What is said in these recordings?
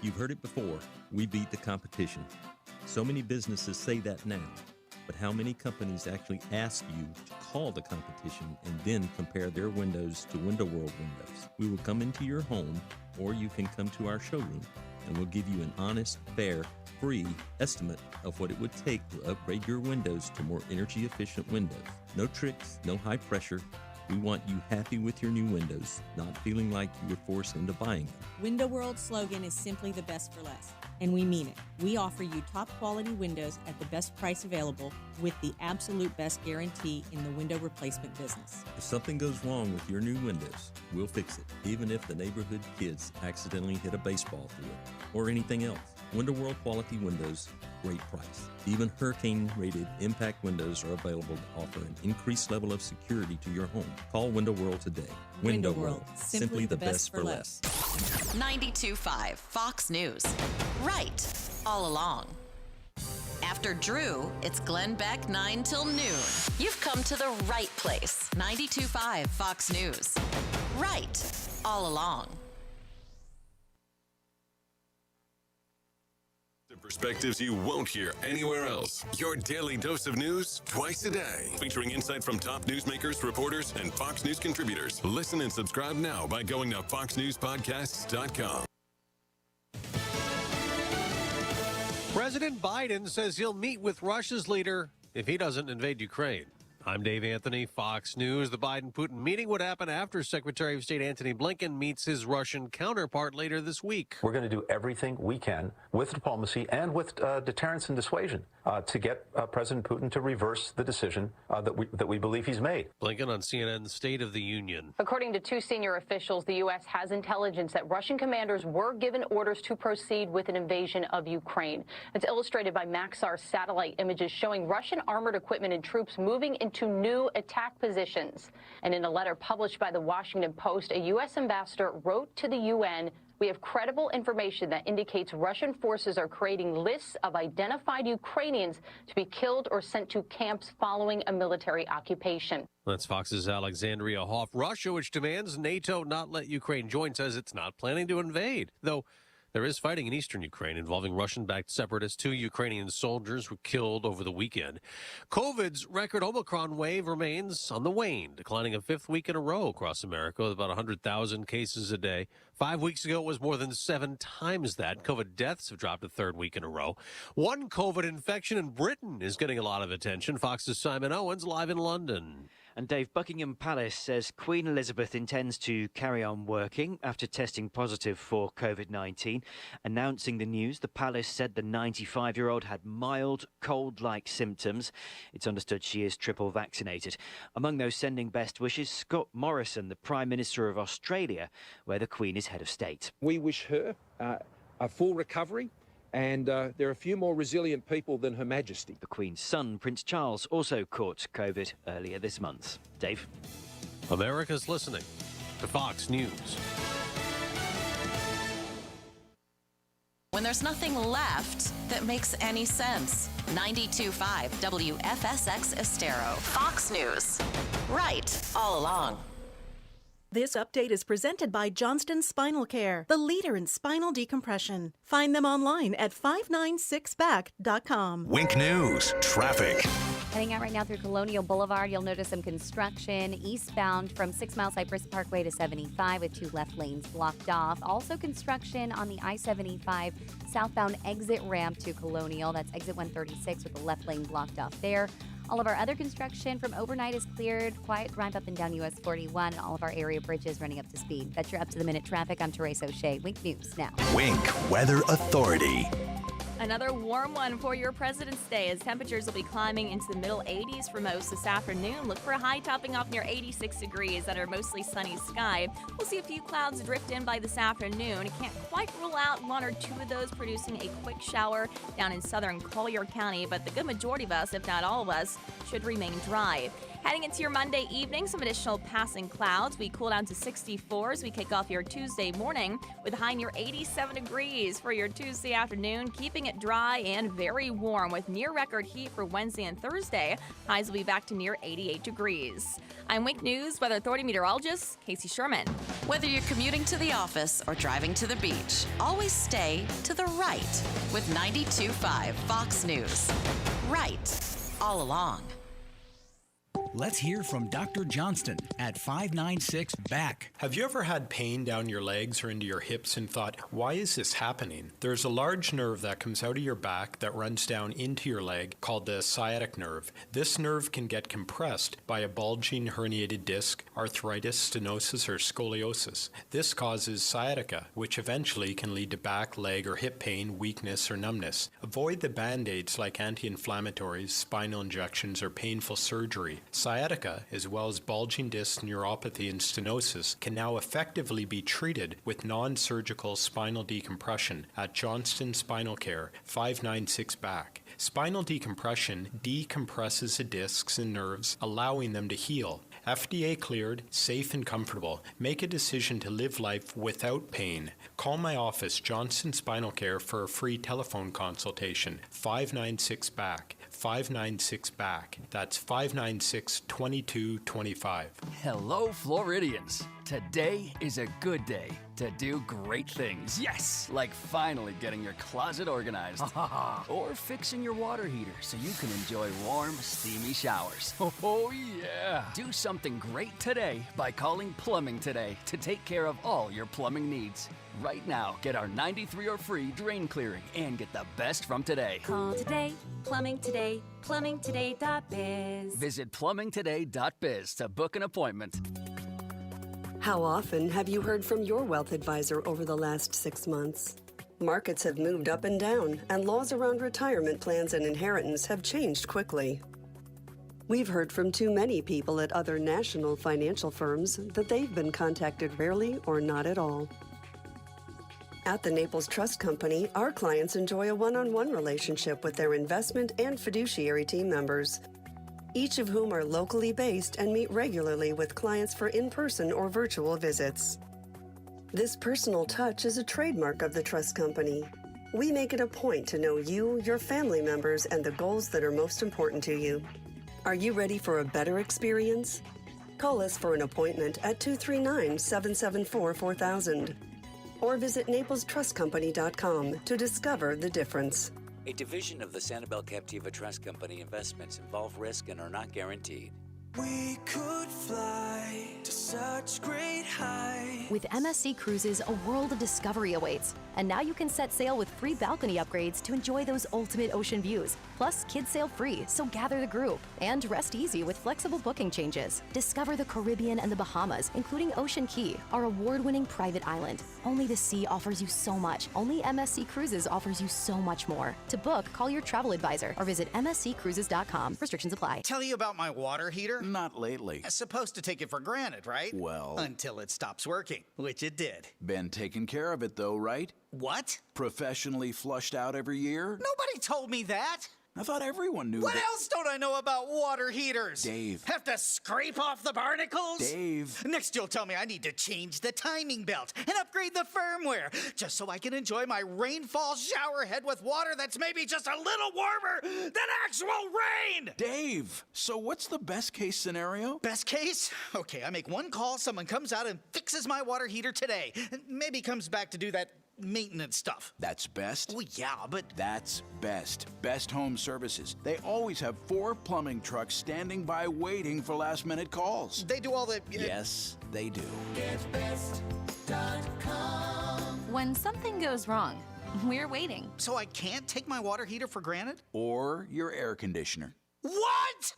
You've heard it before, we beat the competition. So many businesses say that now, but how many companies actually ask you to call the competition and then compare their windows to Window World windows? We will come into your home, or you can come to our showroom, and we'll give you an honest, fair, free estimate of what it would take to upgrade your windows to more energy-efficient windows. No tricks, no high pressure. We want you happy with your new windows, not feeling like you were forced into buying them. Window World's slogan is simply the best for less, and we mean it. We offer you top quality windows at the best price available with the absolute best guarantee in the window replacement business. If something goes wrong with your new windows, we'll fix it, even if the neighborhood kids accidentally hit a baseball through it or anything else. Window World quality windows, great price. Even hurricane-rated impact windows are available to offer an increased level of security to your home. Call Window World today. Window World, simply the best for less. 92.5 Fox News. Right, all along. After Drew, it's Glenn Beck 9 till noon. You've come to the right place. 92.5 Fox News. Right, all along. Perspectives you won't hear anywhere else. Your daily dose of news twice a day. Featuring insight from top newsmakers, reporters, and Fox News contributors. Listen and subscribe now by going to foxnewspodcasts.com. President Biden says he'll meet with Russia's leader if he doesn't invade Ukraine. I'm Dave Anthony, Fox News. The Biden-Putin meeting would happen after Secretary of State Antony Blinken meets his Russian counterpart later this week. We're going to do everything we can with diplomacy and with deterrence and dissuasion to get President Putin to reverse the decision that we believe he's made. Blinken on CNN's State of the Union. According to two senior officials, the U.S. has intelligence that Russian commanders were given orders to proceed with an invasion of Ukraine. It's illustrated by Maxar satellite images showing Russian armored equipment and troops moving into new attack positions. And in a letter published by the Washington Post, a U.S. ambassador wrote to the UN, "We have credible information that indicates Russian forces are creating lists of identified Ukrainians to be killed or sent to camps following a military occupation." That's Fox's Alexandria Hoff. Russia, which demands NATO not let Ukraine join, says it's not planning to invade, though there is fighting in eastern Ukraine involving Russian-backed separatists. 2 Ukrainian soldiers were killed over the weekend. COVID's record Omicron wave remains on the wane, declining a 5th week in a row across America with about 100,000 cases a day. 5 weeks ago, it was more than 7 times that. COVID deaths have dropped a 3rd week in a row. One COVID infection in Britain is getting a lot of attention. Fox's Simon Owens live in London. And Dave, Buckingham Palace says Queen Elizabeth intends to carry on working after testing positive for COVID-19. Announcing the news, the palace said the 95-year-old had mild cold-like symptoms. It's understood she is triple vaccinated. Among those sending best wishes, Scott Morrison, the Prime Minister of Australia, where the Queen is head of state. We wish her a full recovery. And there are a few more resilient people than Her Majesty. The Queen's son, Prince Charles, also caught COVID earlier this month. Dave? America's listening to Fox News. When there's nothing left that makes any sense. 92.5 WFSX Estero. Fox News. Right all along. This update is presented by Johnston Spinal Care, the leader in spinal decompression. Find them online at 596back.com. Wink News, traffic. Heading out right now through Colonial Boulevard, you'll notice some construction eastbound from 6 Mile Cypress Parkway to 75 with 2 left lanes blocked off. Also construction on the I-75 southbound exit ramp to Colonial. That's exit 136 with the left lane blocked off there. All of our other construction from overnight is cleared. Quiet grind up and down US 41. And all of our area bridges running up to speed. That's your up-to-the-minute traffic. I'm Therese O'Shea. Wink News now. Wink Weather Authority. Another warm one for your President's Day as temperatures will be climbing into the middle 80s for most this afternoon. Look for a high topping off near 86 degrees under a mostly sunny sky. We'll see a few clouds drift in by this afternoon. Can't quite rule out 1 or 2 of those producing a quick shower down in southern Collier County, but the good majority of us, if not all of us, should remain dry. Heading into your Monday evening, some additional passing clouds. We cool down to 64 as we kick off your Tuesday morning with a high near 87 degrees for your Tuesday afternoon, keeping it dry and very warm with near record heat for Wednesday and Thursday. Highs will be back to near 88 degrees. I'm Wink News Weather Authority meteorologist Casey Sherman. Whether you're commuting to the office or driving to the beach, always stay to the right with 92.5 Fox News. Right all along. Let's hear from Dr. Johnston at 596 Back. Have you ever had pain down your legs or into your hips and thought, why is this happening? There's a large nerve that comes out of your back that runs down into your leg called the sciatic nerve. This nerve can get compressed by a bulging herniated disc, arthritis, stenosis, or scoliosis. This causes sciatica, which eventually can lead to back, leg, or hip pain, weakness, or numbness. Avoid the band-aids like anti-inflammatories, spinal injections, or painful surgery. Sciatica, as well as bulging disc neuropathy and stenosis, can now effectively be treated with non-surgical spinal decompression at Johnston Spinal Care, 596 Back. Spinal decompression decompresses the discs and nerves, allowing them to heal. FDA cleared, safe and comfortable. Make a decision to live life without pain. Call my office, Johnston Spinal Care, for a free telephone consultation. 596 Back. 596 Back. That's 596-2225. Hello, Floridians. Today is a good day to do great things. Yes! Like finally getting your closet organized. Or fixing your water heater so you can enjoy warm, steamy showers. Oh, yeah! Do something great today by calling Plumbing Today to take care of all your plumbing needs. Right now, get our 93 or free drain clearing and get the best from today. Call today, Plumbing Today, plumbingtoday.biz. Visit plumbingtoday.biz to book an appointment. How often have you heard from your wealth advisor over the last 6 months? Markets have moved up and down, and laws around retirement plans and inheritance have changed quickly. We've heard from too many people at other national financial firms that they've been contacted rarely or not at all. At the Naples Trust Company, our clients enjoy a one-on-one relationship with their investment and fiduciary team members, each of whom are locally based and meet regularly with clients for in-person or virtual visits. This personal touch is a trademark of the Trust Company. We make it a point to know you, your family members, and the goals that are most important to you. Are you ready for a better experience? Call us for an appointment at 239-774-4000 or visit NaplesTrustCompany.com to discover the difference. A division of the Sanibel Captiva Trust Company. Investments involve risk and are not guaranteed. We could fly to such great heights. With MSC Cruises, a world of discovery awaits. And now you can set sail with free balcony upgrades to enjoy those ultimate ocean views. Plus, kids sail free, so gather the group. And rest easy with flexible booking changes. Discover the Caribbean and the Bahamas, including Ocean Key, our award-winning private island. Only the sea offers you so much. Only MSC Cruises offers you so much more. To book, call your travel advisor or visit msccruises.com. Restrictions apply. Tell you about my water heater? Not lately. Supposed to take it for granted, right? Well... until it stops working, which it did. Been taking care of it, though, right? What? Professionally flushed out every year? Nobody told me that. I thought everyone knew What that. else don't I know about water heaters? Dave. Have to scrape off the barnacles? Dave. Next you'll tell me I need to change the timing belt and upgrade the firmware just so I can enjoy my rainfall shower head with water that's maybe just a little warmer than actual rain! Dave, so what's the best case scenario? Best case? Okay, I make one call, someone comes out and fixes my water heater today. Maybe comes back to do that maintenance stuff. That's best? Well, yeah, but... That's best. Best Home Services. They always have 4 plumbing trucks standing by waiting for last-minute calls. They do all the... Yes, they do. GetBest.com. When something goes wrong, we're waiting. So I can't take my water heater for granted? Or your air conditioner. What?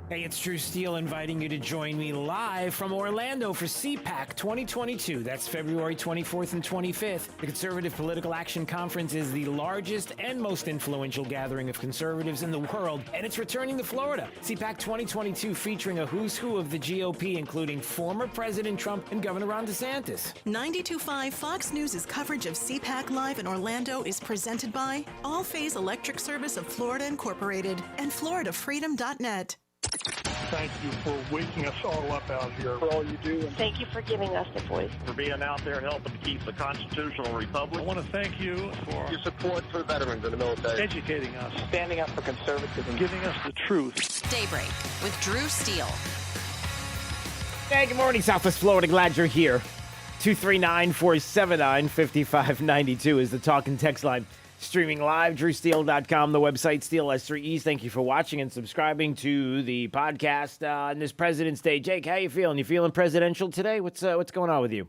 Hey, it's Drew Steele inviting you to join me live from Orlando for CPAC 2022. That's February 24th and 25th. The Conservative Political Action Conference is the largest and most influential gathering of conservatives in the world, and it's returning to Florida. CPAC 2022 featuring a who's who of the GOP, including former President Trump and Governor Ron DeSantis. 92.5 Fox News' coverage of CPAC Live in Orlando is presented by All Phase Electric Service of Florida Incorporated and FloridaFreedom.net. Thank you for waking us all up out here. For all you do. Thank you for giving us a voice. For being out there helping to keep the constitutional republic. I want to thank you for your support for veterans in the military. educating us, Standing up for conservatism. giving us the truth. Daybreak with Drew Steele. Hey, good morning, Southwest Florida. Glad you're here. 239-479-5592 is the talk and text line. Streaming live, drewsteele.com, the website, Steele S3Es. Thank you for watching and subscribing to the podcast on this President's Day. Jake, how you feeling? You feeling presidential today? What's going on with you?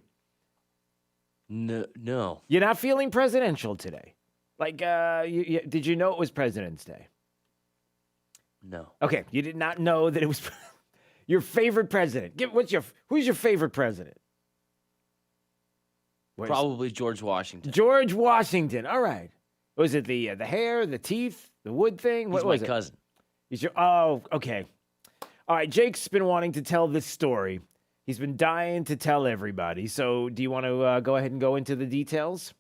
No. You're not feeling presidential today? Like, did you know it was President's Day? No. Okay, you did not know that it was your favorite president. Who's your favorite president? Probably George Washington. George Washington. All right. Was it the hair, the teeth, the wood thing? What was my it? cousin. Oh, okay. All right, Jake's been wanting to tell this story. He's been dying to tell everybody. So do you want to go ahead and go into the details?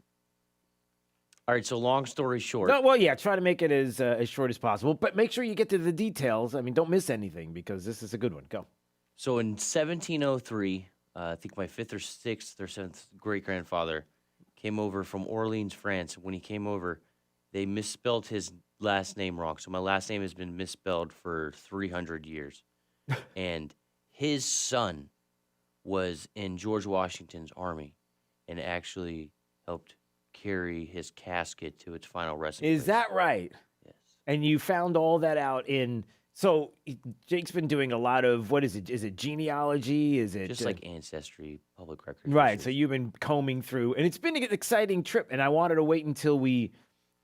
All right, so long story short. No, well, yeah, try to make it as short as possible. But make sure you get to the details. I mean, don't miss anything because this is a good one. Go. So in 1703, I think my 5th or 6th or 7th great-grandfather came over from Orleans, France. When he came over, they misspelled his last name wrong. So my last name has been misspelled for 300 years. And his son was in George Washington's army and actually helped carry his casket to its final resting place. Is that right? Yes. And you found all that out in... So Jake's been doing a lot of, what is it? Is it genealogy? Is it... Just like Ancestry, public records. Right, so you've been combing through, and it's been an exciting trip, and I wanted to wait until we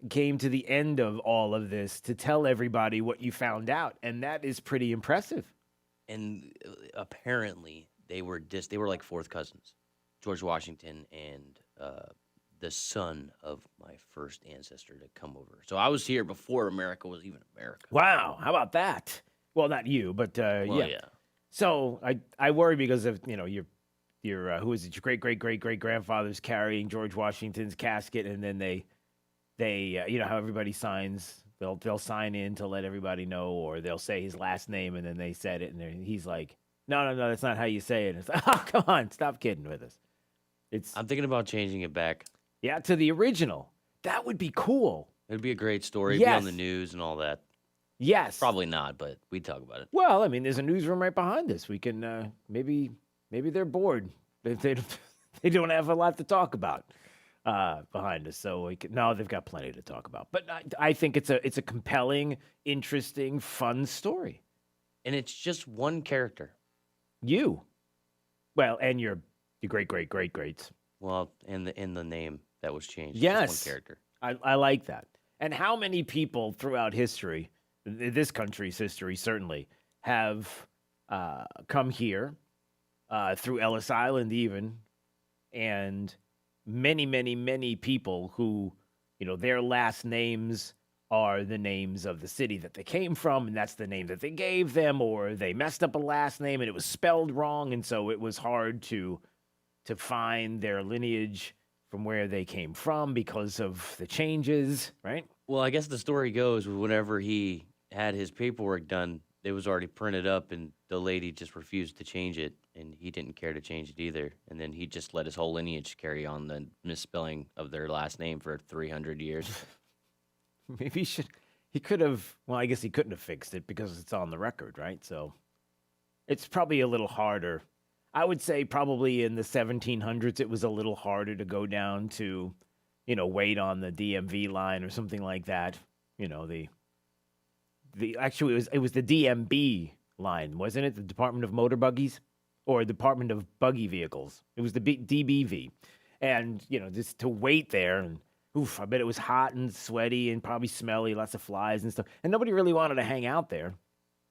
came to the end of all of this to tell everybody what you found out, and that is pretty impressive. And apparently they were like fourth cousins, George Washington and the son of my first ancestor to come over. So I was here before America was even America. Wow, how about that? Well, not you, but yeah. So I worry because of your who is it? Your great grandfather's carrying George Washington's casket, and then they how everybody signs. They'll sign in to let everybody know, or they'll say his last name, and then they said it, and he's like, no, that's not how you say it. It's like, oh, come on, stop kidding with us. I'm thinking about changing it back. Yeah, to the original. That would be cool. It'd be a great story. Yes. Be on the news and all that. Yes. Probably not, but we'd talk about it. Well, I mean, there's a newsroom right behind us. We can maybe they're bored. They don't have a lot to talk about behind us, so they've got plenty to talk about. But I think it's a compelling, interesting, fun story. And it's just one character. You. Well, and your greats. Well, and the name that was changed. Yes. Just one character. I like that. And how many people throughout history, this country's history certainly, have come here through Ellis Island even, and many people who, their last names are the names of the city that they came from, and that's the name that they gave them, or they messed up a last name and it was spelled wrong, and so it was hard to find their lineage from where they came from because of the changes, right? Well, I guess the story goes, whenever he had his paperwork done, it was already printed up, and the lady just refused to change it, and he didn't care to change it either. And then he just let his whole lineage carry on the misspelling of their last name for 300 years. Maybe he could have, well, I guess he couldn't have fixed it because it's on the record, right? So it's probably a little harder. I would say probably in the 1700s, it was a little harder to go down to, wait on the DMV line or something like that. Actually, it was the DMB line, wasn't it? The Department of Motor Buggies or Department of Buggy Vehicles. It was the DBV. And, just to wait there, and I bet it was hot and sweaty and probably smelly, lots of flies and stuff. And nobody really wanted to hang out there.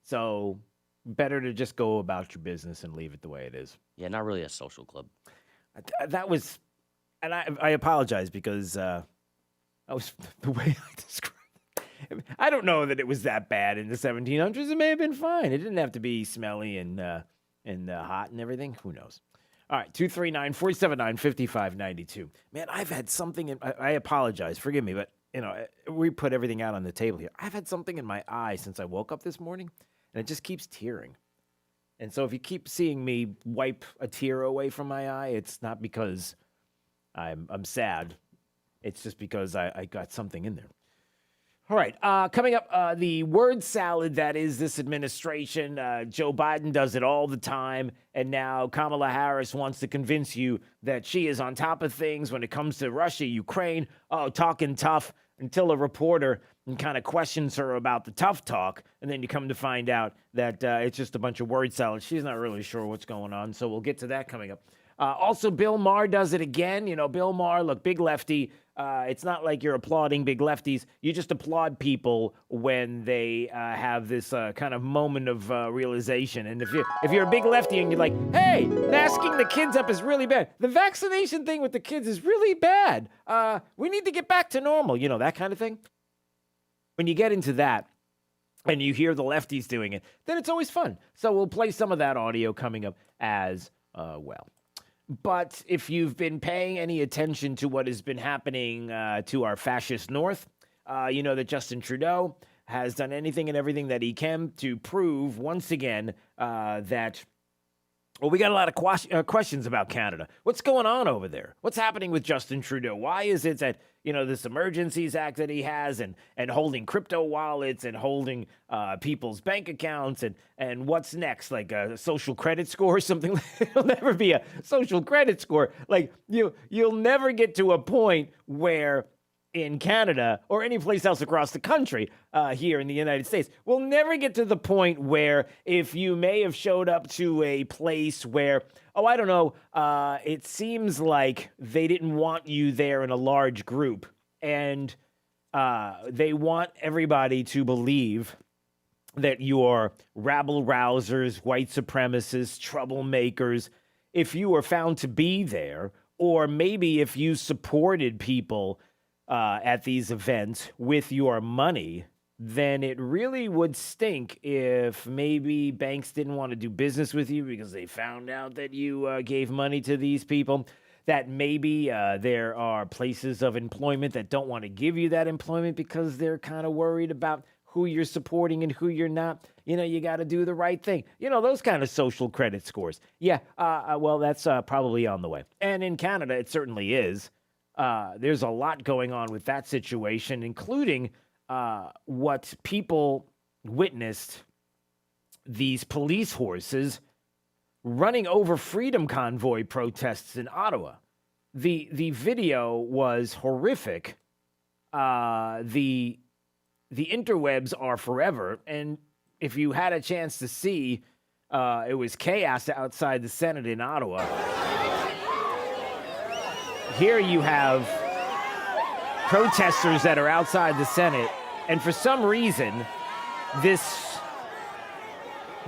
So better to just go about your business and leave it the way it is. Yeah, not really a social club. That was, and I apologize because that was the way I described it. I don't know that it was that bad in the 1700s. It may have been fine. It didn't have to be smelly and hot and everything. Who knows? All right, 239-479-5592. Man, I've had something I apologize. Forgive me, but, we put everything out on the table here. I've had something in my eye since I woke up this morning, and it just keeps tearing. And so if you keep seeing me wipe a tear away from my eye, it's not because I'm sad. It's just because I got something in there. All right, coming up, the word salad that is this administration. Joe Biden does it all the time, and now Kamala Harris wants to convince you that she is on top of things when it comes to Russia, Ukraine, talking tough, until a reporter kind of questions her about the tough talk, and then you come to find out that it's just a bunch of word salad. She's not really sure what's going on, so we'll get to that coming up. Also, Bill Maher does it again. You know, Bill Maher, look, big lefty. It's not like you're applauding big lefties. You just applaud people when they have this kind of moment of realization. And if you're a big lefty and you're like, hey, masking the kids up is really bad. The vaccination thing with the kids is really bad. We need to get back to normal. You know, that kind of thing. When you get into that and you hear the lefties doing it, then it's always fun. So we'll play some of that audio coming up as well. But if you've been paying any attention to what has been happening to our fascist north, you know that Justin Trudeau has done anything and everything that he can to prove once again that, well, we got a lot of questions about Canada. What's going on over there? What's happening with Justin Trudeau? Why is it that, you know, this Emergencies Act that he has and holding crypto wallets and holding people's bank accounts and what's next? Like a social credit score or something? It'll never be a social credit score. Like you'll never get to a point where in Canada or any place else across the country here in the United States, we'll never get to the point where if you may have showed up to a place where, I don't know, it seems like they didn't want you there in a large group and they want everybody to believe that you're rabble-rousers, white supremacists, troublemakers. If you were found to be there, or maybe if you supported people at these events with your money, then it really would stink if maybe banks didn't want to do business with you because they found out that you gave money to these people, that maybe there are places of employment that don't want to give you that employment because they're kind of worried about who you're supporting and who you're not. You know, you got to do the right thing. You know, those kind of social credit scores. Yeah, well, that's probably on the way. And in Canada, it certainly is. There's a lot going on with that situation, including what people witnessed, these police horses running over Freedom Convoy protests in Ottawa. The video was horrific. The interwebs are forever, and if you had a chance to see, it was chaos outside the Senate in Ottawa. Here you have protesters that are outside the Senate, and for some reason, this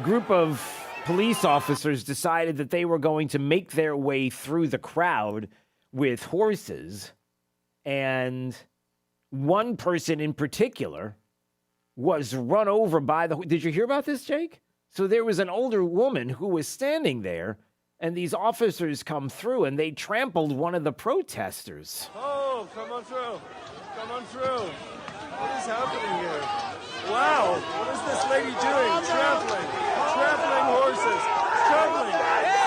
group of police officers decided that they were going to make their way through the crowd with horses, and one person in particular was run over by the... Did you hear about this, Jake? So there was an older woman who was standing there, and these officers come through, and they trampled one of the protesters. Oh, come on through. Come on through. What is happening here? Wow, what is this lady doing? Trampling. Trampling horses. Trampling.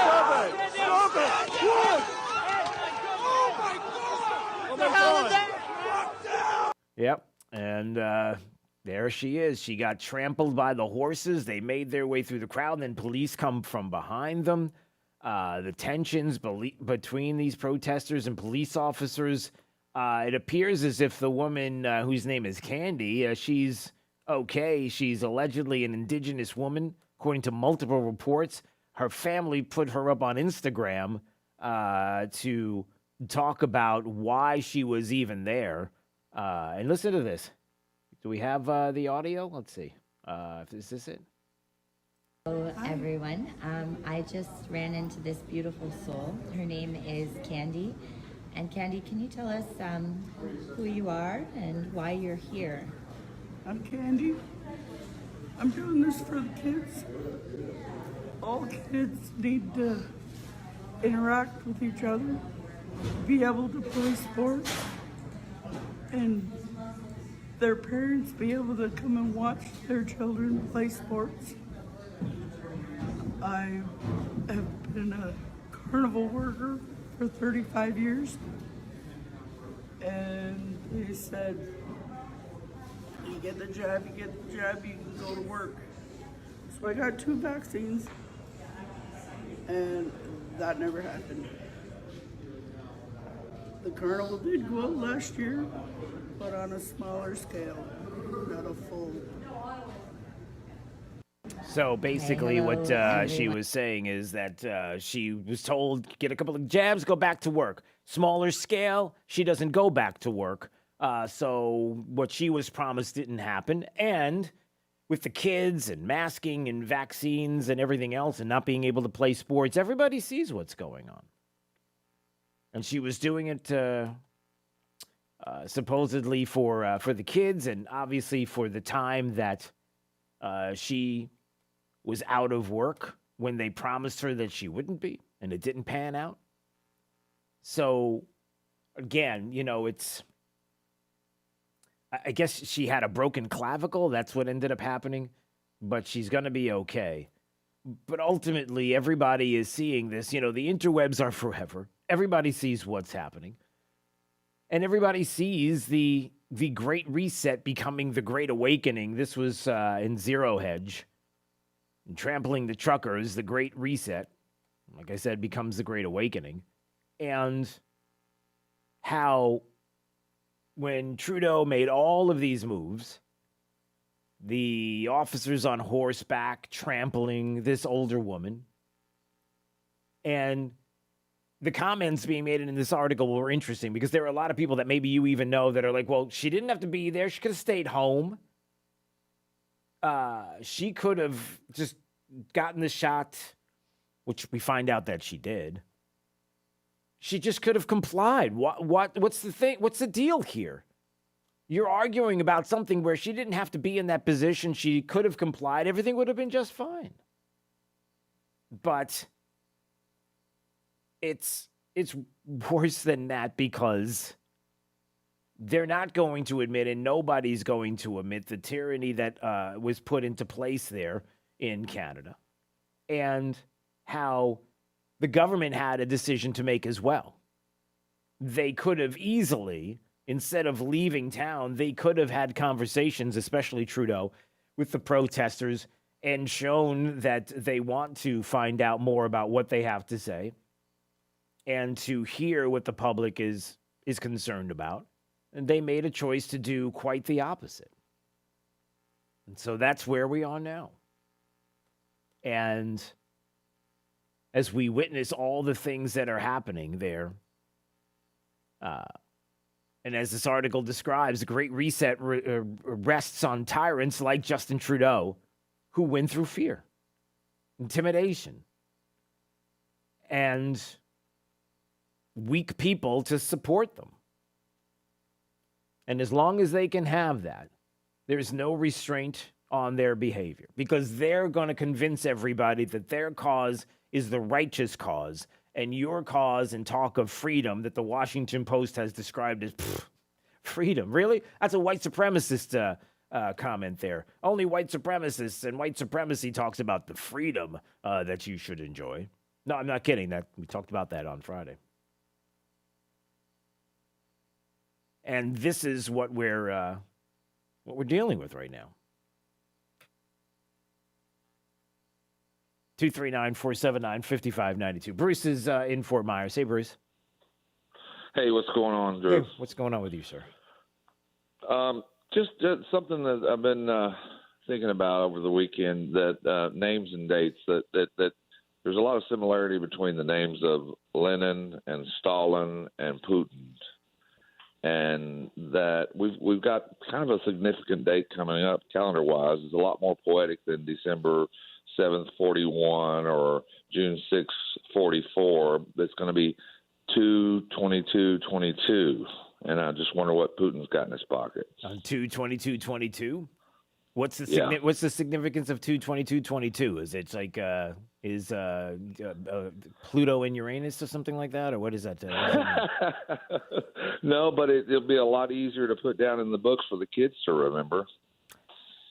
Stop it. Stop it. Look. Oh, my God. Yep, and there she is. She got trampled by the horses. They made their way through the crowd, and then police come from behind them. The tensions between these protesters and police officers, it appears as if the woman whose name is Candy, she's okay. She's allegedly an indigenous woman, according to multiple reports. Her family put her up on Instagram to talk about why she was even there. And listen to this. Do we have the audio? Let's see. Is this it? Hello, everyone. I just ran into this beautiful soul. Her name is Candy. And Candy, can you tell us who you are and why you're here? I'm Candy. I'm doing this for the kids. All kids need to interact with each other, be able to play sports, and their parents be able to come and watch their children play sports. I have been a carnival worker for 35 years, and they said, you get the jab, you can go to work. So I got 2 vaccines, and that never happened. The carnival did go out last year, but on a smaller scale, not a full. So basically what she was saying is that she was told, get a couple of jabs, go back to work. Smaller scale, she doesn't go back to work. So what she was promised didn't happen. And with the kids and masking and vaccines and everything else and not being able to play sports, everybody sees what's going on. And she was doing it supposedly for the kids and obviously for the time that she was out of work when they promised her that she wouldn't be, and it didn't pan out. So, again, I guess she had a broken clavicle. That's what ended up happening. But she's going to be okay. But ultimately, everybody is seeing this. The interwebs are forever. Everybody sees what's happening. And everybody sees the Great Reset becoming the Great Awakening. This was in Zero Hedge. And trampling the truckers, the Great Reset, like I said, becomes the Great Awakening. And how when Trudeau made all of these moves, the officers on horseback trampling this older woman, and the comments being made in this article were interesting because there are a lot of people that maybe you even know that are like, well, she didn't have to be there. She could have stayed home. She could have just gotten the shot, which we find out that she did. She just could have complied. What's the thing? What's the deal here? You're arguing about something where she didn't have to be in that position. She could have complied. Everything would have been just fine. But it's worse than that because they're not going to admit, and nobody's going to admit, the tyranny that was put into place there in Canada, and how the government had a decision to make as well. They could have easily, instead of leaving town, they could have had conversations, especially Trudeau, with the protesters and shown that they want to find out more about what they have to say and to hear what the public is concerned about. And they made a choice to do quite the opposite. And so that's where we are now. And as we witness all the things that are happening there, and as this article describes, the Great Reset rests on tyrants like Justin Trudeau, who win through fear, intimidation, and weak people to support them. And as long as they can have that, there's no restraint on their behavior because they're going to convince everybody that their cause is the righteous cause, and your cause and talk of freedom that the Washington Post has described as freedom. Really? That's a white supremacist comment there. Only white supremacists and white supremacy talks about the freedom that you should enjoy. No, I'm not kidding. We talked about that on Friday. And this is what we're dealing with right now. 239-479-5592. Bruce is in Fort Myers. Hey, Bruce. Hey, what's going on, Drew? Hey, what's going on with you, sir? Just something that I've been thinking about over the weekend, that names and dates, that there's a lot of similarity between the names of Lenin and Stalin and Putin. And that we've got kind of a significant date coming up calendar-wise. It's a lot more poetic than December 7th, 41, or June 6th, 44. It's going to be 2/22/22, and I just wonder what Putin's got in his pocket. On 2/22/22, what's the significance of 2/22/22? Is it like is Pluto and Uranus or something like that, or what is that? No, but it'll be a lot easier to put down in the books for the kids to remember.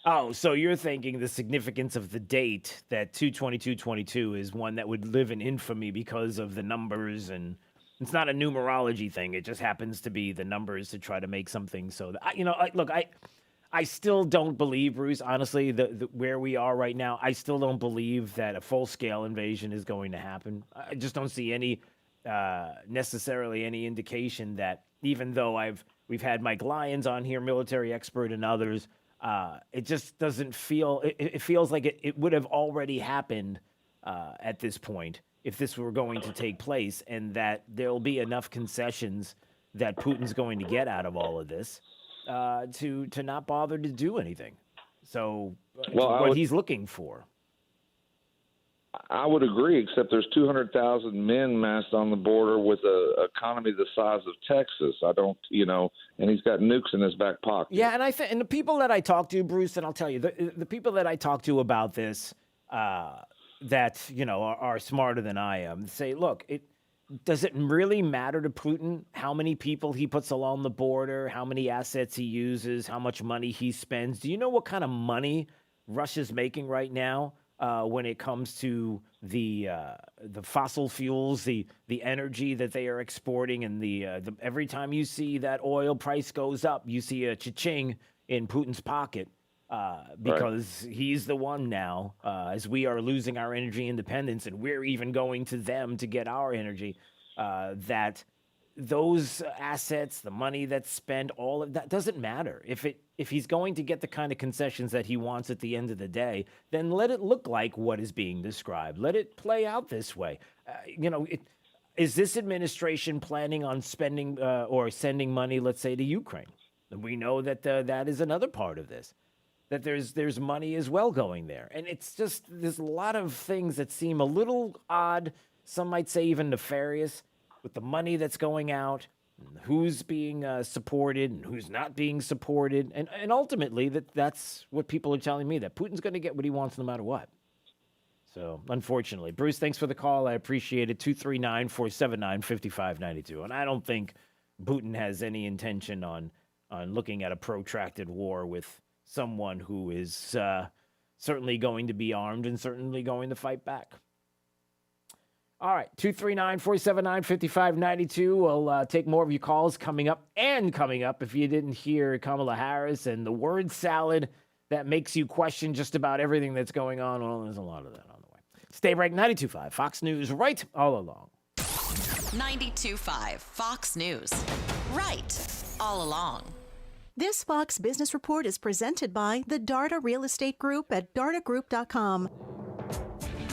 Oh, so you're thinking the significance of the date, that 2/22/22 is one that would live in infamy because of the numbers, and it's not a numerology thing. It just happens to be the numbers to try to make something so that, I still don't believe, Bruce, honestly, where we are right now, I still don't believe that a full-scale invasion is going to happen. I just don't see any necessarily any indication that, even though we've had Mike Lyons on here, military expert, and others, it just doesn't feel, it feels like it would have already happened at this point if this were going to take place, and that there'll be enough concessions that Putin's going to get out of all of this to not bother to do anything. So what he's looking for. I would agree, except there's 200,000 men massed on the border with an economy the size of Texas. And he's got nukes in his back pocket. Yeah, and the people that I talk to, Bruce, and I'll tell you, the people that I talk to about this, that are smarter than I am, say, look, does it really matter to Putin how many people he puts along the border, how many assets he uses, how much money he spends? Do you know what kind of money Russia's making right now? When it comes to the fossil fuels, the energy that they are exporting, and the every time you see that oil price goes up, you see a cha-ching in Putin's pocket because he's the one now, as we are losing our energy independence, and we're even going to them to get our energy, that those assets, the money that's spent, all of that doesn't matter. If he's going to get the kind of concessions that he wants at the end of the day, then let it look like what is being described. Let it play out this way. Is this administration planning on spending or sending money, let's say, to Ukraine? And we know that that is another part of this, that there's money as well going there. And it's just, there's a lot of things that seem a little odd, some might say even nefarious, with the money that's going out, and who's being supported and who's not being supported. And ultimately, that's what people are telling me, that Putin's going to get what he wants no matter what. So, unfortunately. Bruce, thanks for the call. I appreciate it. 239-479-5592. And I don't think Putin has any intention on looking at a protracted war with someone who is certainly going to be armed and certainly going to fight back. All right, 239-479-5592. We'll take more of your calls coming up. And coming up, if you didn't hear Kamala Harris and the word salad that makes you question just about everything that's going on, well, there's a lot of that on the way. Stay right, 92.5 Fox News, right all along. 92.5 Fox News, right all along. This Fox Business Report is presented by the Darda Real Estate Group at dardagroup.com.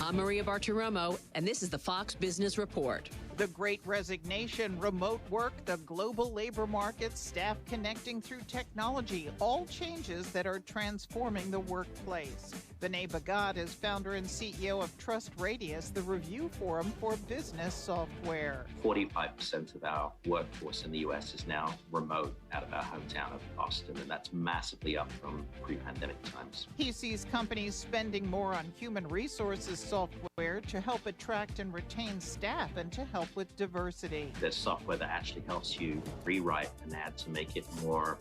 I'm Maria Bartiromo, and this is the Fox Business Report. The Great Resignation, remote work, the global labor market, staff connecting through technology, all changes that are transforming the workplace. Vinay Bhagat is founder and CEO of Trust Radius, the review forum for business software. 45% of our workforce in the U.S. is now remote out of our hometown of Austin, and that's massively up from pre-pandemic times. He sees companies spending more on human resources software to help attract and retain staff and to help with diversity. There's software that actually helps you rewrite an ad to make it more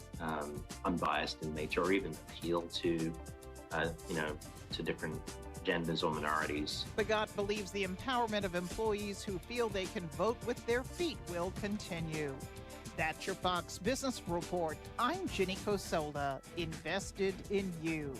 unbiased in nature, or even appeal to, to different genders or minorities. Bhagat believes the empowerment of employees who feel they can vote with their feet will continue. That's your Fox Business Report. I'm Ginny Cosola, invested in you.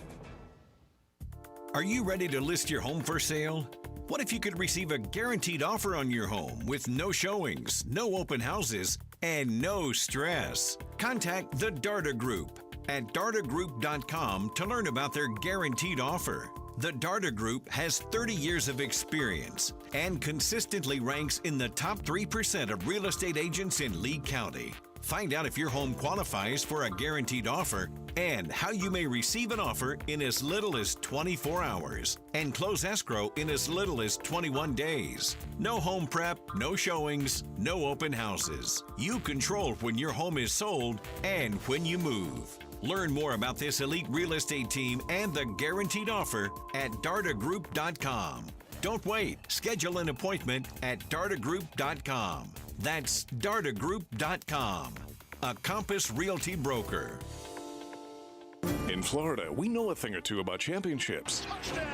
Are you ready to list your home for sale? What if you could receive a guaranteed offer on your home with no showings, no open houses, and no stress? Contact the Darda Group at dardagroup.com to learn about their guaranteed offer. The Darda Group has 30 years of experience and consistently ranks in the top 3% of real estate agents in Lee County. Find out if your home qualifies for a guaranteed offer and how you may receive an offer in as little as 24 hours and close escrow in as little as 21 days. No home prep, no showings, no open houses. You control when your home is sold and when you move. Learn more about this elite real estate team and the guaranteed offer at dardagroup.com. Don't wait. Schedule an appointment at dardagroup.com. That's dardagroup.com. A Compass Realty broker. In Florida, we know a thing or two about championships. Touchdown,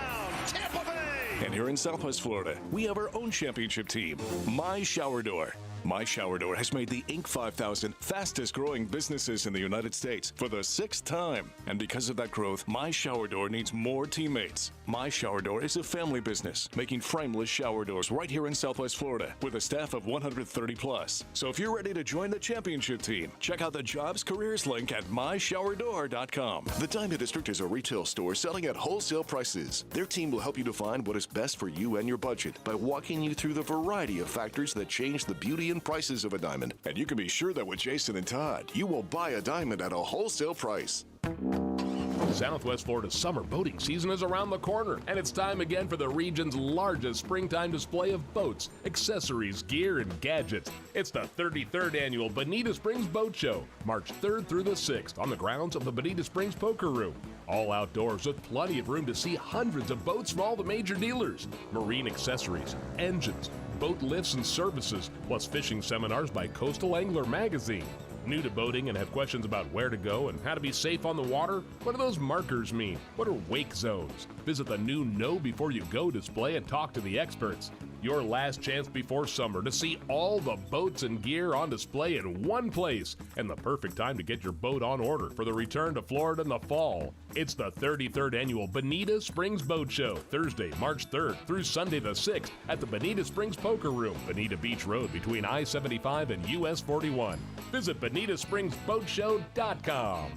Tampa Bay! And here in Southwest Florida, we have our own championship team, My Shower Door. My Shower Door has made the Inc. 5000 fastest growing businesses in the United States for the 6th time. And because of that growth, My Shower Door needs more teammates. My Shower Door is a family business making frameless shower doors right here in Southwest Florida with a staff of 130 plus. So if you're ready to join the championship team, check out the jobs careers link at myshowerdoor.com. The Diamond District is a retail store selling at wholesale prices. Their team will help you define what is best for you and your budget by walking you through the variety of factors that change the beauty and prices of a diamond. And you can be sure that with Jason and Todd, you will buy a diamond at a wholesale price. Southwest Florida's summer boating season is around the corner, and it's time again for the region's largest springtime display of boats, accessories, gear, and gadgets. It's the 33rd annual Bonita Springs Boat Show, March 3rd through the 6th on the grounds of the Bonita Springs Poker Room. All outdoors with plenty of room to see hundreds of boats from all the major dealers, marine accessories, engines, boat lifts and services, plus fishing seminars by Coastal Angler Magazine. New to boating and have questions about where to go and how to be safe on the water? What do those markers mean? What are wake zones? Visit the new Know Before You Go display and talk to the experts. Your last chance before summer to see all the boats and gear on display in one place, and the perfect time to get your boat on order for the return to Florida in the fall. It's the 33rd annual Bonita Springs Boat Show, Thursday, March 3rd through Sunday the 6th at the Bonita Springs Poker Room, Bonita Beach Road between I-75 and US 41. Visit BonitaSpringsBoatShow.com.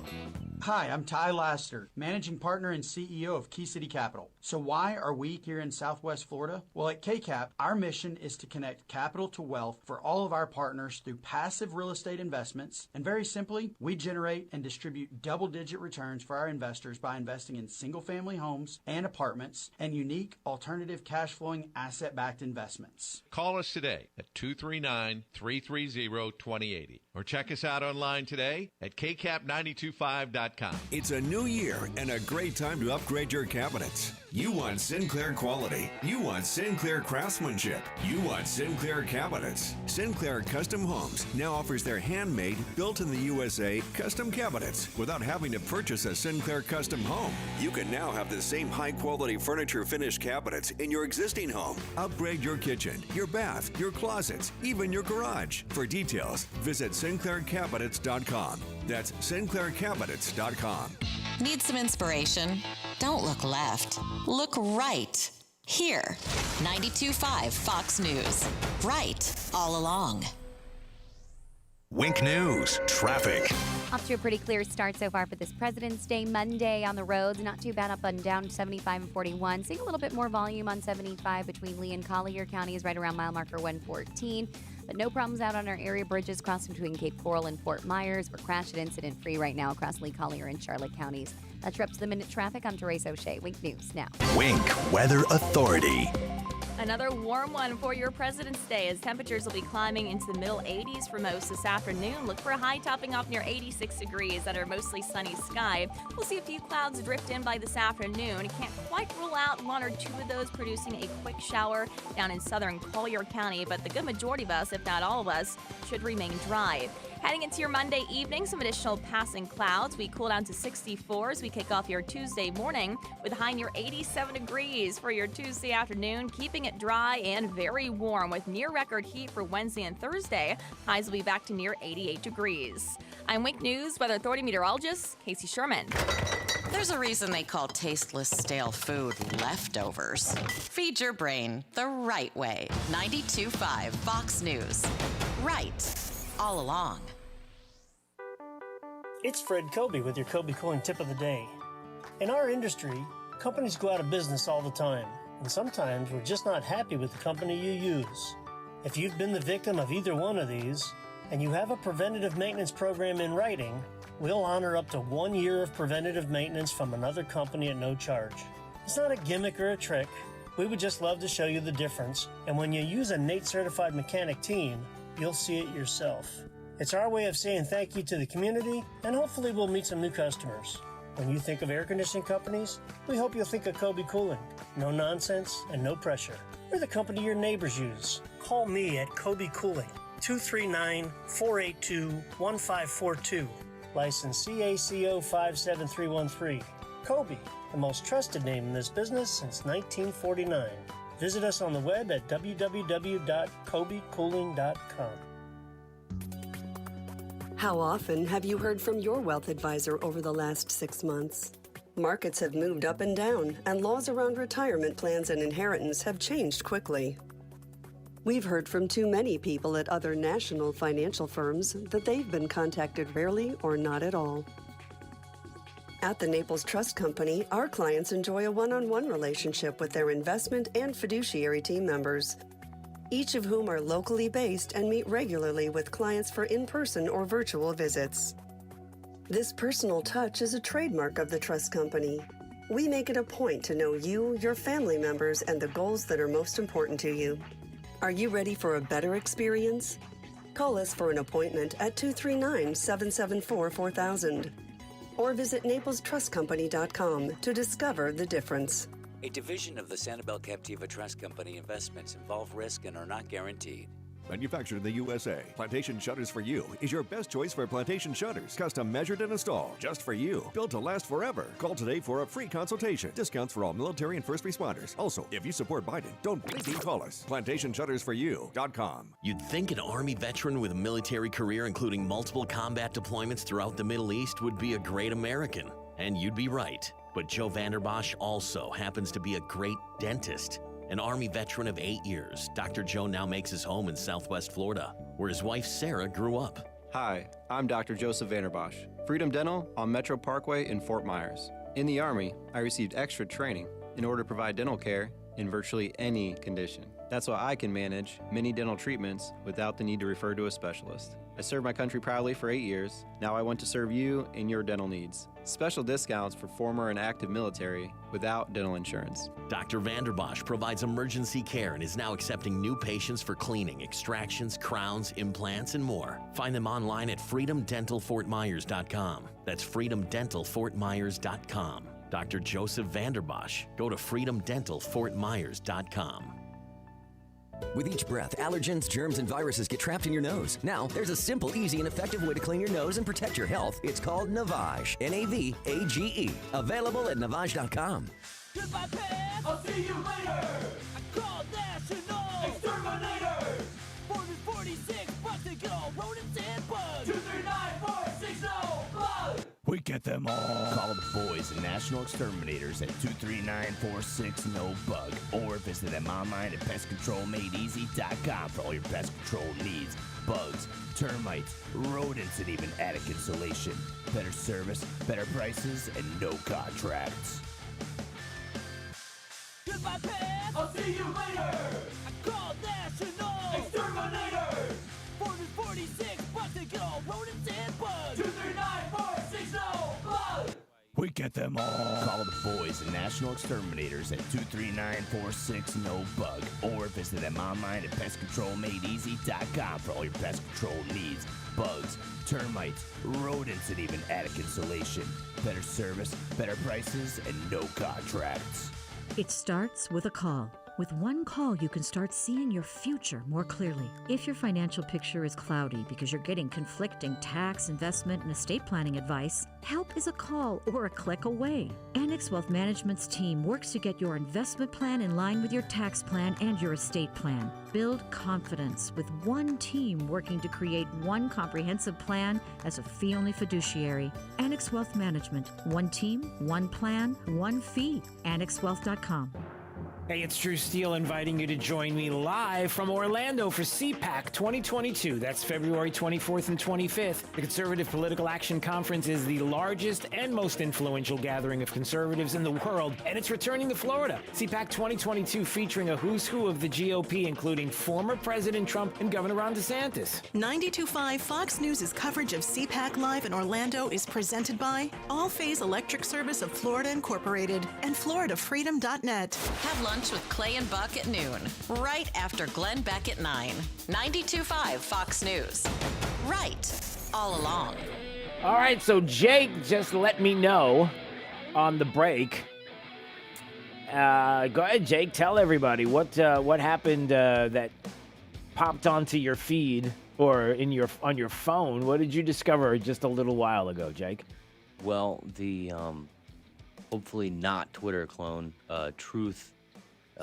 Hi, I'm Ty Laster, Managing Partner and CEO of Key City Capital. So why are we here in Southwest Florida? Well, at KCAP, our mission is to connect capital to wealth for all of our partners through passive real estate investments. And very simply, we generate and distribute double-digit returns for our investors by investing in single-family homes and apartments and unique alternative cash-flowing asset-backed investments. Call us today at 239-330-2080 or check us out online today at kcap925.com. It's a new year and a great time to upgrade your cabinets. You want Sinclair quality. You want Sinclair craftsmanship. You want Sinclair cabinets. Sinclair Custom Homes now offers their handmade, built in the USA custom cabinets without having to purchase a Sinclair custom home. You can now have the same high-quality furniture finished cabinets in your existing home. Upgrade your kitchen, your bath, your closets, even your garage. For details, visit SinclairCabinets.com. That's SinclairCabinets.com. Need some inspiration? Don't look left. Look right. Here. 92.5 Fox News. Right all along. Wink News, traffic. Off to a pretty clear start so far for this President's Day Monday on the roads. Not too bad up and down 75 and 41. Seeing a little bit more volume on 75 between Lee and Collier counties right around mile marker 114. But no problems out on our area bridges crossing between Cape Coral and Fort Myers. We're crash and incident free right now across Lee, Collier, and Charlotte counties. That's your up to the minute traffic. I'm Therese O'Shea. Wink News now. Wink Weather Authority. Another warm one for your President's Day as temperatures will be climbing into the middle 80s for most this afternoon. Look for a high topping off near 86 degrees under mostly sunny sky. We'll see a few clouds drift in by this afternoon. Can't quite rule out one or two of those producing a quick shower down in southern Collier County, but the good majority of us, if not all of us, should remain dry. Heading into your Monday evening, some additional passing clouds. We cool down to 64 as we kick off your Tuesday morning with a high near 87 degrees for your Tuesday afternoon, keeping it dry and very warm with near record heat for Wednesday and Thursday. Highs will be back to near 88 degrees. I'm Wink News Weather Authority meteorologist Casey Sherman. There's a reason they call tasteless, stale food leftovers. Feed your brain the right way. 92.5 Fox News. Right all along. It's Fred Kobe with your Kobe Cooling Tip of the Day. In our industry, companies go out of business all the time, and sometimes we're just not happy with the company you use. If you've been the victim of either one of these, and you have a preventative maintenance program in writing, we'll honor up to 1 year of preventative maintenance from another company at no charge. It's not a gimmick or a trick. We would just love to show you the difference, and when you use a NATE certified mechanic team, you'll see it yourself. It's our way of saying thank you to the community, and hopefully we'll meet some new customers. When you think of air conditioning companies, we hope you'll think of Kobe Cooling. No nonsense and no pressure. We're the company your neighbors use. Call me at Kobe Cooling, 239-482-1542. license CACO 57313. Kobe, the most trusted name in this business since 1949. Visit us on the web at www.kobecooling.com. How often have you heard from your wealth advisor over the last 6 months? Markets have moved up and down, and laws around retirement plans and inheritance have changed quickly. We've heard from too many people at other national financial firms that they've been contacted rarely or not at all. At the Naples Trust Company, our clients enjoy a one-on-one relationship with their investment and fiduciary team members, each of whom are locally based and meet regularly with clients for in-person or virtual visits. This personal touch is a trademark of the Trust Company. We make it a point to know you, your family members, and the goals that are most important to you. Are you ready for a better experience? Call us for an appointment at 239-774-4000 or visit NaplesTrustCompany.com to discover the difference. A division of the Sanibel Captiva Trust Company. Investments involve risk and are not guaranteed. Manufactured in the USA, Plantation Shutters for You is your best choice for plantation shutters. Custom measured and installed just for you. Built to last forever. Call today for a free consultation. Discounts for all military and first responders. Also, if you support Biden, don't blink and call us. PlantationShuttersForYou.com. You'd think an Army veteran with a military career including multiple combat deployments throughout the Middle East would be a great American. And you'd be right. But Joe Vanerbosch also happens to be a great dentist. An Army veteran of 8 years, Dr. Joe now makes his home in Southwest Florida, where his wife Sarah grew up. Hi, I'm Dr. Joseph Vanerbosch, Freedom Dental on Metro Parkway in Fort Myers. In the Army, I received extra training in order to provide dental care in virtually any condition. That's why I can manage many dental treatments without the need to refer to a specialist. I served my country proudly for 8 years. Now I want to serve you in your dental needs. Special discounts for former and active military without dental insurance. Dr. Vanerbosch provides emergency care and is now accepting new patients for cleaning, extractions, crowns, implants, and more. Find them online at freedomdentalfortmyers.com. That's freedomdentalfortmyers.com. Dr. Joseph Vanerbosch. Go to freedomdentalfortmyers.com. With each breath, allergens, germs, and viruses get trapped in your nose. Now, there's a simple, easy, and effective way to clean your nose and protect your health. It's called Navage. N-A-V-A-G-E. Available at Navage.com. Goodbye, pets. I'll see you later. I call National Exterminator. 446 bucks to get all rodents and bugs. 239-460 bug. We get them all. Call the boys at National Exterminators at 239-460-BUG or visit them online at PestControlMadeEasy.com for all your pest control needs. Bugs, termites, rodents, and even attic insulation. Better service, better prices, and no contracts. Goodbye, pets. I'll see you later. I call National Exterminator. 446 bucks to get all rodents and bugs. 239-460 bug. We get them all. Call the boys at National Exterminators at 239-460-BUG or visit them online at PestControlMadeEasy.com for all your pest control needs. Bugs, termites, rodents, and even attic insulation. Better service, better prices, and no contracts. It starts with a call. With one call, you can start seeing your future more clearly. If your financial picture is cloudy because you're getting conflicting tax, investment, and estate planning advice, help is a call or a click away. Annex Wealth Management's team works to get your investment plan in line with your tax plan and your estate plan. Build confidence with one team working to create one comprehensive plan as a fee-only fiduciary. Annex Wealth Management. One team, one plan, one fee. AnnexWealth.com. Hey, it's Drew Steele inviting you to join me live from Orlando for CPAC 2022. That's February 24th and 25th. The Conservative Political Action Conference is the largest and most influential gathering of conservatives in the world, and it's returning to Florida. CPAC 2022 featuring a who's who of the GOP, including former President Trump and Governor Ron DeSantis. 92.5 Fox News' coverage of CPAC Live in Orlando is presented by All Phase Electric Service of Florida Incorporated and FloridaFreedom.net. Have lunch with Clay and Buck at noon, right after Glenn Beck at 9. 92.5 Fox News. Right all along. All right, so Jake just let me know on the break. Go ahead, Jake. Tell everybody what happened that popped onto your feed or on your phone. What did you discover just a little while ago, Jake? Well, the hopefully not Twitter clone, Truth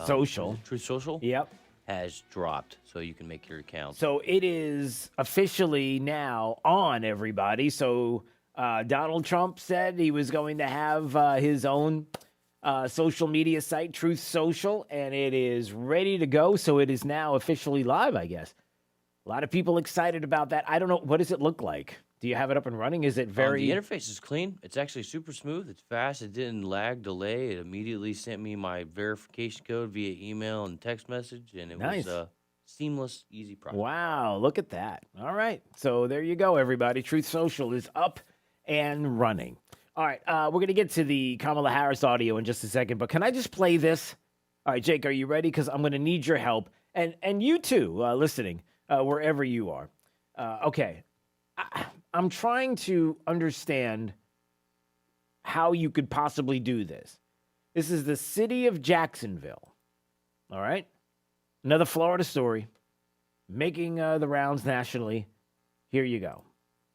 Social. Truth Social? Yep. Has dropped, so you can make your account. So it is officially now on, everybody. So Donald Trump said he was going to have his own social media site, Truth Social, and it is ready to go. So it is now officially live, I guess. A lot of people excited about that. I don't know. What does it look like? Do you have it up and running? Is it very... The interface is clean. It's actually super smooth. It's fast. It didn't lag, delay. It immediately sent me my verification code via email and text message, and it was a seamless, easy process. Wow, look at that. All right. So there you go, everybody. Truth Social is up and running. All right. We're going to get to the Kamala Harris audio in just a second, but can I just play this? All right, Jake, are you ready? Because I'm going to need your help. And you too, listening, wherever you are. Okay. I'm trying to understand how you could possibly do this. This is the city of Jacksonville. All right. Another Florida story making the rounds nationally. Here you go.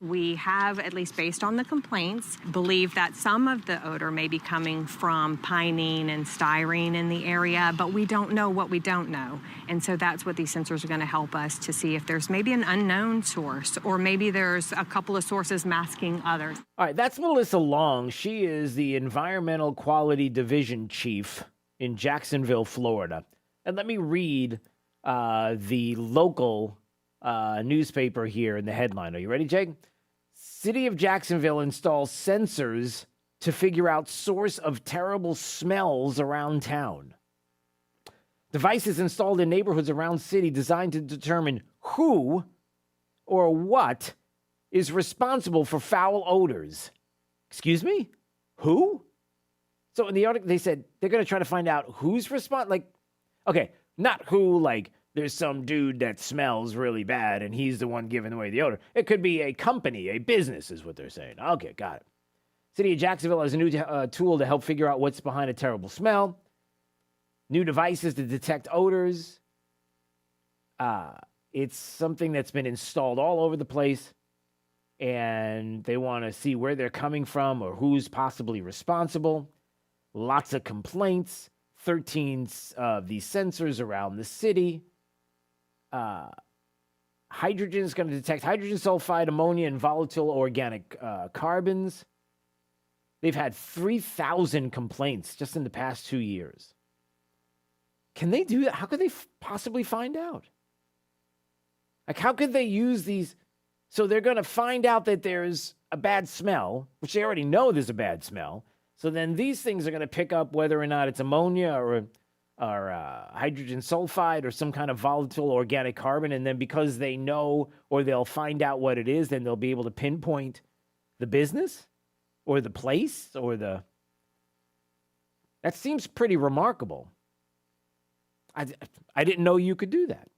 We have, at least based on the complaints, believe that some of the odor may be coming from pinene and styrene in the area, but we don't know what we don't know. And so that's what these sensors are going to help us to see if there's maybe an unknown source, or maybe there's a couple of sources masking others. All right, that's Melissa Long. She is the Environmental Quality Division Chief in Jacksonville, Florida. And let me read the local newspaper here in the headline. Are you ready, Jake? City of Jacksonville installs sensors to figure out source of terrible smells around town. Devices installed in neighborhoods around city designed to determine who or what is responsible for foul odors. Excuse me? Who? So in the article, they said they're going to try to find out who's responsible. Like, okay, not who, like, there's some dude that smells really bad and he's the one giving away the odor. It could be a company, a business is what they're saying. Okay, got it. City of Jacksonville has a new tool to help figure out what's behind a terrible smell. New devices to detect odors. It's something that's been installed all over the place, and they want to see where they're coming from or who's possibly responsible. Lots of complaints. 13 of these sensors around the city. Hydrogen is going to detect hydrogen sulfide, ammonia, and volatile organic carbons. They've had 3,000 complaints just in the past 2 years. Can they do that? How could they possibly find out? Like, how could they use these? So they're going to find out that there's a bad smell, which they already know there's a bad smell. So then these things are going to pick up whether or not it's ammonia or hydrogen sulfide or some kind of volatile organic carbon. And then because they know, or they'll find out what it is, then they'll be able to pinpoint the business or the place or the... That seems pretty remarkable. I didn't know you could do that.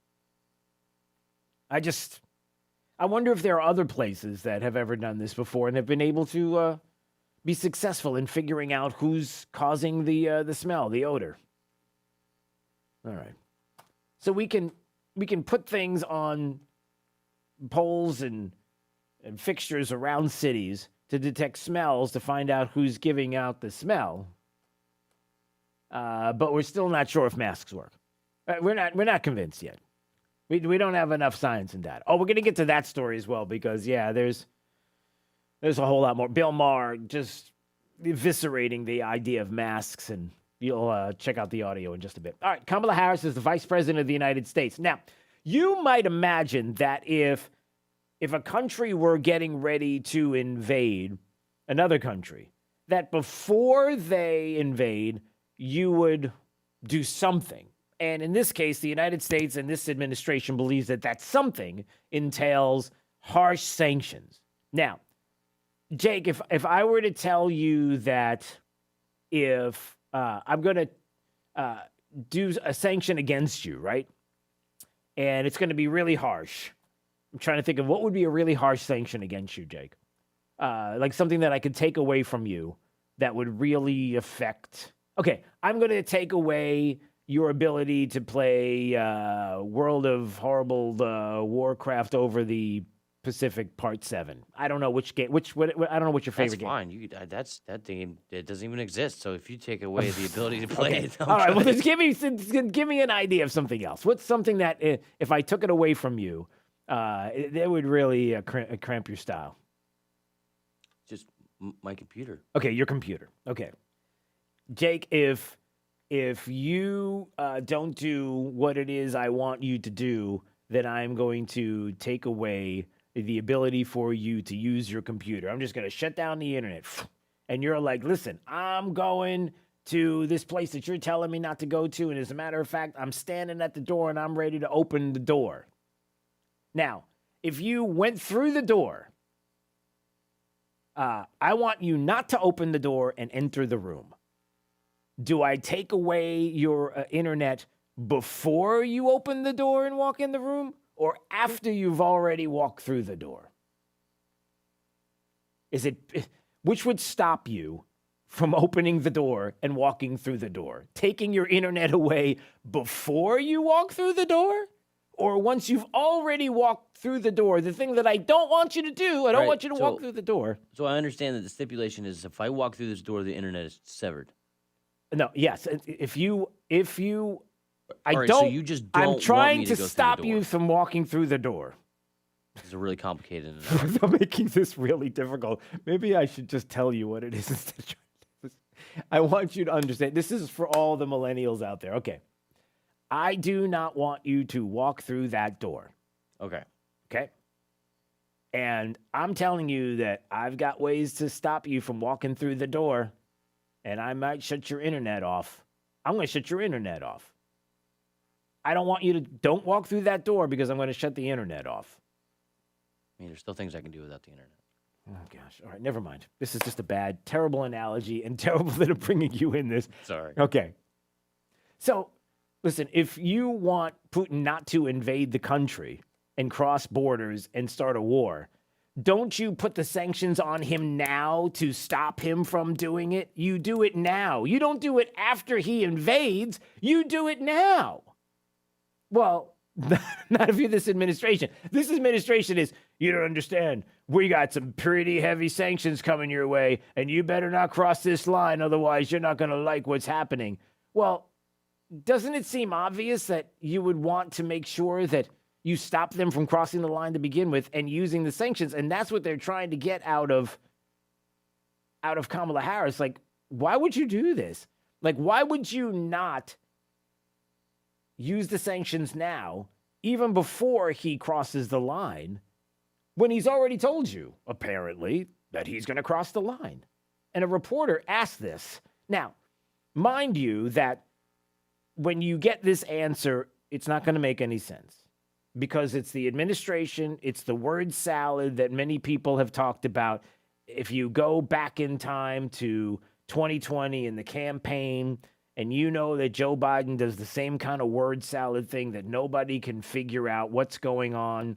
I wonder if there are other places that have ever done this before and have been able to be successful in figuring out who's causing the smell, the odor. All right. So we can put things on poles and fixtures around cities to detect smells to find out who's giving out the smell. But we're still not sure if masks work. We're not convinced yet. We don't have enough science in that. Oh, we're going to get to that story as well because, yeah, there's a whole lot more. Bill Maher just eviscerating the idea of masks, and you'll check out the audio in just a bit. All right, Kamala Harris is the Vice President of the United States. Now, you might imagine that if a country were getting ready to invade another country, that before they invade, you would do something. And in this case, the United States and this administration believes that that something entails harsh sanctions. Now, Jake, if I were to tell you that if I'm going to do a sanction against you, right, and it's going to be really harsh, I'm trying to think of what would be a really harsh sanction against you, Jake. Like something that I could take away from you that would really affect... Okay, I'm going to take away your ability to play World of Horrible Warcraft over the Pacific Part 7. I don't know which game. I don't know what your favorite game. That's fine. That game, it doesn't even exist. So if you take away the ability to play it, all right. Well, just give me an idea of something else. What's something that if I took it away from you, it would really cramp your style? Just my computer. Okay, your computer. Okay, Jake, if you don't do what it is I want you to do, then I'm going to take away the ability for you to use your computer. I'm just going to shut down the internet. And you're like, listen, I'm going to this place that you're telling me not to go to. And as a matter of fact, I'm standing at the door and I'm ready to open the door. Now, if you went through the door, I want you not to open the door and enter the room. Do I take away your internet before you open the door and walk in the room, or after you've already walked through the door? Which would stop you from opening the door and walking through the door? Taking your internet away before you walk through the door, or once you've already walked through the door? The thing that I don't want you to do, I don't want you to walk through the door. So I understand that the stipulation is if I walk through this door, the internet is severed. No, yes. If you All right, so you just don't I'm trying want me to to go stop through the door. you from walking through the door. This is really complicated. I'm making this really difficult. Maybe I should just tell you what it is instead. I want you to understand. This is for all the millennials out there. Okay. I do not want you to walk through that door. Okay. Okay? And I'm telling you that I've got ways to stop you from walking through the door, and I might shut your internet off. I'm going to shut your internet off. I don't want you to don't walk through that door because I'm going to shut the internet off. I mean, there's still things I can do without the internet. Oh, gosh. All right, never mind. This is just a bad, terrible analogy and terrible that I'm bringing you in this. Sorry. Okay. So, listen, if you want Putin not to invade the country and cross borders and start a war, don't you put the sanctions on him now to stop him from doing it? You do it now. You don't do it after he invades. You do it now. Well, not if you're this administration. This administration is, you don't understand. We got some pretty heavy sanctions coming your way, and you better not cross this line, otherwise you're not going to like what's happening. Well, doesn't it seem obvious that you would want to make sure that you stop them from crossing the line to begin with and using the sanctions? And that's what they're trying to get out of Kamala Harris. Like, why would you do this? Like, why would you not use the sanctions now, even before he crosses the line, when he's already told you, apparently, that he's going to cross the line? And a reporter asked this. Now, mind you that when you get this answer, it's not going to make any sense because it's the administration, it's the word salad that many people have talked about. If you go back in time to 2020 in the campaign, and you know that Joe Biden does the same kind of word salad thing that nobody can figure out what's going on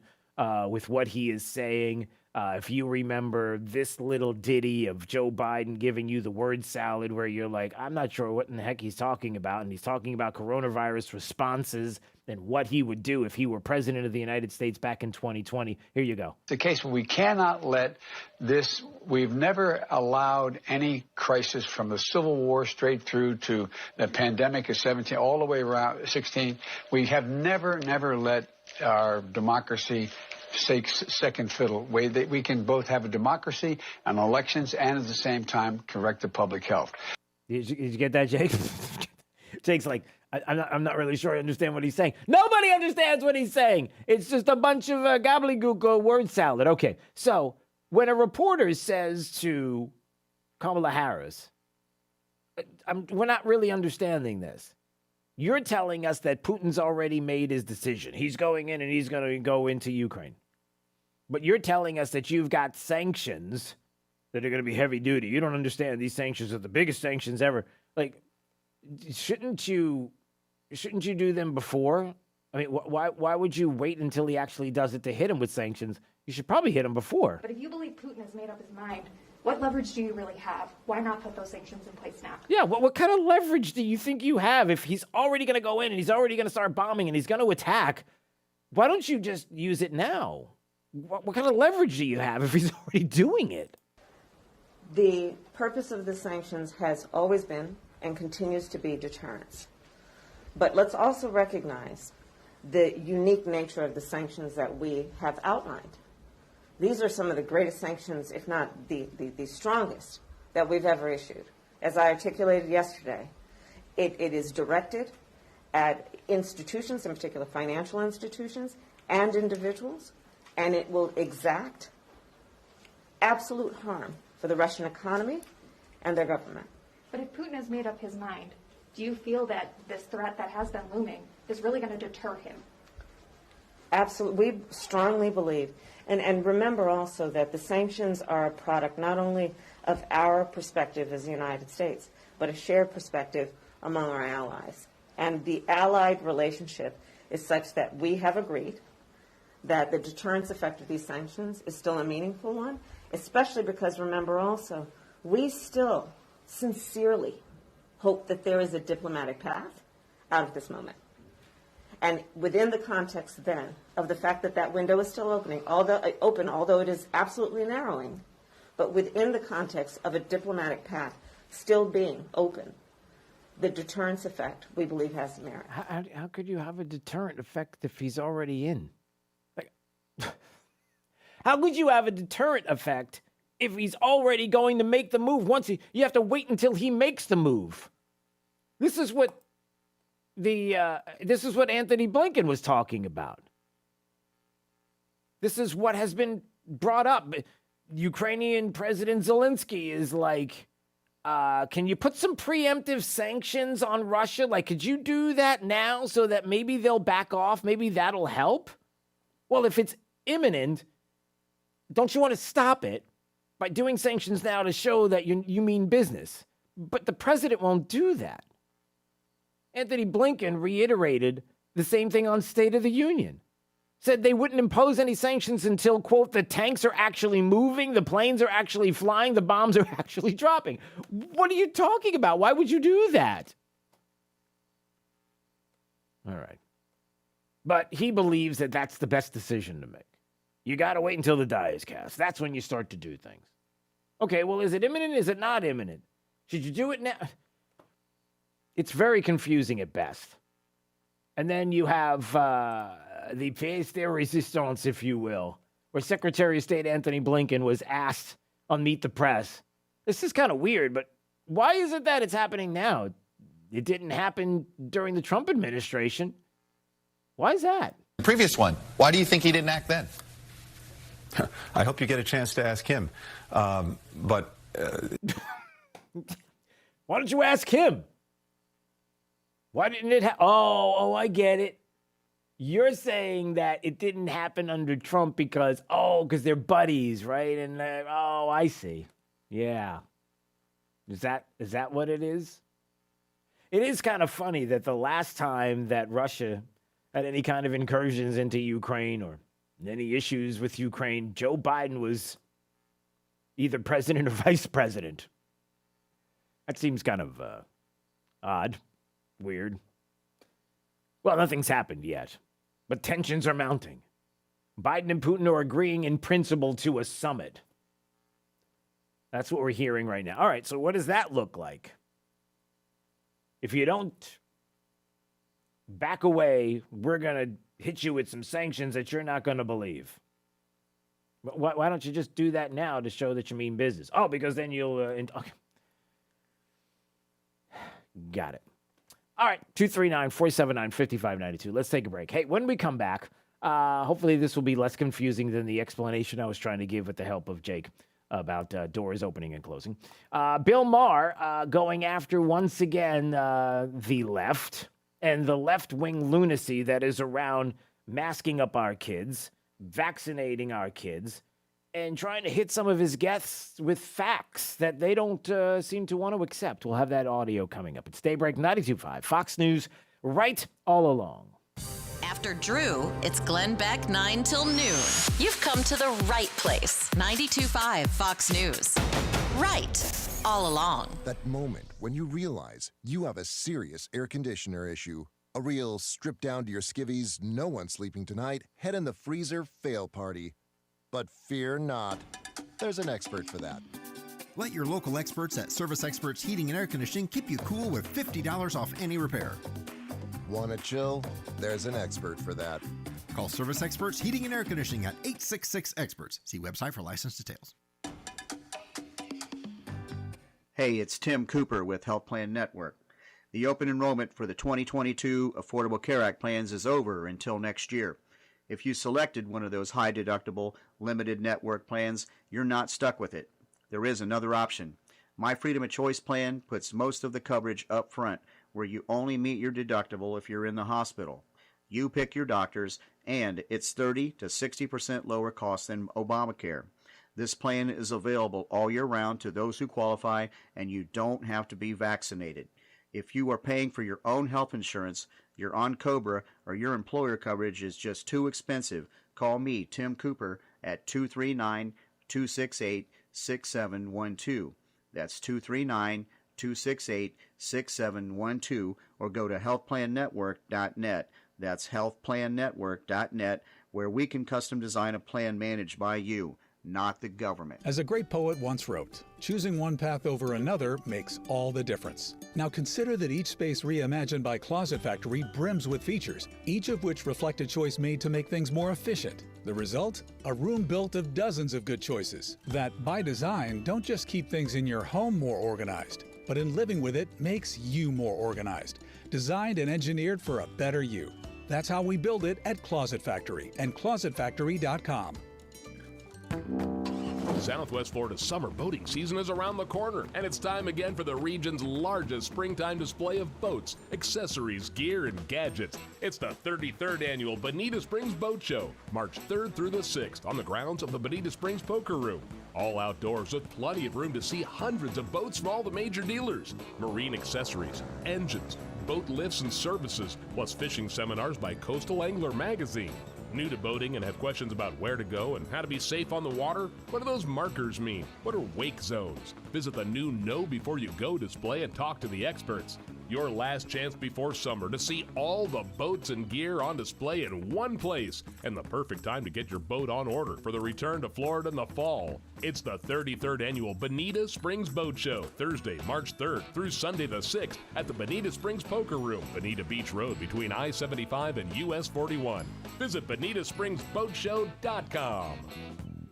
with what he is saying. If you remember this little ditty of Joe Biden giving you the word salad where you're like, I'm not sure what in the heck he's talking about. And he's talking about coronavirus responses and what he would do if he were president of the United States back in 2020. Here you go. It's a case where we cannot let this, we've never allowed any crisis from the Civil War straight through to the pandemic of 17, all the way around 16. We have never let our democracy take second fiddle. We can both have a democracy and elections and at the same time correct the public health. Did you get that, Jake? Jake's like, I'm not really sure I understand what he's saying. Nobody understands what he's saying. It's just a bunch of gobbledygook word salad. Okay, so when a reporter says to Kamala Harris, we're not really understanding this. You're telling us that Putin's already made his decision. He's going in and he's going to go into Ukraine. But you're telling us that you've got sanctions that are going to be heavy duty. You don't understand. These sanctions are the biggest sanctions ever. Like, shouldn't you do them before? I mean, why would you wait until he actually does it to hit him with sanctions? You should probably hit him before. But if you believe Putin has made up his mind, What leverage do you really have? Why not put those sanctions in place now? Yeah, what kind of leverage do you think you have if he's already going to go in and he's already going to start bombing and he's going to attack? Why don't you just use it now? What kind of leverage do you have if he's already doing it? The purpose of the sanctions has always been and continues to be deterrence. But let's also recognize the unique nature of the sanctions that we have outlined. These are some of the greatest sanctions, if not the strongest, that we've ever issued. As I articulated yesterday, it is directed at institutions, in particular financial institutions and individuals, and it will exact absolute harm for the Russian economy and their government. But if Putin has made up his mind, do you feel that this threat that has been looming is really going to deter him? Absolutely. We strongly believe, and remember also that the sanctions are a product not only of our perspective as the United States, but a shared perspective among our allies. And the allied relationship is such that we have agreed that the deterrence effect of these sanctions is still a meaningful one, especially because, remember also, we still sincerely hope that there is a diplomatic path out of this moment. And within the context then of the fact that that window is still open, although it is absolutely narrowing, but within the context of a diplomatic path still being open, the deterrence effect, we believe, has merit. How could you have a deterrent effect if he's already in? Like, how could you have a deterrent effect if he's already going to make the move? You have to wait until he makes the move. This is what Anthony Blinken was talking about. This is what has been brought up. Ukrainian President Zelensky is like, can you put some preemptive sanctions on Russia? Like, could you do that now so that maybe they'll back off? Maybe that'll help? Well, if it's imminent, don't you want to stop it by doing sanctions now to show that you mean business? But the president won't do that. Anthony Blinken reiterated the same thing on State of the Union. Said they wouldn't impose any sanctions until, quote, the tanks are actually moving, the planes are actually flying, the bombs are actually dropping. What are you talking about? Why would you do that? All right. But he believes that that's the best decision to make. You got to wait until the die is cast. That's when you start to do things. Okay, well, is it imminent? Is it not imminent? Should you do it now? It's very confusing at best. And then you have the pièce de résistance, if you will, where Secretary of State Anthony Blinken was asked on Meet the Press. This is kind of weird, but why is it that it's happening now? It didn't happen during the Trump administration. Why is that? The previous one, why do you think he didn't act then? I hope you get a chance to ask him. Why don't you ask him? Why didn't it happen? Oh, I get it. You're saying that it didn't happen under Trump because they're buddies, right? And I see. Yeah. Is that what it is? It is kind of funny that the last time that Russia had any kind of incursions into Ukraine or any issues with Ukraine, Joe Biden was either president or vice president. That seems kind of odd, weird. Well, nothing's happened yet, but tensions are mounting. Biden and Putin are agreeing in principle to a summit. That's what we're hearing right now. All right, so what does that look like? If you don't back away, we're going to hit you with some sanctions that you're not going to believe. But why don't you just do that now to show that you mean business? Oh, because then you'll... okay. Got it. All right, 239-479-5592. Let's take a break. Hey, when we come back, hopefully this will be less confusing than the explanation I was trying to give with the help of Jake about doors opening and closing. Bill Maher going after, once again, the left and the left-wing lunacy that is around masking up our kids, vaccinating our kids, and trying to hit some of his guests with facts that they don't seem to want to accept. We'll have that audio coming up. It's Daybreak 92.5, Fox News, right all along. After Drew, it's Glenn Beck 9 till noon. You've come to the right place. 92.5 Fox News. Right, all along. That moment when you realize you have a serious air conditioner issue. A real strip down to your skivvies, no one's sleeping tonight, head in the freezer fail party. But fear not, there's an expert for that. Let your local experts at Service Experts Heating and Air Conditioning keep you cool with $50 off any repair. Want to chill? There's an expert for that. Call Service Experts Heating and Air Conditioning at 866-EXPERTS. See website for license details. Hey, it's Tim Cooper with Health Plan Network. The open enrollment for the 2022 Affordable Care Act plans is over until next year. If you selected one of those high-deductible, limited network plans, you're not stuck with it. There is another option. My Freedom of Choice plan puts most of the coverage up front, where you only meet your deductible if you're in the hospital. You pick your doctors, and it's 30 to 60% lower cost than Obamacare. This plan is available all year round to those who qualify, and you don't have to be vaccinated. If you are paying for your own health insurance, you're on COBRA, or your employer coverage is just too expensive, call me, Tim Cooper, at 239-268-6712. That's 239-268-6712, or go to healthplannetwork.net. That's healthplannetwork.net, where we can custom design a plan managed by you, not the government. As a great poet once wrote, choosing one path over another makes all the difference. Now consider that each space reimagined by Closet Factory brims with features, each of which reflect a choice made to make things more efficient. The result? A room built of dozens of good choices that, by design, don't just keep things in your home more organized, but in living with it makes you more organized. Designed and engineered for a better you. That's how we build it at Closet Factory and closetfactory.com. Southwest Florida's summer boating season is around the corner, and it's time again for the region's largest springtime display of boats, accessories, gear, and gadgets. It's the 33rd annual Bonita Springs Boat Show, March 3rd through the 6th, on the grounds of the Bonita Springs Poker Room. All outdoors with plenty of room to see hundreds of boats from all the major dealers, marine accessories, engines, boat lifts and services, plus fishing seminars by Coastal Angler Magazine. New to boating and have questions about where to go and how to be safe on the water? What do those markers mean? What are wake zones? Visit the new Know Before You Go display and talk to the experts. Your last chance before summer to see all the boats and gear on display in one place, and the perfect time to get your boat on order for the return to Florida in the fall. It's the 33rd annual Bonita Springs Boat Show, Thursday, March 3rd through Sunday the 6th at the Bonita Springs Poker Room, Bonita Beach Road between I-75 and US 41. Visit BonitaSpringsBoatShow.com.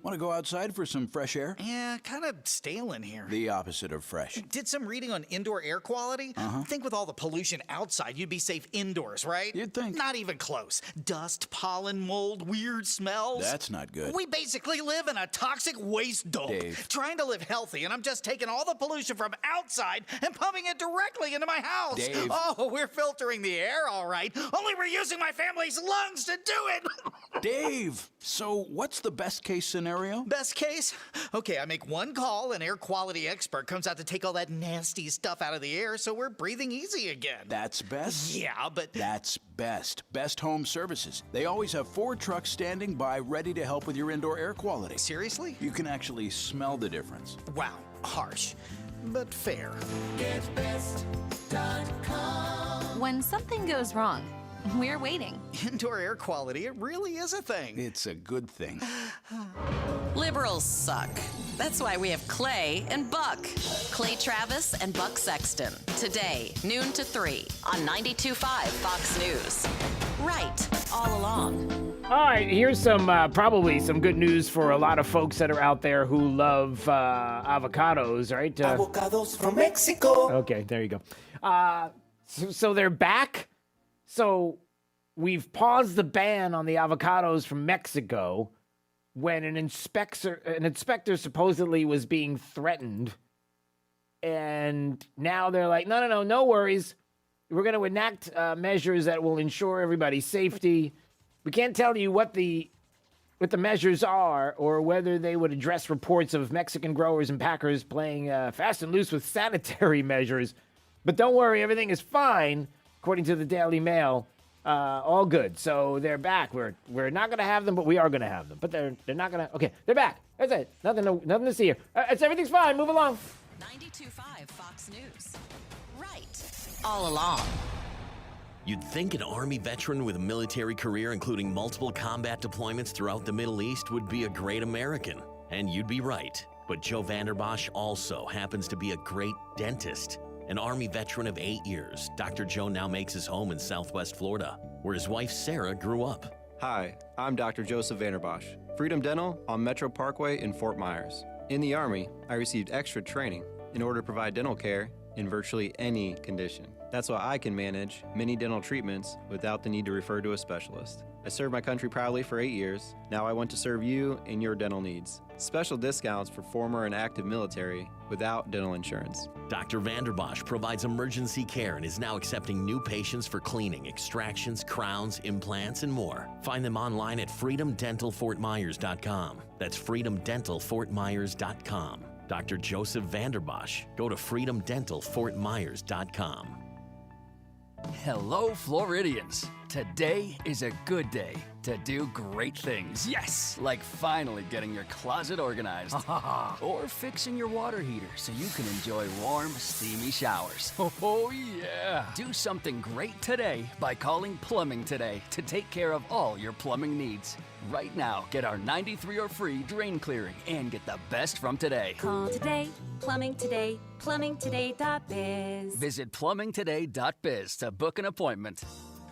Want to go outside for some fresh air? Yeah, kind of stale in here. The opposite of fresh. Did some reading on indoor air quality. I think with all the pollution outside, you'd be safe indoors, right? You'd think. Not even close. Dust, pollen, mold, weird smells. That's not good. We basically live in a toxic waste dump. Dave. Trying to live healthy, and I'm just taking all the pollution from outside and pumping it directly into my house. Dave. Oh, we're filtering the air, all right. Only we're using my family's lungs to do it. Dave, so what's the best case scenario? Best case? Okay, I make one call, an air quality expert comes out to take all that nasty stuff out of the air so we're breathing easy again. That's best? Yeah, but... That's best. Best Home Services. They always have 4 trucks standing by ready to help with your indoor air quality. Seriously? You can actually smell the difference. Wow, harsh, but fair. GetBest.com. When something goes wrong, we're waiting. Indoor air quality, it really is a thing. It's a good thing. Liberals suck. That's why we have Clay and Buck. Clay Travis and Buck Sexton. Today, noon to 3 on 92.5 Fox News. Right, all along. All right, here's some probably some good news for a lot of folks that are out there who love avocados, right? Avocados from Mexico. Okay, there you go. So they're back. So we've paused the ban on the avocados from Mexico when an inspector supposedly was being threatened. And now they're like, no worries. We're going to enact measures that will ensure everybody's safety. We can't tell you what the measures are or whether they would address reports of Mexican growers and packers playing fast and loose with sanitary measures. But don't worry, everything is fine, according to the Daily Mail. All good. So they're back. We're not going to have them, but we are going to have them. But they're not going to. Okay, they're back. That's it. Nothing to see here. Everything's fine. Move along. 92.5 Fox News. Right. All along. You'd think an Army veteran with a military career, including multiple combat deployments throughout the Middle East, would be a great American. And you'd be right. But Joe Vanerbosch also happens to be a great dentist. An Army veteran of 8 years, Dr. Joe now makes his home in Southwest Florida, where his wife Sarah grew up. Hi, I'm Dr. Joseph Vanerbosch, Freedom Dental on Metro Parkway in Fort Myers. In the Army, I received extra training in order to provide dental care in virtually any condition. That's why I can manage many dental treatments without the need to refer to a specialist. I served my country proudly for 8 years. Now I want to serve you in your dental needs. Special discounts for former and active military without dental insurance. Dr. Vanerbosch provides emergency care and is now accepting new patients for cleaning, extractions, crowns, implants, and more. Find them online at freedomdentalfortmyers.com. That's freedomdentalfortmyers.com. Dr. Joseph Vanerbosch. Go to freedomdentalfortmyers.com. Hello, Floridians. Today is a good day to do great things. Yes, like finally getting your closet organized. Or fixing your water heater so you can enjoy warm, steamy showers. Oh, yeah. Do something great today by calling Plumbing Today to take care of all your plumbing needs. Right now, get our 93 free drain clearing and get the best from today. Call today, Plumbing Today, plumbingtoday.biz. Visit plumbingtoday.biz to book an appointment.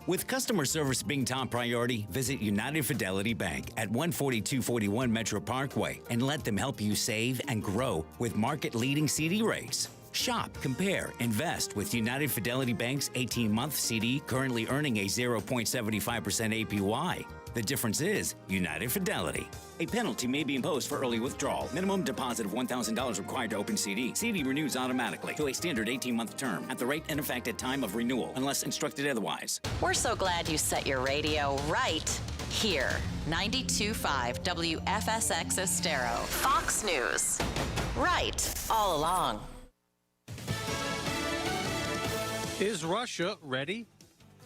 With customer service being top priority, visit United Fidelity Bank at 14241 Metro Parkway and let them help you save and grow with market-leading CD rates. Shop, compare, invest with United Fidelity Bank's 18-month CD currently earning a 0.75% APY. The difference is United Fidelity. A penalty may be imposed for early withdrawal. Minimum deposit of $1,000 required to open CD. CD renews automatically to a standard 18-month term at the rate in effect at time of renewal, unless instructed otherwise. We're so glad you set your radio right here. 92.5 WFSX Estero. Fox News. Right all along. Is Russia ready?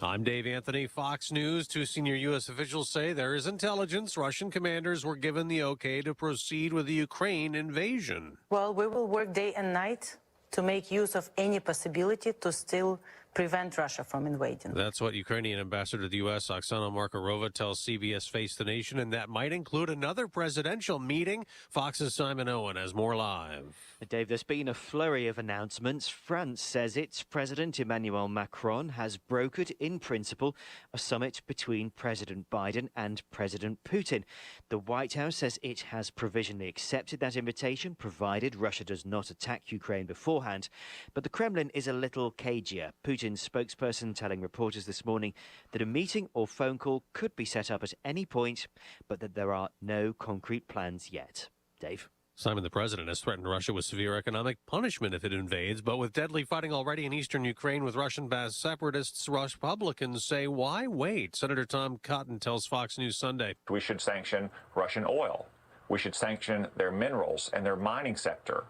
I'm Dave Anthony, Fox News. Two senior U.S. officials say there is intelligence. Russian commanders were given the okay to proceed with the Ukraine invasion. Well, we will work day and night to make use of any possibility to still prevent Russia from invading. That's what Ukrainian ambassador to the U.S., Oksana Markarova, tells CBS Face the Nation, and that might include another presidential meeting. Fox's Simon Owen has more live. Dave, there's been a flurry of announcements. France says its President Emanuel Macron has brokered, in principle, a summit between President Biden and President Putin. The White House says it has provisionally accepted that invitation, provided Russia does not attack Ukraine beforehand. But the Kremlin is a little cagier. Putin's spokesperson telling reporters this morning that a meeting or phone call could be set up at any point, but that there are no concrete plans yet. Dave? Simon, the president has threatened Russia with severe economic punishment if it invades, but with deadly fighting already in eastern Ukraine with Russian-backed separatists, Republicans say, why wait? Senator Tom Cotton tells Fox News Sunday. We should sanction Russian oil. We should sanction their minerals and their mining sector.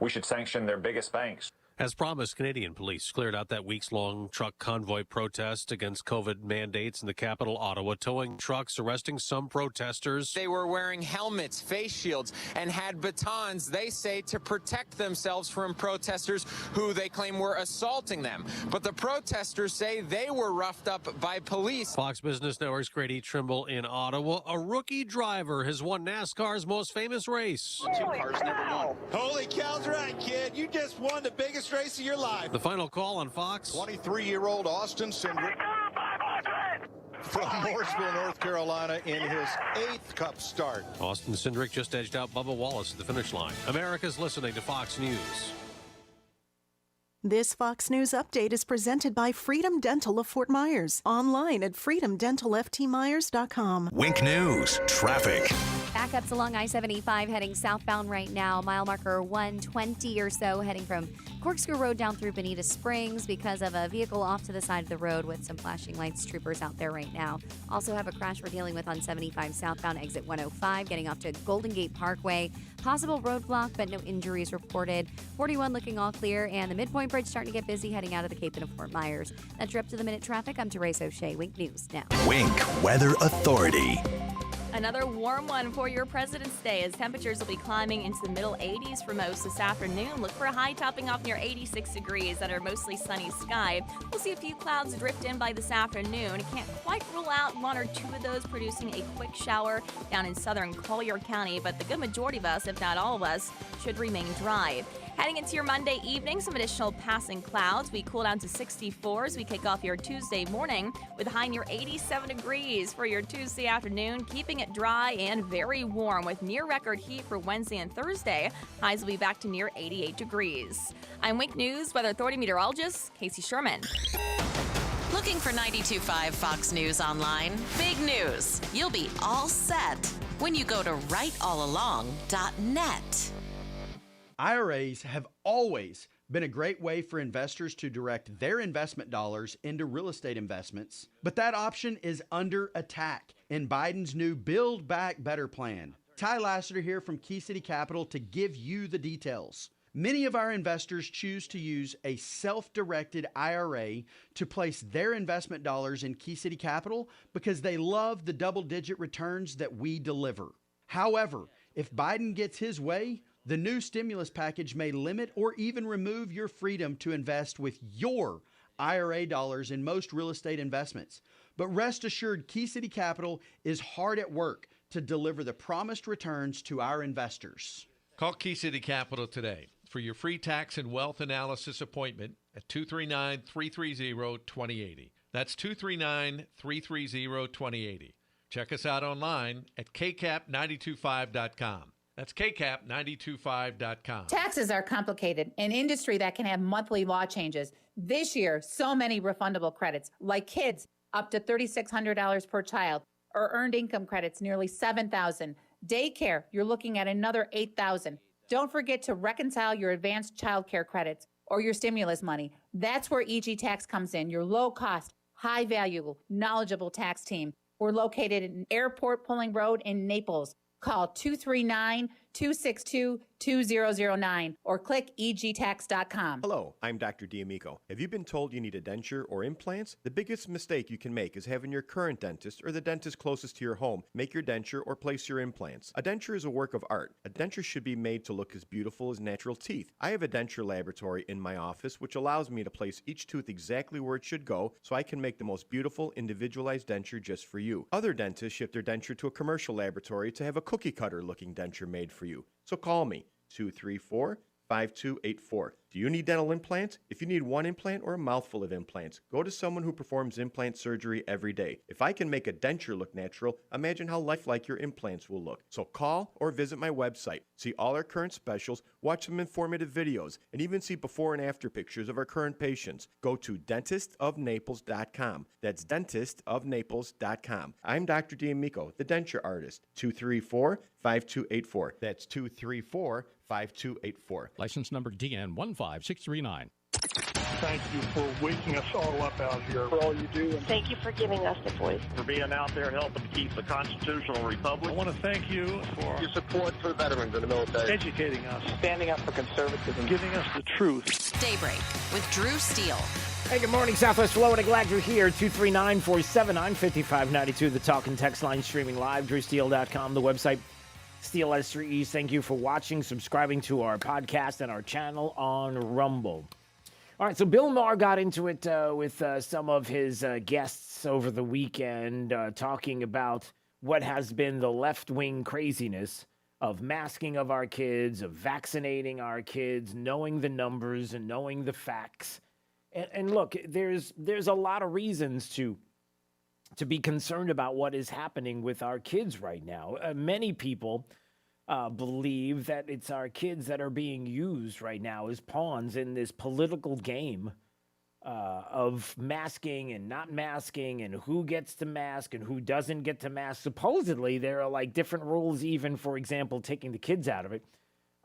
We should sanction their biggest banks. As promised, Canadian police cleared out that weeks-long truck convoy protest against COVID mandates in the capital, Ottawa, towing trucks, arresting some protesters. They were wearing helmets, face shields, and had batons, they say, to protect themselves from protesters who they claim were assaulting them. But the protesters say they were roughed up by police. Fox Business Network's Grady Trimble in Ottawa. A rookie driver has won NASCAR's most famous race. Two cars never won. Holy cow's right, kid. You just won the biggest race of your life. The final call on Fox. 23-year-old Austin Cindric from Mooresville, North Carolina in his 8th Cup start. Austin Cindric just edged out Bubba Wallace at the finish line. America's listening to Fox News. This Fox News update is presented by Freedom Dental of Fort Myers. Online at freedomdentalftmyers.com. Wink News, traffic. Backups along I-75 heading southbound right now. Mile marker 120 or so heading from Corkscrew Road down through Bonita Springs because of a vehicle off to the side of the road with some flashing lights. Troopers out there right now. Also have a crash we're dealing with on 75 southbound exit 105 getting off to Golden Gate Parkway. Possible roadblock, but no injuries reported. 41 looking all clear, and the Midpoint Bridge starting to get busy heading out of the Cape into Fort Myers. That's your up-to-the-minute traffic. I'm Therese O'Shea. Wink News now. Wink Weather Authority. Another warm one for your President's Day as temperatures will be climbing into the middle 80s for most this afternoon. Look for a high topping off near 86 degrees under a mostly sunny sky. We'll see a few clouds drift in by this afternoon. Can't quite rule out one or two of those producing a quick shower down in southern Collier County, but the good majority of us, if not all of us, should remain dry. Heading into your Monday evening, some additional passing clouds. We cool down to 64 as we kick off your Tuesday morning with a high near 87 degrees for your Tuesday afternoon, keeping it dry and very warm with near record heat for Wednesday and Thursday. Highs will be back to near 88 degrees. I'm Wink News Weather Authority meteorologist Casey Sherman. Looking for 92.5 Fox News online? Big news. You'll be all set when you go to rightallalong.net. IRAs have always been a great way for investors to direct their investment dollars into real estate investments, but that option is under attack in Biden's new Build Back Better plan. Ty Lassiter here from Key City Capital to give you the details. Many of our investors choose to use a self-directed IRA to place their investment dollars in Key City Capital because they love the double-digit returns that we deliver. However, if Biden gets his way, the new stimulus package may limit or even remove your freedom to invest with your IRA dollars in most real estate investments. But rest assured, Key City Capital is hard at work to deliver the promised returns to our investors. Call Key City Capital today for your free tax and wealth analysis appointment at 239-330-2080. That's 239-330-2080. Check us out online at kcap925.com. That's kcap925.com. Taxes are complicated, an industry that can have monthly law changes. This year, so many refundable credits, like kids, up to $3,600 per child, or earned income credits, nearly $7,000. Daycare, you're looking at another $8,000. Don't forget to reconcile your advanced child care credits or your stimulus money. That's where EG Tax comes in, your low-cost, high-value, knowledgeable tax team. We're located in Airport Pulling Road in Naples. Call 239-262-2009 or click egtax.com. Hello, I'm Dr. D'Amico. Have you been told you need a denture or implants? The biggest mistake you can make is having your current dentist or the dentist closest to your home make your denture or place your implants. A denture is a work of art. A denture should be made to look as beautiful as natural teeth. I have a denture laboratory in my office which allows me to place each tooth exactly where it should go so I can make the most beautiful individualized denture just for you. Other dentists ship their denture to a commercial laboratory to have a cookie cutter looking denture made for you. So call me, 234-5284. Do you need dental implants? If you need one implant or a mouthful of implants, go to someone who performs implant surgery every day. If I can make a denture look natural, imagine how lifelike your implants will look. So call or visit my website. See all our current specials, watch some informative videos, and even see before and after pictures of our current patients. Go to dentistofnaples.com. That's dentistofnaples.com. I'm Dr. D'Amico, the denture artist. 234-5284. That's 234-5284. License number DN15639. Thank you for waking us all up out here, for all you do. And thank you for giving us a voice. For being out there helping to keep the constitutional republic. I want to thank you for your support for the veterans in the military. Educating us. Standing up for conservatism. Giving us the truth. Daybreak with Drew Steele. Hey, good morning, Southwest Florida. Glad you're here. 239-479-5592. The talk and text line streaming live. DrewSteele.com. The website. Steele S3Es. Thank you for watching, subscribing to our podcast and our channel on Rumble. All right, so Bill Maher got into it with some of his guests over the weekend, talking about what has been the left-wing craziness of masking of our kids, of vaccinating our kids, knowing the numbers and knowing the facts. And look, there's a lot of reasons to be concerned about what is happening with our kids right now. Many people believe that it's our kids that are being used right now as pawns in this political game of masking and not masking and who gets to mask and who doesn't get to mask. Supposedly, there are like different rules, even, for example, taking the kids out of it.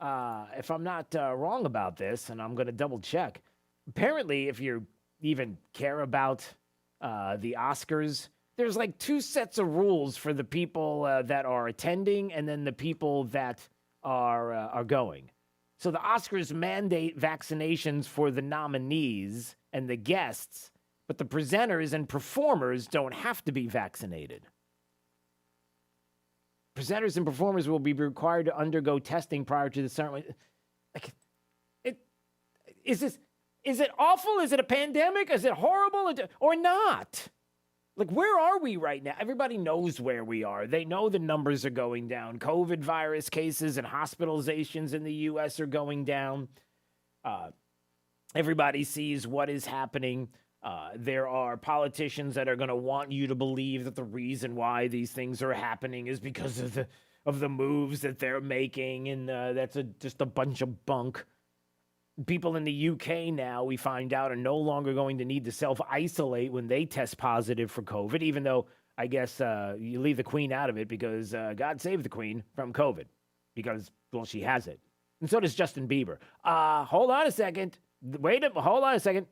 if I'm not wrong about this, and I'm going to double check, apparently if you even care about the Oscars, there's like two sets of rules for the people that are attending and then the people that are going. So the Oscars mandate vaccinations for the nominees and the guests, but the presenters and performers don't have to be vaccinated. Presenters and performers will be required to undergo testing prior to the ceremony. Is it awful? Is it a pandemic? Is it horrible or not? Like, where are we right now? Everybody knows where we are. They know the numbers are going down. COVID virus cases and hospitalizations in the U.S. are going down. Everybody sees what is happening. There are politicians that are going to want you to believe that the reason why these things are happening is because of the moves that they're making, and that's just a bunch of bunk. People in the UK now, we find out, are no longer going to need to self-isolate when they test positive for COVID, even though I guess you leave the Queen out of it because God save the Queen from COVID because, well, she has it. And so does Justin Bieber. Hold on a second. Hold on a second.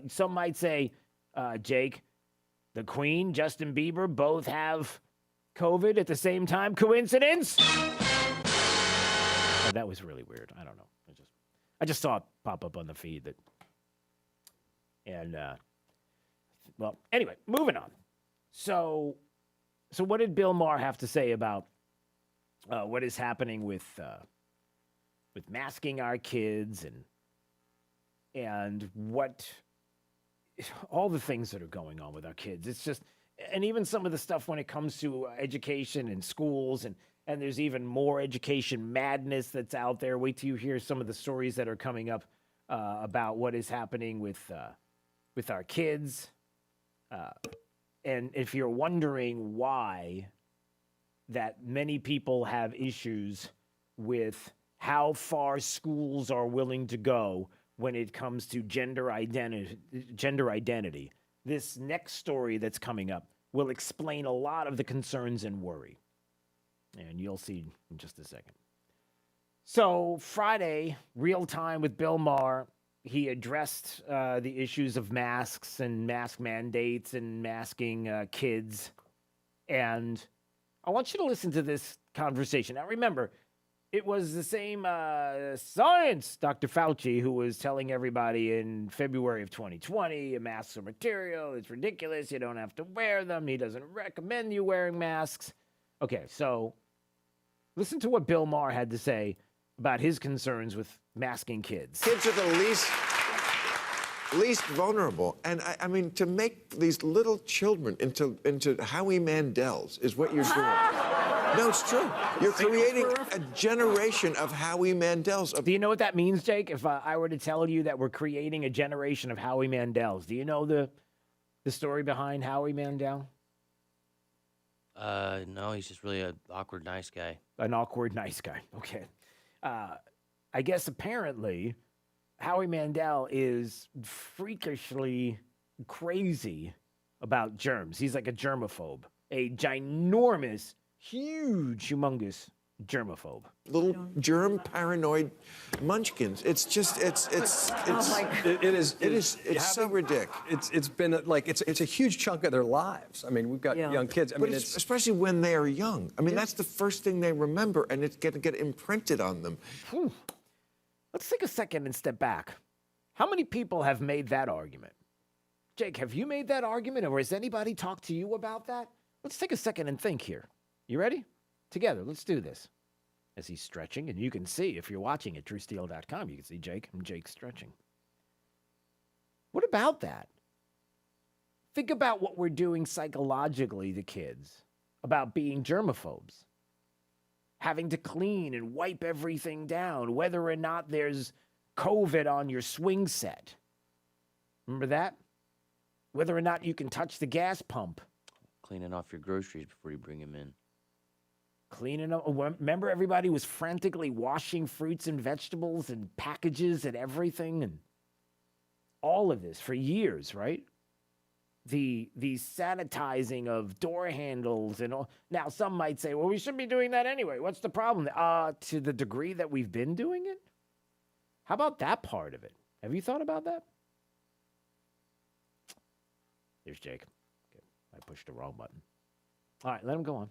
Some might say, Jake, the Queen, Justin Bieber, both have COVID at the same time. Coincidence? Oh, that was really weird. I don't know. I just saw it pop up on the feed that, and well, anyway, moving on. So what did Bill Maher have to say about what is happening with masking our kids and what all the things that are going on with our kids? It's just, and even some of the stuff when it comes to education and schools and there's even more education madness that's out there. Wait till you hear some of the stories that are coming up about what is happening with our kids. And if you're wondering why that many people have issues with how far schools are willing to go when it comes to gender identity, this next story that's coming up will explain a lot of the concerns and worry. And you'll see in just a second. So Friday, real time with Bill Maher, he addressed the issues of masks and mask mandates and masking kids. And I want you to listen to this conversation. Now, remember, it was the same science Dr. Fauci who was telling everybody in February of 2020, masks are material, it's ridiculous, you don't have to wear them, he doesn't recommend you wearing masks. Okay, so listen to what Bill Maher had to say about his concerns with masking kids. Kids are the least vulnerable. And I mean, to make these little children into Howie Mandels is what you're doing. No, it's true. You're creating a generation of Howie Mandels. Do you know what that means, Jake? If I were to tell you that we're creating a generation of Howie Mandels, do you know the story behind Howie Mandel? No, he's just really an awkward, nice guy. An awkward, nice guy. Okay. I guess apparently Howie Mandel is freakishly crazy about germs. He's like a germaphobe, a ginormous, huge, humongous germaphobe. Little germ paranoid munchkins. It's just it's so ridiculous. It's been it's a huge chunk of their lives. I mean, we've got young kids. I mean, it's especially when they are young. I mean, that's the first thing they remember, and it's going to get imprinted on them. Let's take a second and step back. How many people have made that argument? Jake, have you made that argument, or has anybody talked to you about that? Let's take a second and think here. You ready? Together, let's do this. As he's stretching, and you can see, if you're watching at truesteel.com, you can see Jake and Jake stretching. What about that? Think about what we're doing psychologically to kids about being germaphobes. Having to clean and wipe everything down, whether or not there's COVID on your swing set. Remember that? Whether or not you can touch the gas pump. Cleaning off your groceries before you bring them in. Cleaning up. Remember everybody was frantically washing fruits and vegetables and packages and everything and all of this for years, right? the sanitizing of door handles and all. Now, some might say, well, we shouldn't be doing that anyway. What's the problem? To the degree that we've been doing it? How about that part of it? Have you thought about that? There's Jake. Okay, I pushed the wrong button. All right, let him go on.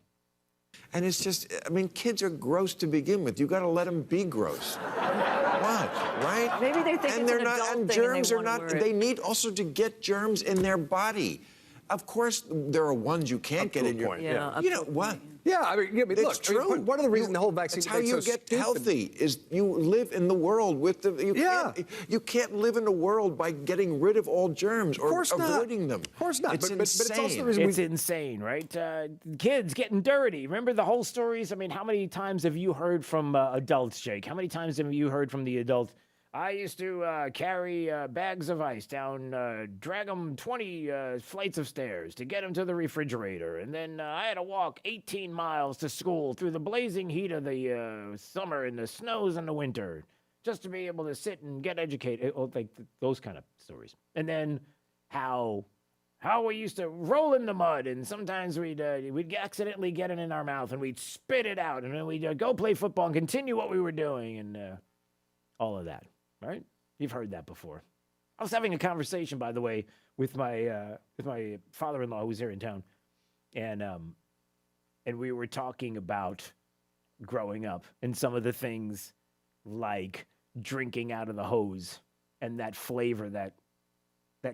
And it's just, I mean, kids are gross to begin with. You got to let them be gross. What, right? Maybe they think and it's they're an not, adult and thing and germs they are wanna not. wear it. They need also to get germs in their body. Of course, there are ones you can't get in your. point, yeah. You know what? Yeah, I mean, It's look, true. One of the reasons the whole vaccine It's how debate's you so get stupid. healthy. Is you live in the world with the. Yeah. You can't live in a world by getting rid of all germs or course not. avoiding them. Of course not. It's But insane. it's also the reason It's insane, right? Kids getting dirty. Remember the whole stories? I mean, how many times have you heard from adults, Jake? How many times have you heard from the adults? I used to carry bags of ice down, drag them 20 flights of stairs to get them to the refrigerator. And then I had to walk 18 miles to school through the blazing heat of the summer and the snows in the winter just to be able to sit and get educated. Like those kind of stories. And then how we used to roll in the mud, and sometimes we'd accidentally get it in our mouth, and we'd spit it out, and then we'd go play football and continue what we were doing, and all of that. Right? You've heard that before. I was having a conversation, by the way, with my father-in-law who was here in town, and we were talking about growing up and some of the things like drinking out of the hose and that flavor, that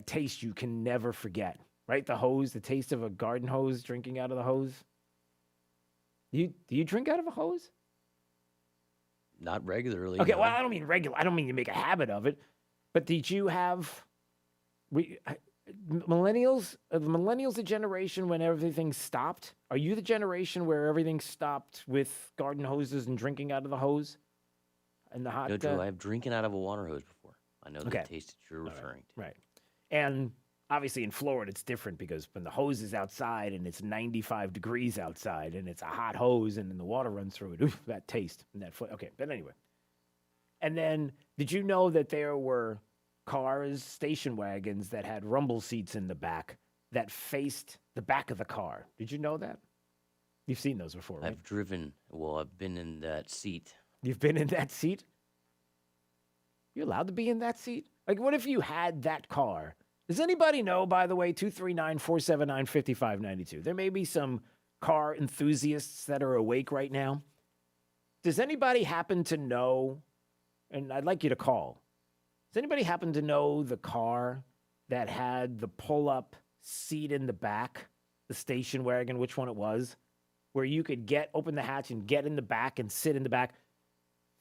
taste you can never forget. Right? The hose, the taste of a garden hose, drinking out of the hose. Do you drink out of a hose? Not regularly. Okay, no. well, I don't mean regular. I don't mean you make a habit of it. But did you have millennials? Are the millennials the generation when everything stopped? Are you the generation where everything stopped with garden hoses and drinking out of the hose? And the hot. No, Drew, I've drinking out of a water hose before. I know the taste that you're referring to. Right. And obviously in Florida it's different because when the hose is outside and it's 95 degrees outside and it's a hot hose and then the water runs through it, oof, that taste and that okay, but anyway. And then did you know that there were cars, station wagons that had rumble seats in the back that faced the back of the car? Did you know that? You've seen those before, right? I've been in that seat. You've been in that seat? You allowed to be in that seat? Like, what if you had that car? Does anybody know, by the way, 239-479-5592? There may be some car enthusiasts that are awake right now. Does anybody happen to know, and I'd like you to call, does anybody happen to know the car that had the pull-up seat in the back, the station wagon, which one it was, where you could open the hatch and get in the back and sit in the back,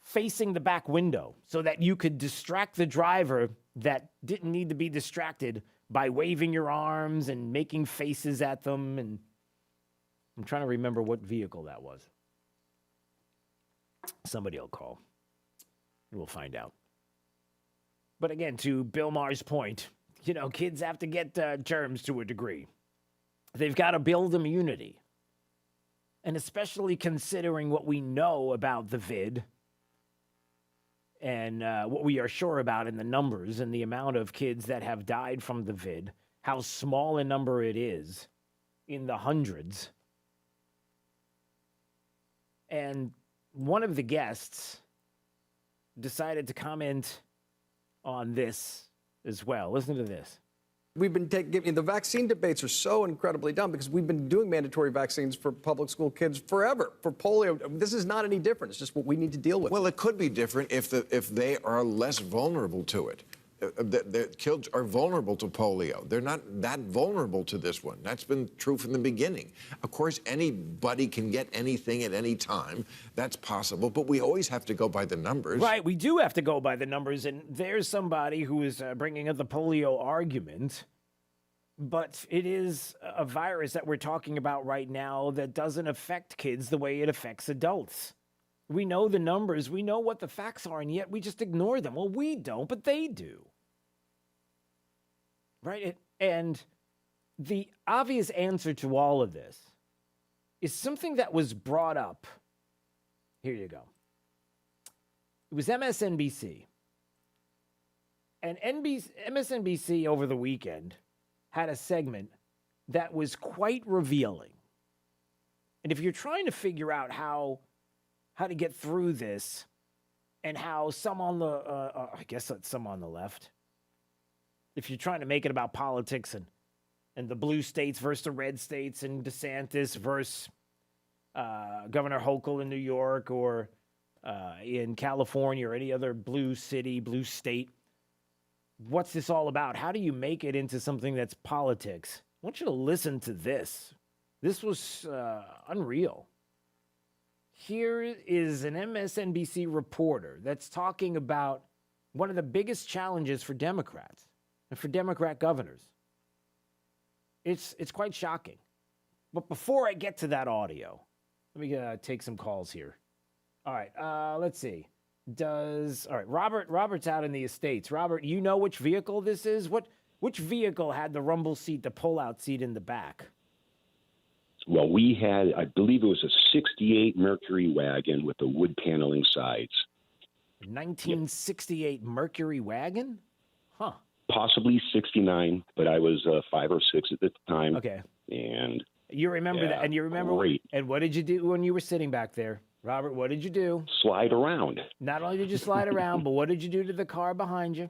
facing the back window so that you could distract the driver that didn't need to be distracted by waving your arms and making faces at them. And I'm trying to remember what vehicle that was. Somebody will call and we'll find out. But again, to Bill Maher's point, kids have to get germs to a degree. They've got to build immunity. And especially considering what we know about the vid, and what we are sure about in the numbers and the amount of kids that have died from the vid, how small a number it is, in the hundreds. And one of the guests decided to comment on this as well. Listen to this. We've been the vaccine debates are so incredibly dumb because we've been doing mandatory vaccines for public school kids forever. For polio, this is not any different. It's just what we need to deal with. Well, it could be different if they are less vulnerable to it. The kids are vulnerable to polio. They're not that vulnerable to this one. That's been true from the beginning. Of course, anybody can get anything at any time. That's possible, but we always have to go by the numbers. Right, we do have to go by the numbers, and there's somebody who is bringing up the polio argument, but it is a virus that we're talking about right now that doesn't affect kids the way it affects adults. We know the numbers, we know what the facts are, and yet we just ignore them. Well, we don't, but they do. Right? And the obvious answer to all of this is something that was brought up. Here you go. It was MSNBC. And MSNBC over the weekend had a segment that was quite revealing. And if you're trying to figure out how to get through this, and how some on the, I guess that's some on the left, if you're trying to make it about politics and the blue states versus the red states and DeSantis versus Governor Hochul in New York or in California or any other blue city, blue state, what's this all about? How do you make it into something that's politics? I want you to listen to this. This was unreal. Here is an MSNBC reporter that's talking about one of the biggest challenges for Democrats and for Democrat governors. It's quite shocking. But before I get to that audio, let me take some calls here. All right, let's see. Robert's out in the Estates. Robert, you know which vehicle this is? Which vehicle had the rumble seat, the pull-out seat in the back? Well, we had, I believe it was a 68 Mercury wagon with the wood paneling sides. 1968 Mercury wagon? Huh. Possibly 69, but I was 5 or 6 at the time. Okay. And you remember that? And you remember? Great. And what did you do when you were sitting back there? Robert, what did you do? Slide around. Not only did you slide around, but what did you do to the car behind you?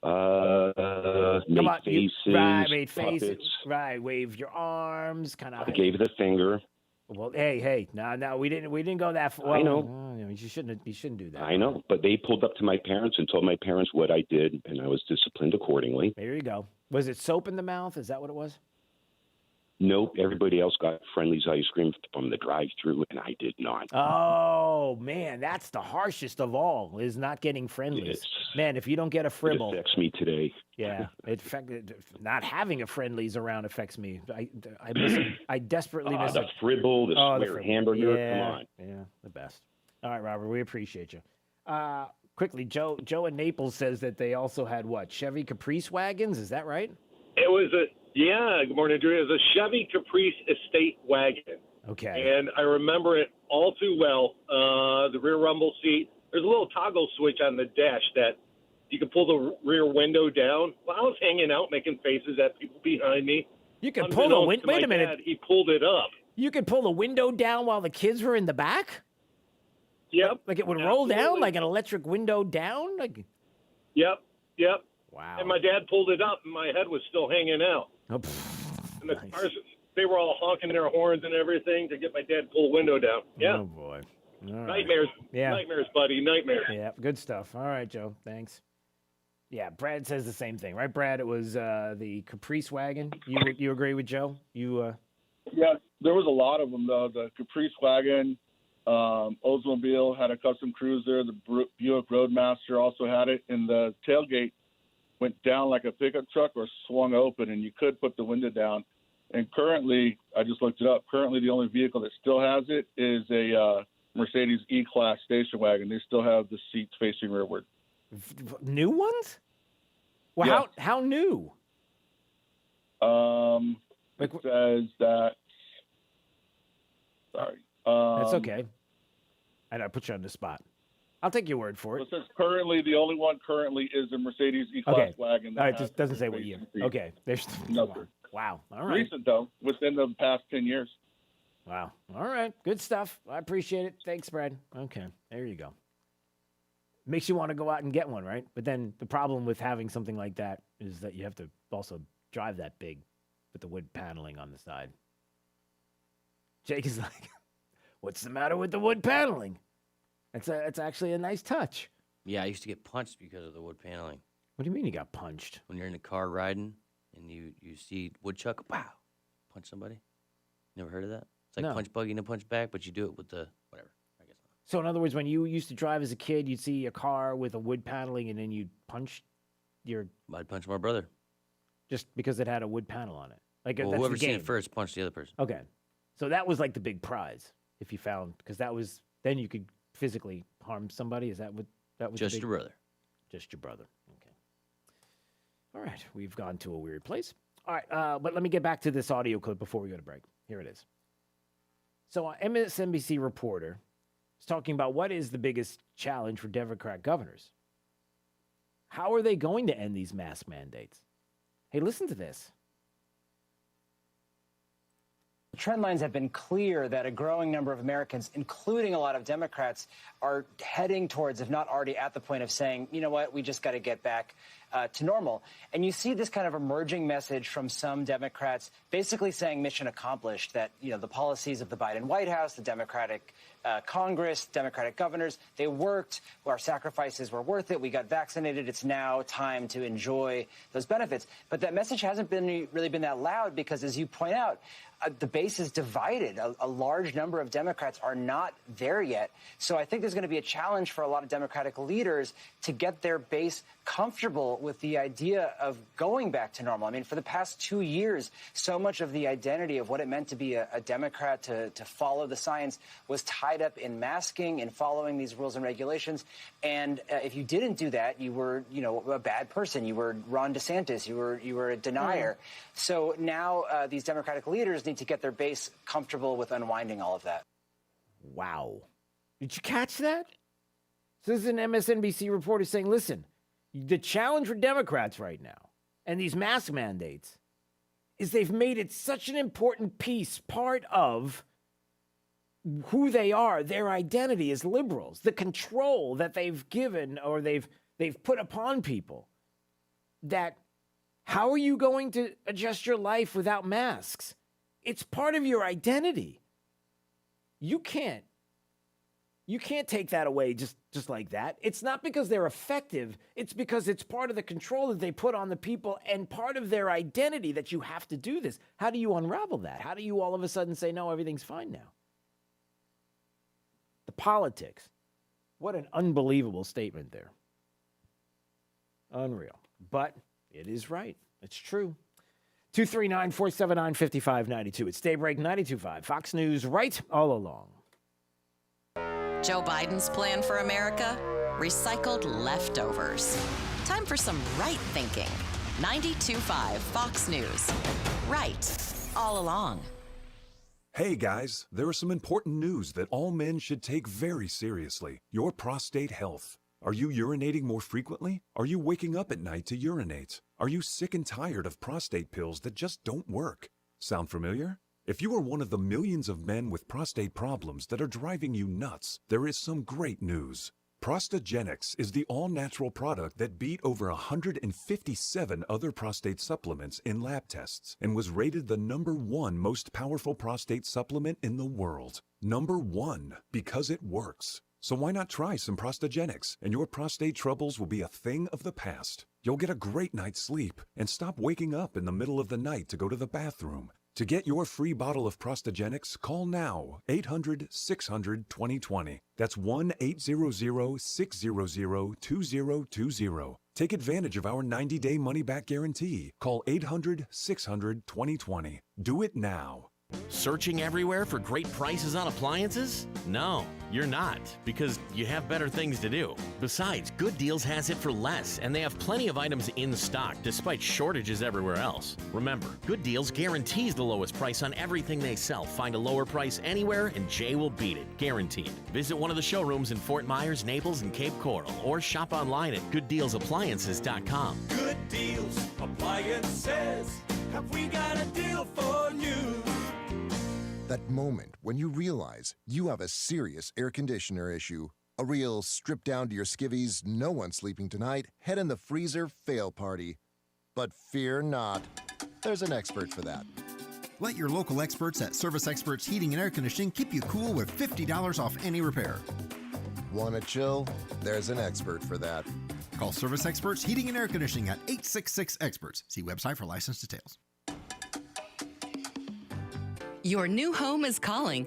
Made faces, made faces. puppets. Right, waved your arms, kind of. I gave the finger. Well, hey, no, we didn't go that far. I know. Well, you shouldn't do that. I know, but they pulled up to my parents and told my parents what I did, and I was disciplined accordingly. There you go. Was it soap in the mouth? Is that what it was? Nope, everybody else got Friendly's ice cream from the drive-thru, and I did not. Oh, man, that's the harshest of all, is not getting Friendly's. Man, if you don't get a Fribble. It affects me today. Yeah, not having a Friendly's around affects me. I desperately miss the it. Fribble, the square hamburger, yeah, come on. Yeah, the best. All right, Robert, we appreciate you. Quickly, Joe in Naples says that they also had what? Chevy Caprice wagons, is that right? It was good morning, Drew. It was a Chevy Caprice estate wagon. Okay. And I remember it all too well. The rear rumble seat, there's a little toggle switch on the dash that you can pull the rear window down. Well, I was hanging out making faces at people behind me. You can pull the window. Wait a minute. Dad, he pulled it up. You could pull the window down while the kids were in the back? Yep. Like it would roll down like an electric window down? Yep. Wow. And my dad pulled it up, and my head was still hanging out. Oh, and the cars, they were all honking their horns and everything to get my dad to pull the window down. Yeah. Oh, boy. All right. Nightmares. Yeah. Nightmares, buddy. Nightmares. Yeah, good stuff. All right, Joe. Thanks. Yeah, Brad says the same thing, right, Brad? It was the Caprice wagon. You agree with Joe? Yeah, there was a lot of them, though. The Caprice wagon, Oldsmobile had a custom cruiser. The Buick Roadmaster also had it. And the tailgate went down like a pickup truck or swung open, and you could put the window down. And currently, I just looked it up, currently the only vehicle that still has it is a Mercedes E-Class station wagon. They still have the seats facing rearward. New ones? Well, yeah. how new? It says that. Sorry. That's okay. I put you on the spot. I'll take your word for it. It says currently the only one currently is a Mercedes E-Class wagon. All right, just doesn't say what year. Okay. There's no, sir. Wow. All right. Recent though, within the past 10 years. Wow. All right. Good stuff. I appreciate it. Thanks, Brad. Okay. There you go. Makes you want to go out and get one, right? But then the problem with having something like that is that you have to also drive that big with the wood paneling on the side. Jake is like, what's the matter with the wood paneling? It's actually a nice touch. Yeah, I used to get punched because of the wood paneling. What do you mean you got punched? When you're in the car riding and you see woodchuck, wow, punch somebody. Never heard of that? It's like No. punch buggy and a punch back, but you do it with the whatever. So in other words, when you used to drive as a kid, you'd see a car with a wood paneling and then you'd punch your... I'd punch my brother. Just because it had a wood panel on it. Like Well, that's whoever the seen game. it first punched the other person. Okay. So that was like the big prize if you found, because that was, then you could physically harm somebody. Is that what that was? Just your brother. Just your brother. Okay. All right. We've gone to a weird place. All right. But let me get back to this audio clip before we go to break. Here it is. So an MSNBC reporter is talking about what is the biggest challenge for Democrat governors. How are they going to end these mask mandates? Hey, listen to this. The trend lines have been clear that a growing number of Americans, including a lot of Democrats, are heading towards, if not already at the point of saying, you know what, we just got to get back to normal. And you see this kind of emerging message from some Democrats basically saying mission accomplished, that, you know, the policies of the Biden White House, the Democratic Congress, Democratic governors, they worked. Our sacrifices were worth it. We got vaccinated. It's now time to enjoy those benefits. But that message hasn't really been that loud because, as you point out, the base is divided. A large number of Democrats are not there yet. So I think there's going to be a challenge for a lot of Democratic leaders to get their base comfortable with the idea of going back to normal. I mean, for the past 2 years, so much of the identity of what it meant to be a Democrat, to follow the science, was tied up in masking and following these rules and regulations. And if you didn't do that, you were, you know, a bad person. You were Ron DeSantis. You were a denier. So now these Democratic leaders need to get their base comfortable with unwinding all of that. Wow. Did you catch that? So this is an MSNBC reporter saying, listen, the challenge for Democrats right now and these mask mandates is they've made it such an important piece, part of who they are, their identity as liberals, the control that they've given or they've put upon people, that how are you going to adjust your life without masks? It's part of your identity. You can't take that away just like that. It's not because they're effective. It's because it's part of the control that they put on the people and part of their identity that you have to do this. How do you unravel that? How do you all of a sudden say, no, everything's fine now? The politics. What an unbelievable statement there. Unreal. But it is right. It's true. 239-479-5592. It's Daybreak 92.5. Fox News, right all along. Joe Biden's plan for America? Recycled leftovers. Time for some right thinking. 92.5 Fox News. Right all along. Hey guys, there is some important news that all men should take very seriously. Your prostate health. Are you urinating more frequently? Are you waking up at night to urinate? Are you sick and tired of prostate pills that just don't work? Sound familiar? If you are one of the millions of men with prostate problems that are driving you nuts, there is some great news. Prosthogenics is the all-natural product that beat over 157 other prostate supplements in lab tests and was rated the #1 most powerful prostate supplement in the world. #1, because it works. So why not try some Prosthogenics, and your prostate troubles will be a thing of the past. You'll get a great night's sleep and stop waking up in the middle of the night to go to the bathroom. To get your free bottle of Prosthogenics, call now, 800-600-2020. That's 1-800-600-2020. Take advantage of our 90-day money-back guarantee. Call 800-600-2020. Do it now. Searching everywhere for great prices on appliances? No, you're not, because you have better things to do. Besides, Good Deals has it for less, and they have plenty of items in stock despite shortages everywhere else. Remember, Good Deals guarantees the lowest price on everything they sell. Find a lower price anywhere, and Jay will beat it, guaranteed. Visit one of the showrooms in Fort Myers, Naples, and Cape Coral, or shop online at GoodDealsAppliances.com. Good Deals Appliances. Have we got a deal for you? That moment when you realize you have a serious air conditioner issue. A real strip down to your skivvies, no one's sleeping tonight, head in the freezer fail party. But fear not, there's an expert for that. Let your local experts at Service Experts Heating and Air Conditioning keep you cool with $50 off any repair. Want to chill? There's an expert for that. Call Service Experts Heating and Air Conditioning at 866-EXPERTS. See website for license details. Your new home is calling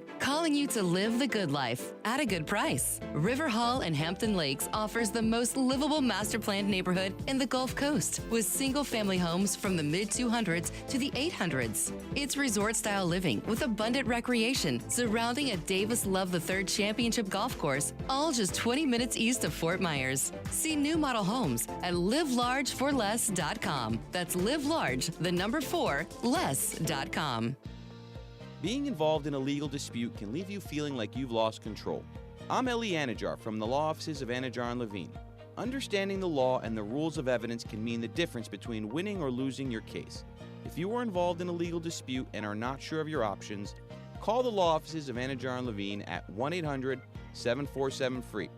you to live the good life at a good price. River Hall in Hampton Lakes offers the most livable master planned neighborhood in the Gulf Coast with single-family homes from the mid-200s to the 800s. It's resort-style living with abundant recreation surrounding a Davis Love III Championship golf course, all just 20 minutes east of Fort Myers. See new model homes at livelargeforless.com. That's livelarge4less.com. Being involved in a legal dispute can leave you feeling like you've lost control. I'm Eli Anajar from the law offices of Anajar & Levine. Understanding the law and the rules of evidence can mean the difference between winning or losing your case. If you are involved in a legal dispute and are not sure of your options, call the law offices of Anajar and Levine at 1-800-747-FREE.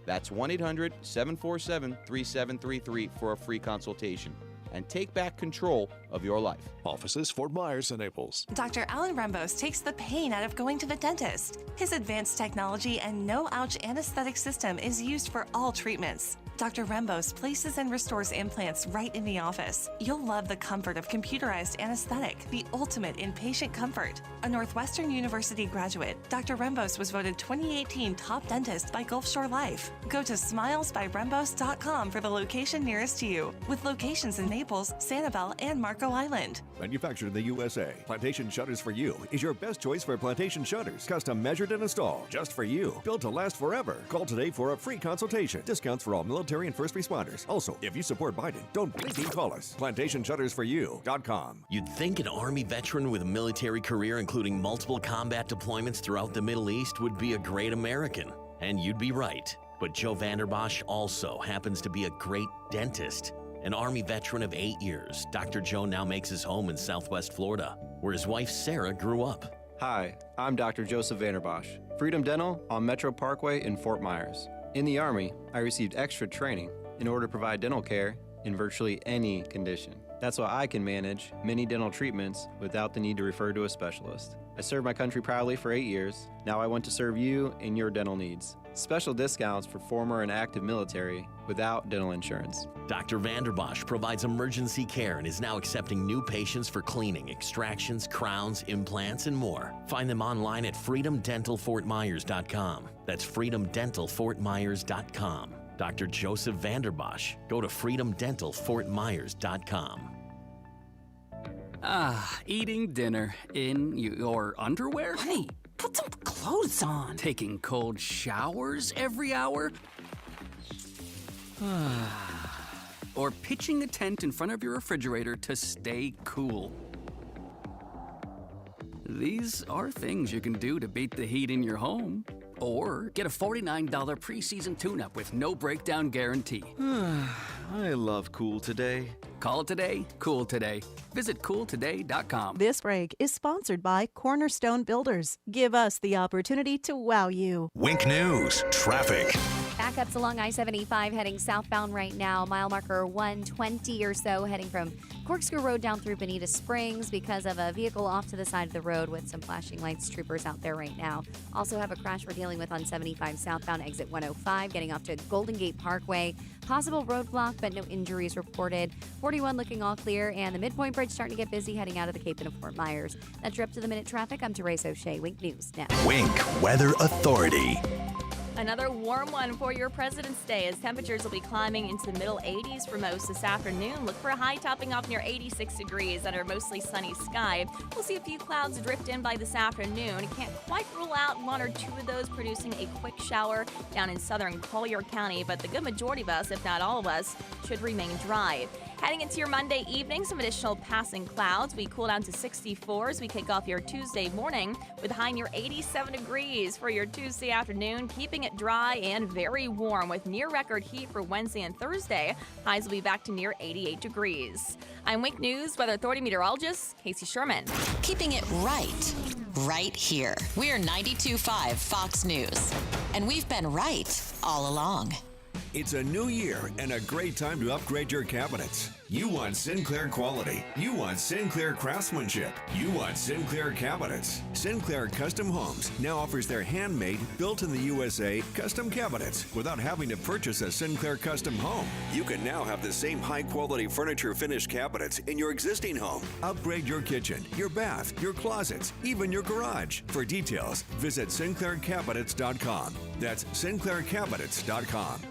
That's 1-800-747-3733 for a free consultation. And take back control of your life. Offices Fort Myers and Naples. Dr. Alan Rambos takes the pain out of going to the dentist. His advanced technology and no-ouch anesthetic system is used for all treatments. Dr. Rambos places and restores implants right in the office. You'll love the comfort of computerized anesthetic, the ultimate in patient comfort. A Northwestern University graduate, Dr. Rambos was voted 2018 top dentist by Gulf Shore Life. Go to smilesbyrambos.com for the location nearest to you, with locations in Naples, Sanibel, and Marco Island. Manufactured in the USA, Plantation Shutters for You is your best choice for plantation shutters. Custom measured and installed just for you. Built to last forever. Call today for a free consultation. Discounts for all military and first responders. Also, if you support Biden, don't blink and call us. PlantationShuttersForYou.com. You'd think an Army veteran with a military career including multiple combat deployments throughout the Middle East would be a great American. And you'd be right. But Joe Vanerbosch also happens to be a great dentist. An Army veteran of 8 years, Dr. Joe now makes his home in Southwest Florida, where his wife Sarah grew up. Hi, I'm Dr. Joseph Vanerbosch, Freedom Dental on Metro Parkway in Fort Myers. In the Army, I received extra training in order to provide dental care in virtually any condition. That's why I can manage many dental treatments without the need to refer to a specialist. I served my country proudly for 8 years. Now I want to serve you in your dental needs. Special discounts for former and active military without dental insurance. Dr. Vanerbosch provides emergency care and is now accepting new patients for cleaning, extractions, crowns, implants, and more. Find them online at freedomdentalfortmyers.com. That's freedomdentalfortmyers.com. Dr. Joseph Vanerbosch. Go to freedomdentalfortmyers.com. Eating dinner in your underwear? Hey, put some clothes on. Taking cold showers every hour? Or pitching a tent in front of your refrigerator to stay cool. These are things you can do to beat the heat in your home. Or get a $49 preseason tune-up with no breakdown guarantee. I love Cool Today. Call today, cool today. Visit cooltoday.com. This break is sponsored by Cornerstone Builders. Give us the opportunity to wow you. Wink News, traffic. Backups along I-75 heading southbound right now. Mile marker 120 or so heading from Corkscrew Road down through Bonita Springs because of a vehicle off to the side of the road with some flashing lights. Troopers out there right now. Also have a crash we're dealing with on 75 southbound exit 105 getting off to Golden Gate Parkway. Possible roadblock, but no injuries reported. 41 looking all clear, and the Midpoint Bridge starting to get busy heading out of the Cape into Fort Myers. That's your up-to-the-minute traffic. I'm Therese O'Shea. Wink News now. Wink Weather Authority. Another warm one for your President's Day as temperatures will be climbing into the middle 80s for most this afternoon. Look for a high topping off near 86 degrees under mostly sunny sky. We'll see a few clouds drift in by this afternoon. Can't quite rule out one or two of those producing a quick shower down in southern Collier County, but the good majority of us, if not all of us, should remain dry. Heading into your Monday evening, some additional passing clouds. We cool down to 64 as we kick off your Tuesday morning with a high near 87 degrees for your Tuesday afternoon, keeping it dry and very warm with near record heat for Wednesday and Thursday. Highs will be back to near 88 degrees. I'm Wink News Weather Authority meteorologist Casey Sherman. Keeping it right here. We're 92.5 Fox News. And we've been right all along. It's a new year and a great time to upgrade your cabinets. You want Sinclair quality. You want Sinclair craftsmanship. You want Sinclair cabinets. Sinclair Custom Homes now offers their handmade, built in the USA custom cabinets without having to purchase a Sinclair custom home. You can now have the same high-quality furniture finished cabinets in your existing home. Upgrade your kitchen, your bath, your closets, even your garage. For details, visit SinclairCabinets.com. That's SinclairCabinets.com.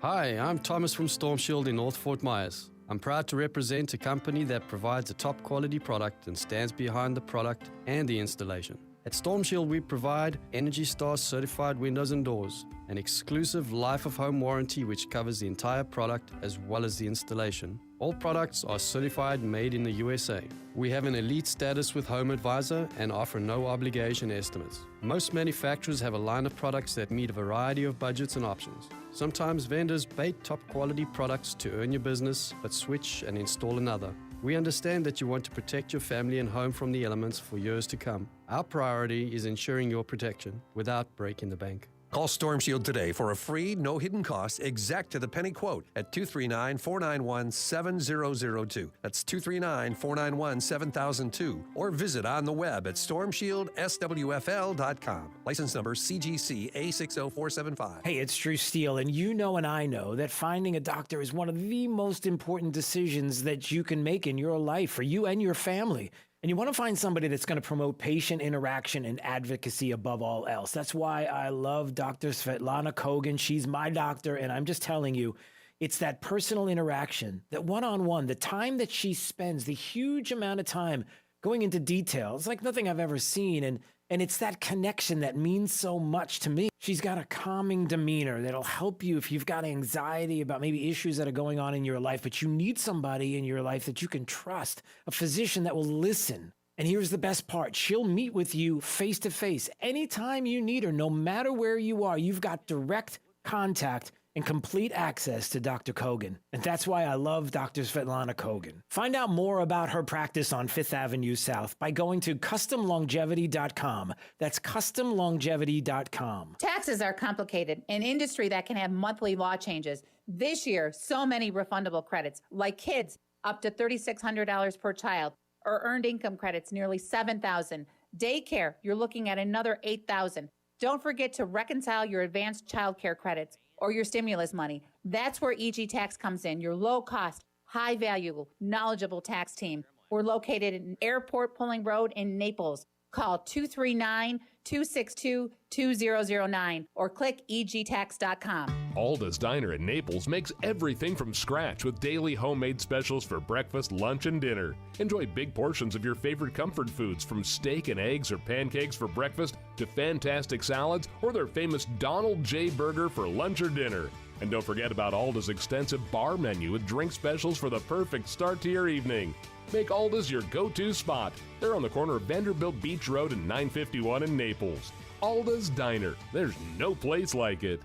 Hi, I'm Thomas from Storm Shield in North Fort Myers. I'm proud to represent a company that provides a top quality product and stands behind the product and the installation. At Storm Shield, we provide Energy Star certified windows and doors, an exclusive life of home warranty which covers the entire product as well as the installation. All products are certified made in the USA. We have an elite status with Home Advisor and offer no obligation estimates. Most manufacturers have a line of products that meet a variety of budgets and options. Sometimes vendors bait top quality products to earn your business, but switch and install another. We understand that you want to protect your family and home from the elements for years to come. Our priority is ensuring your protection without breaking the bank. Call Storm Shield today for a free, no hidden cost, exact to the penny quote at 239-491-7002. That's 239-491-7002. Or visit on the web at stormshieldSWFL.com. License number CGC A60475. Hey, it's Drew Steele, and you know and I know that finding a doctor is one of the most important decisions that you can make in your life for you and your family. And you want to find somebody that's going to promote patient interaction and advocacy above all else. That's why I love Dr. Svetlana Kogan. She's my doctor, and I'm just telling you, it's that personal interaction, that one-on-one, the time that she spends, the huge amount of time going into details like nothing I've ever seen. And it's that connection that means so much to me. She's got a calming demeanor that'll help you if you've got anxiety about maybe issues that are going on in your life, but you need somebody in your life that you can trust, a physician that will listen. And here's the best part. She'll meet with you face to face anytime you need her, no matter where you are. You've got direct contact and complete access to Dr. Kogan. And that's why I love Dr. Svetlana Kogan. Find out more about her practice on 5th Avenue South by going to customlongevity.com. That's customlongevity.com. Taxes are complicated, an industry that can have monthly law changes. This year, so many refundable credits, like kids, up to $3,600 per child, or earned income credits, nearly $7,000. Daycare, you're looking at another $8,000. Don't forget to reconcile your advanced child care credits or your stimulus money. That's where EG Tax comes in, your low-cost, high-value, knowledgeable tax team. We're located in Airport Pulling Road in Naples. Call 239-262-2009 or click egtax.com. Alda's Diner in Naples makes everything from scratch with daily homemade specials for breakfast, lunch, and dinner. Enjoy big portions of your favorite comfort foods, from steak and eggs or pancakes for breakfast to fantastic salads or their famous Donald J. Burger for lunch or dinner. And don't forget about Alda's extensive bar menu with drink specials for the perfect start to your evening. Make Alda's your go-to spot. They're on the corner of Vanderbilt Beach Road and 951 in Naples. Alda's Diner. There's no place like it.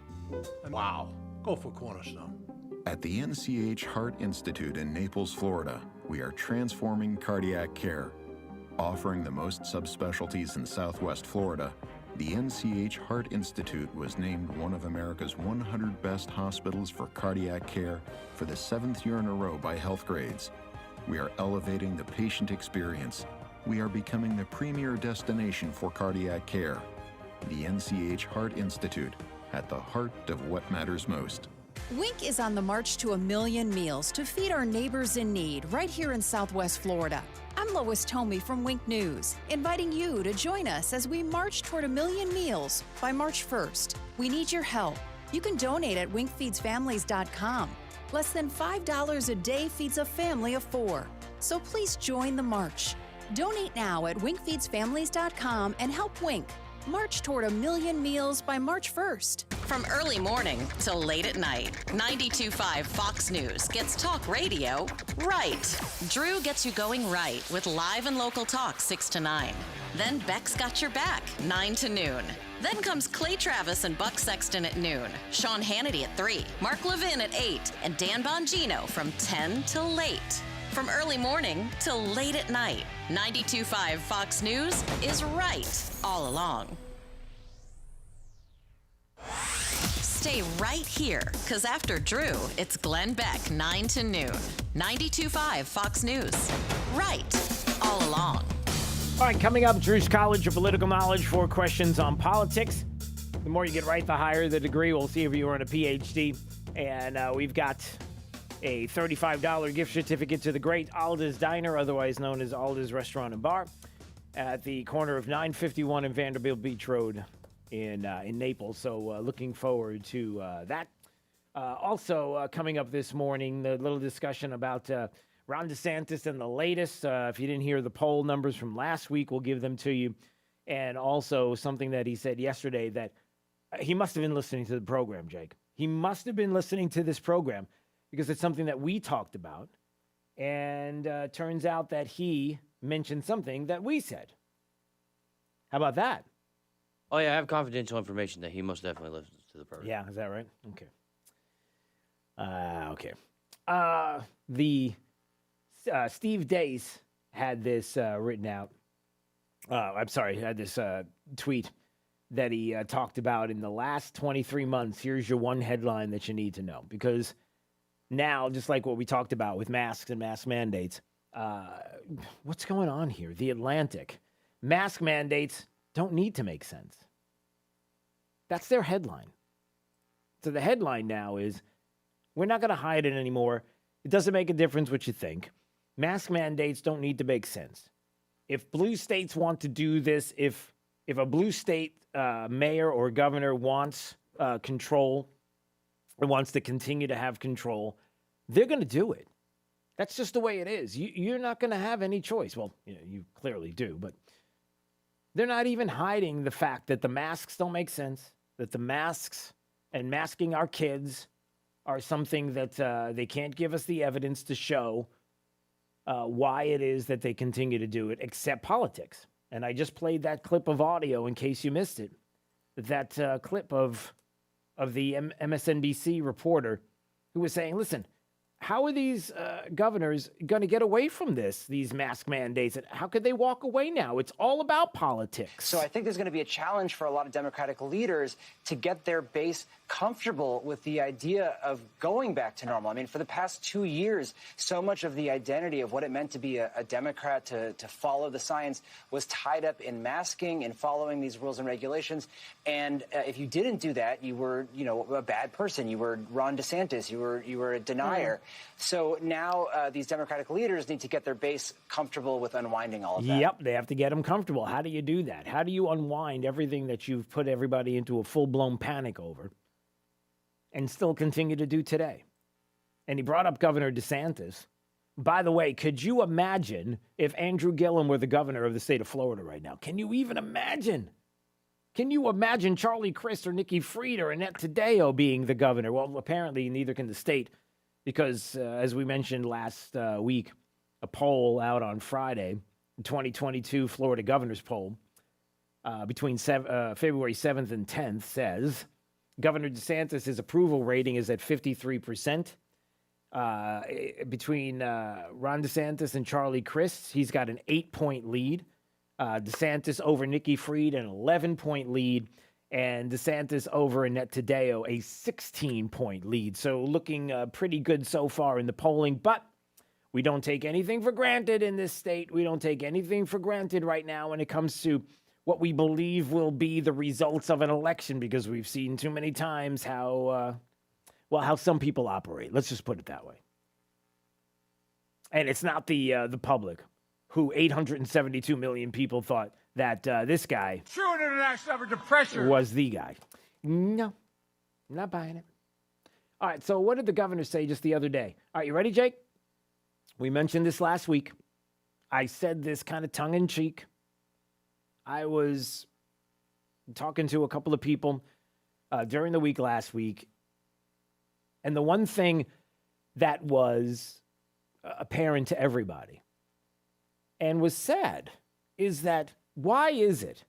Wow. Go for Cornerstone. At the NCH Heart Institute in Naples, Florida, we are transforming cardiac care. Offering the most subspecialties in Southwest Florida, the NCH Heart Institute was named one of America's 100 best hospitals for cardiac care for the 7th year in a row by Health Grades. We are elevating the patient experience. We are becoming the premier destination for cardiac care. The NCH Heart Institute, at the heart of what matters most. Wink is on the march to 1 million meals to feed our neighbors in need right here in Southwest Florida. I'm Lois Tomey from Wink News, inviting you to join us as we march toward 1 million meals by March 1st. We need your help. You can donate at winkfeedsfamilies.com. Less than $5 a day feeds a family of 4. So please join the march. Donate now at winkfeedsfamilies.com and help Wink march toward 1 million meals by March 1st. From early morning till late at night, 92.5 Fox News gets talk radio right. Drew gets you going right with live and local talk 6 to 9. Then Beck's got your back 9 to noon. Then comes Clay Travis and Buck Sexton at noon, Sean Hannity at 3, Mark Levin at 8, and Dan Bongino from 10 till late. From early morning till late at night, 92.5 Fox News is right all along. Stay right here, because after Drew, it's Glenn Beck, 9 to noon. 92.5 Fox News. Right all along. All right, coming up, Drew's College of Political Knowledge, 4 questions on politics. The more you get right, the higher the degree. We'll see if you earn a PhD. And we've got a $35 gift certificate to the great Alda's Diner, otherwise known as Alda's Restaurant and Bar, at the corner of 951 and Vanderbilt Beach Road in Naples. So looking forward to that. Also coming up this morning, the little discussion about Ron DeSantis and the latest. If you didn't hear the poll numbers from last week, we'll give them to you. And also something that he said yesterday that he must have been listening to the program, Jake. He must have been listening to this program because it's something that we talked about. And turns out that he mentioned something that we said. How about that? Oh, yeah, I have confidential information that he most definitely listens to the program. Yeah, is that right? Okay. Okay. Steve Dace had this written out. Had this tweet that he talked about in the last 23 months. Here's your one headline that you need to know. Because now, just like what we talked about with masks and mask mandates, what's going on here? The Atlantic. Mask mandates don't need to make sense. That's their headline. So the headline now is, we're not going to hide it anymore. It doesn't make a difference what you think. Mask mandates don't need to make sense. If blue states want to do this, if a blue state mayor or governor wants control or wants to continue to have control, they're going to do it. That's just the way it is. You're not going to have any choice. Well, you clearly do, but they're not even hiding the fact that the masks don't make sense, that the masks and masking our kids are something that they can't give us the evidence to show why it is that they continue to do it, except politics. And I just played that clip of audio in case you missed it. That clip of the MSNBC reporter who was saying, listen, how are these governors going to get away from this, these mask mandates? How could they walk away now? It's all about politics. So I think there's going to be a challenge for a lot of Democratic leaders to get their base comfortable with the idea of going back to normal. I mean, for the past 2 years, so much of the identity of what it meant to be a Democrat, to follow the science, was tied up in masking and following these rules and regulations. And if you didn't do that, you were, a bad person. You were Ron DeSantis. You were a denier. So now these Democratic leaders need to get their base comfortable with unwinding all of that. Yep, they have to get them comfortable. How do you do that? How do you unwind everything that you've put everybody into a full-blown panic over and still continue to do today? And he brought up Governor DeSantis. By the way, could you imagine if Andrew Gillum were the governor of the state of Florida right now? Can you even imagine? Can you imagine Charlie Crist or Nikki Fried or Annette Taddeo being the governor? Well, apparently neither can the state because, as we mentioned last week, a poll out on Friday, the 2022 Florida governor's poll, between February 7th and 10th says Governor DeSantis' approval rating is at 53%. Between Ron DeSantis and Charlie Crist, he's got an 8-point lead. DeSantis over Nikki Fried, an 11-point lead. And DeSantis over Annette Taddeo, a 16-point lead. So looking pretty good so far in the polling. But we don't take anything for granted in this state. We don't take anything for granted right now when it comes to what we believe will be the results of an election, because we've seen too many times how some people operate. Let's just put it that way. And it's not the public, who 872 million people thought that this guy True international average of pressure was the guy. No, I'm not buying it. All right, so what did the governor say just the other day? All right, you ready, Jake? We mentioned this last week. I said this kind of tongue-in-cheek. I was talking to a couple of people during the week last week, and the one thing that was apparent to everybody and was sad is that why is it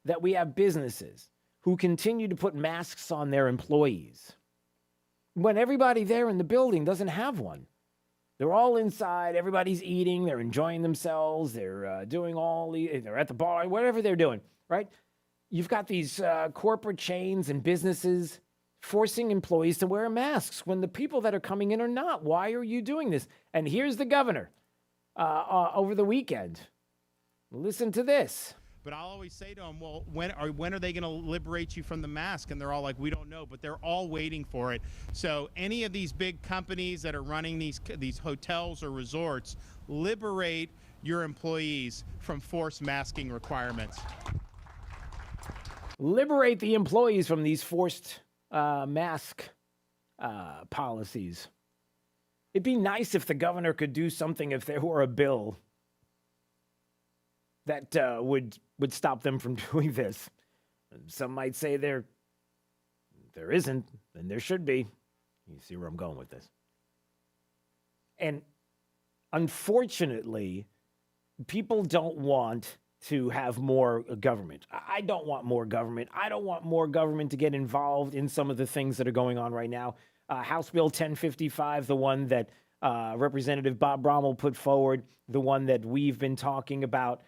that we have businesses who continue to put masks on their employees when everybody there in the building doesn't have one? They're all inside. Everybody's eating. They're enjoying themselves. They're doing they're at the bar, whatever they're doing, right? You've got these corporate chains and businesses forcing employees to wear masks when the people that are coming in are not. Why are you doing this? And here's the governor over the weekend. Listen to this. But I'll always say to them, well, when are they going to liberate you from the mask? And they're all like, we don't know, but they're all waiting for it. So any of these big companies that are running these hotels or resorts, liberate your employees from forced masking requirements. Liberate the employees from these forced mask policies. It'd be nice if the governor could do something if there were a bill that would stop them from doing this. Some might say there isn't, and there should be. You see where I'm going with this. And unfortunately, people don't want to have more government. I don't want more government. I don't want more government to get involved in some of the things that are going on right now. House Bill 1055, the one that Representative Bob Brommel put forward, the one that we've been talking about,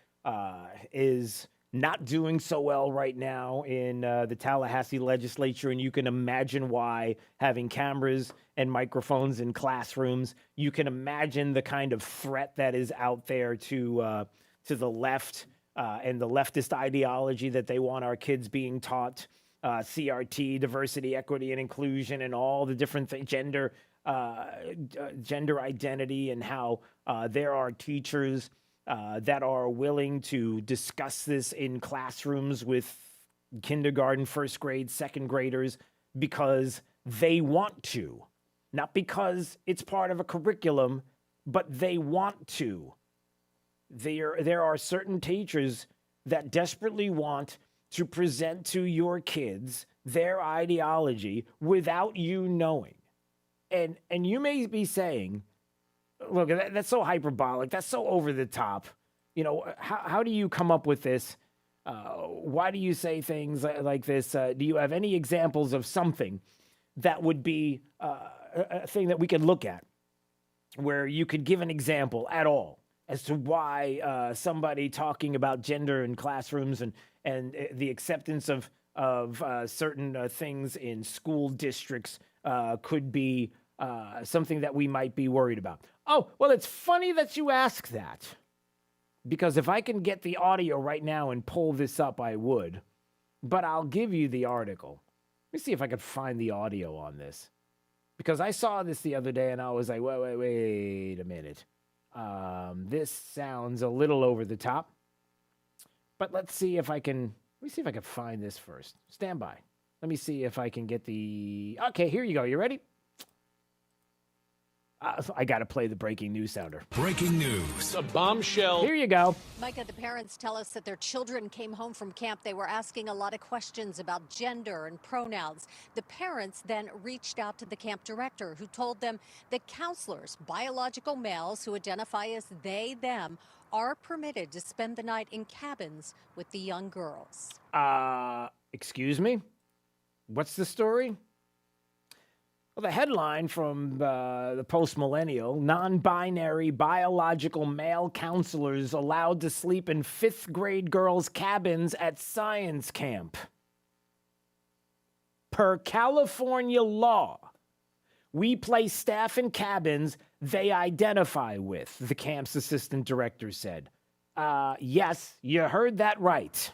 is not doing so well right now in the Tallahassee legislature, and you can imagine why. Having cameras and microphones in classrooms, you can imagine the kind of threat that is out there to the left and the leftist ideology that they want our kids being taught. CRT, diversity, equity, and inclusion, and all the different things, gender identity, and how there are teachers that are willing to discuss this in classrooms with kindergarten, first grade, second graders because they want to, not because it's part of a curriculum, but they want to. There are certain teachers that desperately want to present to your kids their ideology without you knowing. And you may be saying, look, that's so hyperbolic. That's so over the top. You know, how do you come up with this? Why do you say things like this? Do you have any examples of something that would be a thing that we could look at where you could give an example at all as to why somebody talking about gender in classrooms and the acceptance of certain things in school districts could be something that we might be worried about? Oh, well, it's funny that you ask that, because if I can get the audio right now and pull this up, I would, but I'll give you the article. Let me see if I can find the audio on this, because I saw this the other day and I was like, wait a minute. This sounds a little over the top, but let me see if I can find this first. Stand by. Let me see if I can get okay, here you go. You ready? I got to play the breaking news sounder. Breaking news. A bombshell. Here you go. Micah, the parents tell us that their children came home from camp. They were asking a lot of questions about gender and pronouns. The parents then reached out to the camp director, who told them that counselors, biological males who identify as they, them, are permitted to spend the night in cabins with the young girls. Excuse me? What's the story? Well, the headline from the Post-Millennial: non-binary biological male counselors allowed to sleep in fifth grade girls' cabins at science camp. Per California law, we place staff in cabins they identify with, the camp's assistant director said. Yes, you heard that right.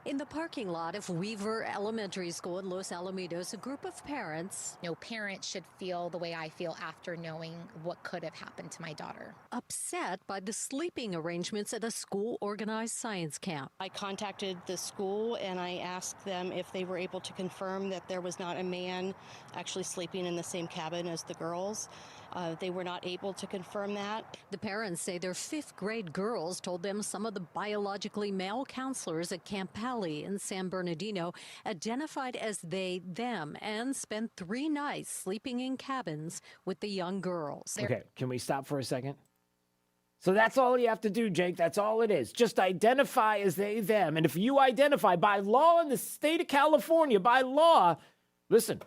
In the parking lot of Weaver Elementary School in Los Alamitos, a group of parents... No parent should feel the way I feel after knowing what could have happened to my daughter. ...upset by the sleeping arrangements at a school-organized science camp. I contacted the school and I asked them if they were able to confirm that there was not a man actually sleeping in the same cabin as the girls. They were not able to confirm that. The parents say their fifth-grade girls told them some of the biologically male counselors at Camp Pali in San Bernardino identified as they, them, and spent 3 nights sleeping in cabins with the young girls. Okay, can we stop for a second? So that's all you have to do, Jake. That's all it is. Just identify as they, them. And if you identify by law in the state of California, by law, listen,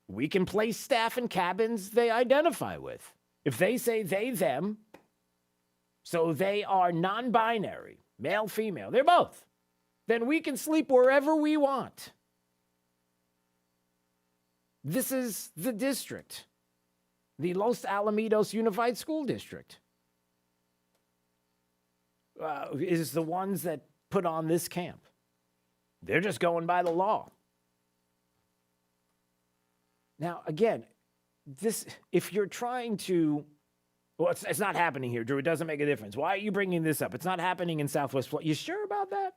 we can place staff in cabins they identify with. If they say they, them, so they are non-binary, male, female, they're both, then we can sleep wherever we want. This is the district, the Los Alamitos Unified School District. Is the ones that put on this camp. They're just going by the law. Now, again, this, if you're trying to, well, it's not happening here, Drew. It doesn't make a difference. Why are you bringing this up? It's not happening in Southwest Florida. You sure about that?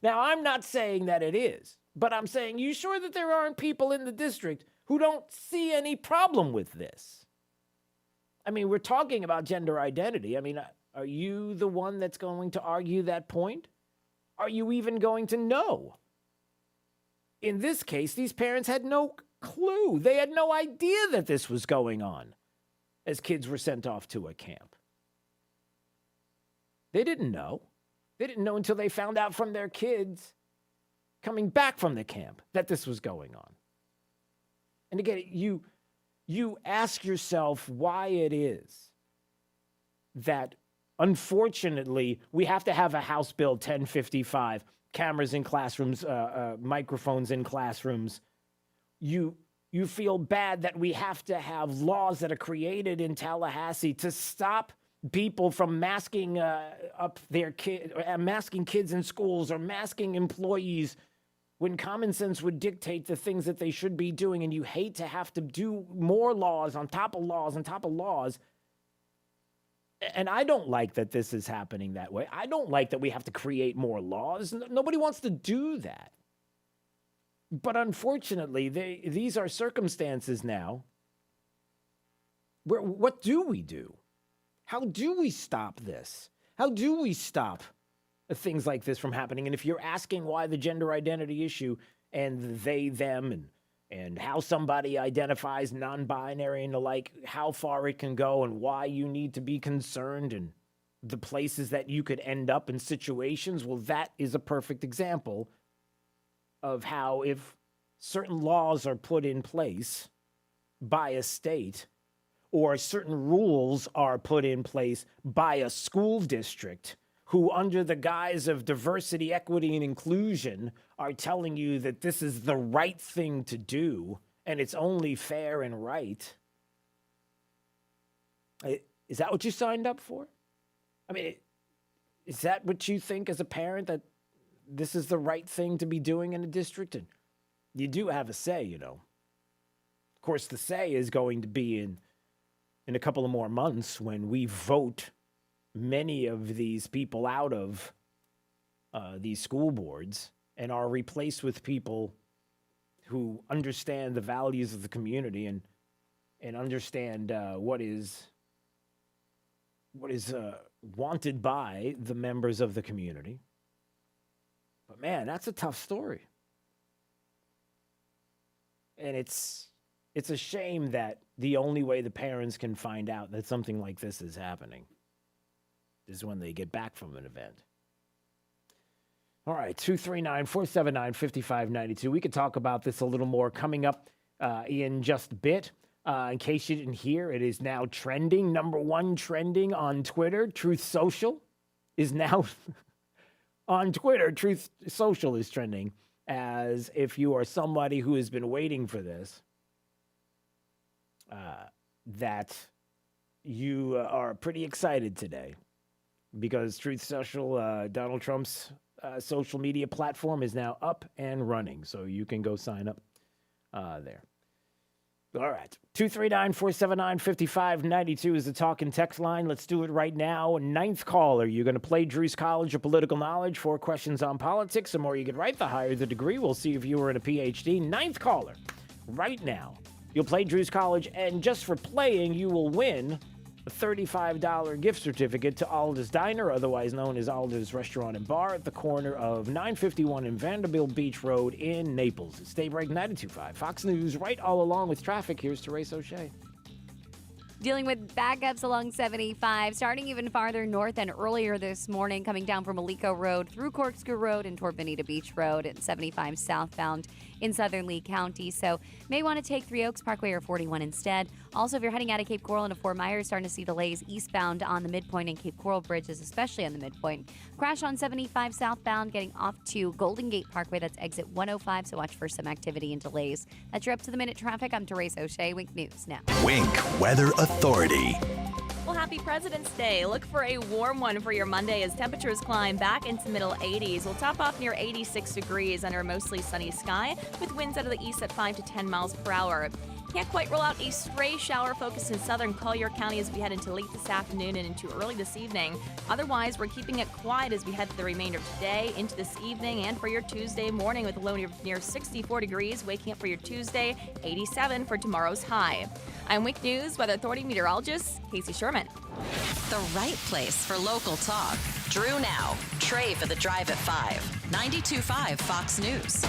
Now, I'm not saying that it is, but I'm saying, you sure that there aren't people in the district who don't see any problem with this? I mean, we're talking about gender identity. I mean, Are you the one that's going to argue that point? Are you even going to know? In this case, these parents had no clue. They had no idea that this was going on as kids were sent off to a camp. They didn't know. They didn't know until they found out from their kids coming back from the camp that this was going on. And again, you ask yourself why it is that, unfortunately, we have to have a House Bill 1055, cameras in classrooms, microphones in classrooms. You feel bad that we have to have laws that are created in Tallahassee to stop people from masking up their masking kids in schools or masking employees when common sense would dictate the things that they should be doing, and you hate to have to do more laws on top of laws on top of laws. And I don't like that this is happening that way. I don't like that we have to create more laws. Nobody wants to do that. But unfortunately, these are circumstances now where what do we do? How do we stop this? How do we stop things like this from happening? And if you're asking why the gender identity issue and they, them, and how somebody identifies non-binary and the like, how far it can go and why you need to be concerned and the places that you could end up in situations, well, that is a perfect example of how if certain laws are put in place by a state or certain rules are put in place by a school district who, under the guise of diversity, equity, and inclusion, are telling you that this is the right thing to do and it's only fair and right. Is that what you signed up for? I mean, is that what you think as a parent, that this is the right thing to be doing in a district? And you do have a say, you know. Of course, the say is going to be in a couple of more months when we vote many of these people out of these school boards and are replaced with people who understand the values of the community and understand what is wanted by the members of the community. But man, that's a tough story. And it's a shame that the only way the parents can find out that something like this is happening is when they get back from an event. All right, 239-479-5592. We could talk about this a little more coming up in just a bit. In case you didn't hear, it is now trending. Number one trending on Twitter. Truth Social is now on Twitter. Truth Social is trending as if you are somebody who has been waiting for this, that you are pretty excited today because Truth Social, Donald Trump's social media platform, is now up and running. So you can go sign up there. All right. 239-479-5592 is the talk and text line. Let's do it right now. Ninth caller. You're going to play Drew's College of Political Knowledge. 4 questions on politics. The more you get right, the higher the degree. We'll see if you were in a PhD. Ninth caller. Right now. You'll play Drew's College, and just for playing, you will win a $35 gift certificate to Alda's Diner, otherwise known as Alda's Restaurant and Bar, at the corner of 951 and Vanderbilt Beach Road in Naples. It's Daybreak 92.5. Fox News, right all along with traffic. Here's Therese O'Shea. Dealing with backups along 75, starting even farther north and earlier this morning, coming down from Alico Road through Corkscrew Road and toward Bonita Beach Road at 75 southbound in southern Lee County. So may want to take 3 Oaks Parkway or 41 instead. Also, if you're heading out of Cape Coral into Fort Myers, starting to see delays eastbound on the midpoint and Cape Coral bridges, especially on the midpoint. Crash on 75 southbound getting off to Golden Gate Parkway. That's exit 105, so watch for some activity and delays. That's your up-to-the-minute traffic. I'm Therese O'Shea. Wink News now. Wink Weather Authority. Well, happy President's Day. Look for a warm one for your Monday as temperatures climb back into middle 80s. We'll top off near 86 degrees under a mostly sunny sky with winds out of the east at 5 to 10 miles per hour. Can't quite rule out a stray shower focused in southern Collier County as we head into late this afternoon and into early this evening. Otherwise, we're keeping it quiet as we head to the remainder of today, into this evening, and for your Tuesday morning with a low near 64 degrees, waking up for your Tuesday, 87 for tomorrow's high. I'm Wink News Weather Authority meteorologist Casey Sherman. The right place for local talk. Drew now, Trey for the Drive at 5. 92.5 Fox News.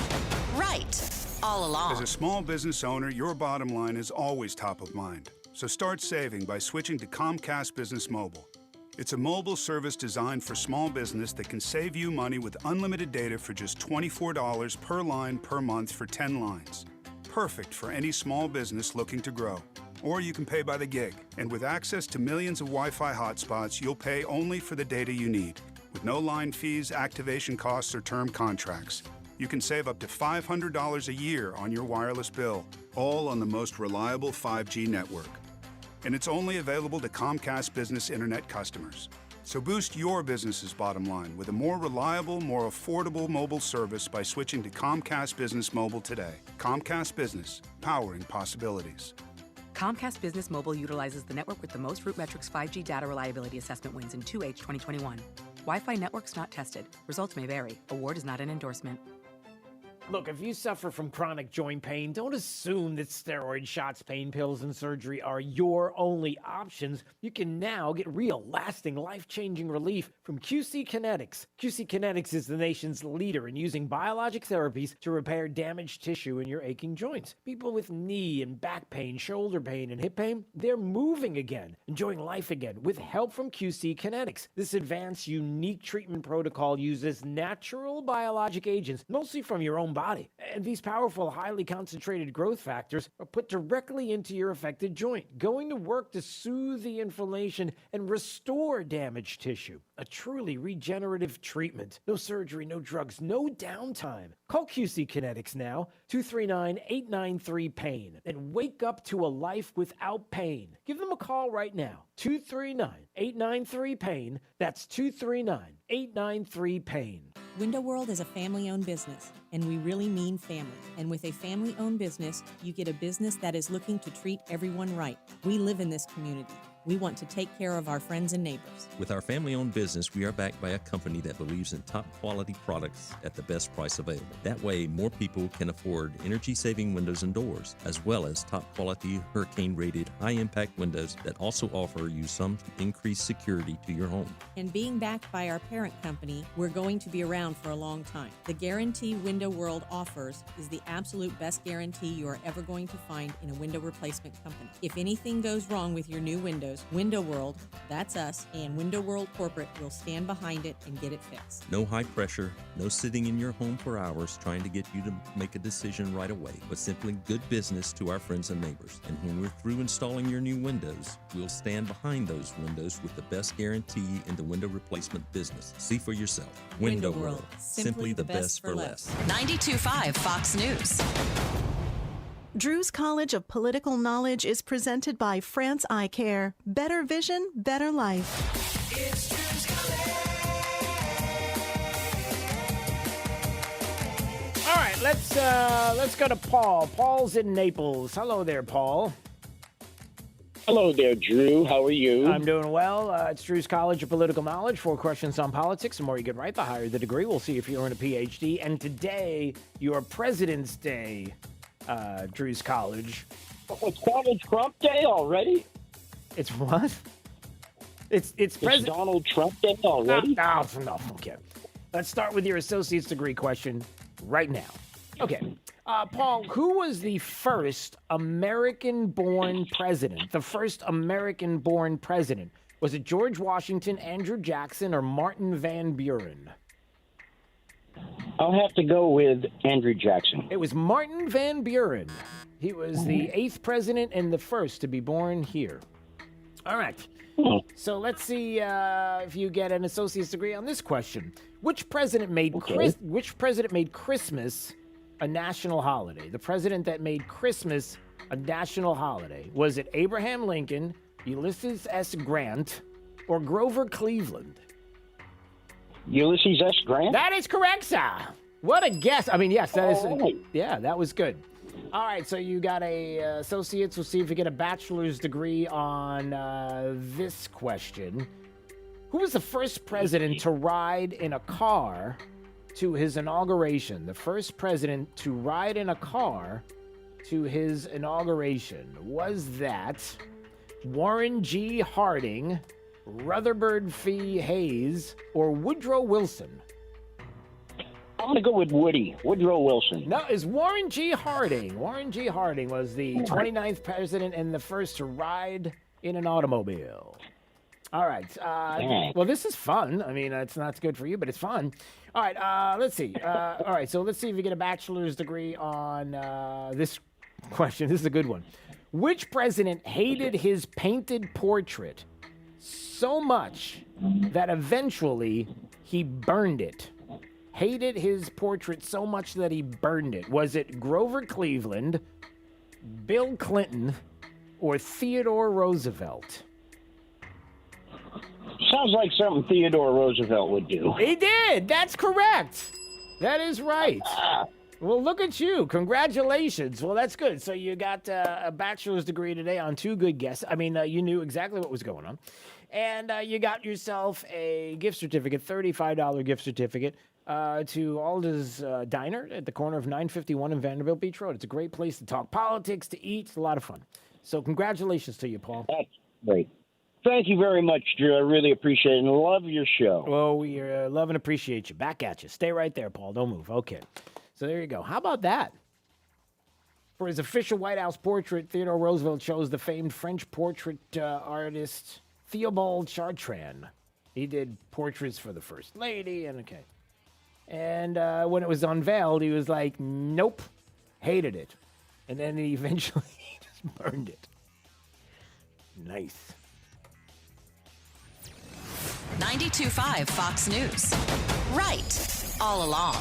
Right. All along. As a small business owner, your bottom line is always top of mind. So start saving by switching to Comcast Business Mobile. It's a mobile service designed for small business that can save you money with unlimited data for just $24 per line per month for 10 lines. Perfect for any small business looking to grow. Or you can pay by the gig. And with access to millions of Wi-Fi hotspots, you'll pay only for the data you need, with no line fees, activation costs, or term contracts. You can save up to $500 a year on your wireless bill, all on the most reliable 5G network. And it's only available to Comcast Business Internet customers. So boost your business's bottom line with a more reliable, more affordable mobile service by switching to Comcast Business Mobile today. Comcast Business, powering possibilities. Comcast Business Mobile utilizes the network with the most RootMetrics 5G data reliability assessment wins in 2H 2021. Wi-Fi networks not tested. Results may vary. Award is not an endorsement. Look, if you suffer from chronic joint pain, don't assume that steroid shots, pain pills, and surgery are your only options. You can now get real, lasting, life-changing relief from QC Kinetics. QC Kinetics is the nation's leader in using biologic therapies to repair damaged tissue in your aching joints. People with knee and back pain, shoulder pain, and hip pain, they're moving again, enjoying life again, with help from QC Kinetics. This advanced, unique treatment protocol uses natural biologic agents, mostly from your own body. And these powerful, highly concentrated growth factors are put directly into your affected joint, going to work to soothe the inflammation and restore damaged tissue. A truly regenerative treatment. No surgery, no drugs, no downtime. Call QC Kinetics now, 239-893-PAIN, and wake up to a life without pain. Give them a call right now, 239-893-PAIN. That's 239-893-PAIN. Window World is a family-owned business, and we really mean family. And with a family-owned business, you get a business that is looking to treat everyone right. We live in this community. We want to take care of our friends and neighbors. With our family-owned business, we are backed by a company that believes in top-quality products at the best price available. That way, more people can afford energy-saving windows and doors, as well as top-quality, hurricane-rated, high-impact windows that also offer you some increased security to your home. And being backed by our parent company, we're going to be around for a long time. The guarantee Window World offers is the absolute best guarantee you are ever going to find in a window replacement company. If anything goes wrong with your new windows, Window World, that's us, and Window World Corporate will stand behind it and get it fixed. No high pressure, no sitting in your home for hours trying to get you to make a decision right away, but simply good business to our friends and neighbors. And when we're through installing your new windows, we'll stand behind those windows with the best guarantee in the window replacement business. See for yourself. Window World, simply the best for less. 92.5 Fox News. Drew's College of Political Knowledge is presented by France Eye Care. Better vision, better life. It's Drew's College. All right, let's go to Paul. Paul's in Naples. Hello there, Paul. Hello there, Drew. How are you? I'm doing well. It's Drew's College of Political Knowledge. 4 questions on politics. The more you get right, the higher the degree. We'll see if you earn a PhD. And today, your President's Day. Drew's College. It's Donald Trump Day already? It's what? It's Donald Trump Day already? No, okay. Let's start with your associate's degree question right now. Okay. Paul, who was the first American-born president? The first American-born president? Was it George Washington, Andrew Jackson, or Martin Van Buren? I'll have to go with Andrew Jackson. It was Martin Van Buren. He was the 8th president and the first to be born here. All right. So let's see if you get an associate's degree on this question. Which president made Christmas a national holiday? The president that made Christmas a national holiday. Was it Abraham Lincoln, Ulysses S. Grant, or Grover Cleveland? Ulysses S. Grant? That is correct, sir. What a guess. I mean, yes, that is. Yeah, that was good. All right, so you got a associate's. We'll see if you get a bachelor's degree on this question. Who was the first president to ride in a car to his inauguration? The first president to ride in a car to his inauguration. Was that Warren G. Harding, Rutherford Fee Hayes, or Woodrow Wilson? I'm going to go with Woodrow Wilson. No, it's Warren G. Harding. Warren G. Harding was the 29th president and the first to ride in an automobile. All right. Well, this is fun. I mean, it's not good for you, but it's fun. All right. Let's see. All right. So let's see if you get a bachelor's degree on this question. This is a good one. Which president hated his painted portrait so much that eventually he burned it? Hated his portrait so much that he burned it. Was it Grover Cleveland, Bill Clinton, or Theodore Roosevelt? Sounds like something Theodore Roosevelt would do. He did. That's correct. That is right. Well, look at you. Congratulations. Well, that's good. So you got a bachelor's degree today on two good guesses. I mean, you knew exactly what was going on. And you got yourself a gift certificate, $35 gift certificate, to Alda's Diner at the corner of 951 and Vanderbilt Beach Road. It's a great place to talk politics, to eat. It's a lot of fun. So congratulations to you, Paul. That's great. Thank you very much, Drew. I really appreciate it and love your show. Well, we love and appreciate you. Back at you. Stay right there, Paul. Don't move. Okay. So there you go. How about that? For his official White House portrait, Theodore Roosevelt chose the famed French portrait artist Theobald Chartrand. He did portraits for the First Lady, and okay. And when it was unveiled, he was like, nope, hated it. And then he eventually just burned it. Nice. 92.5 Fox News. Right all along.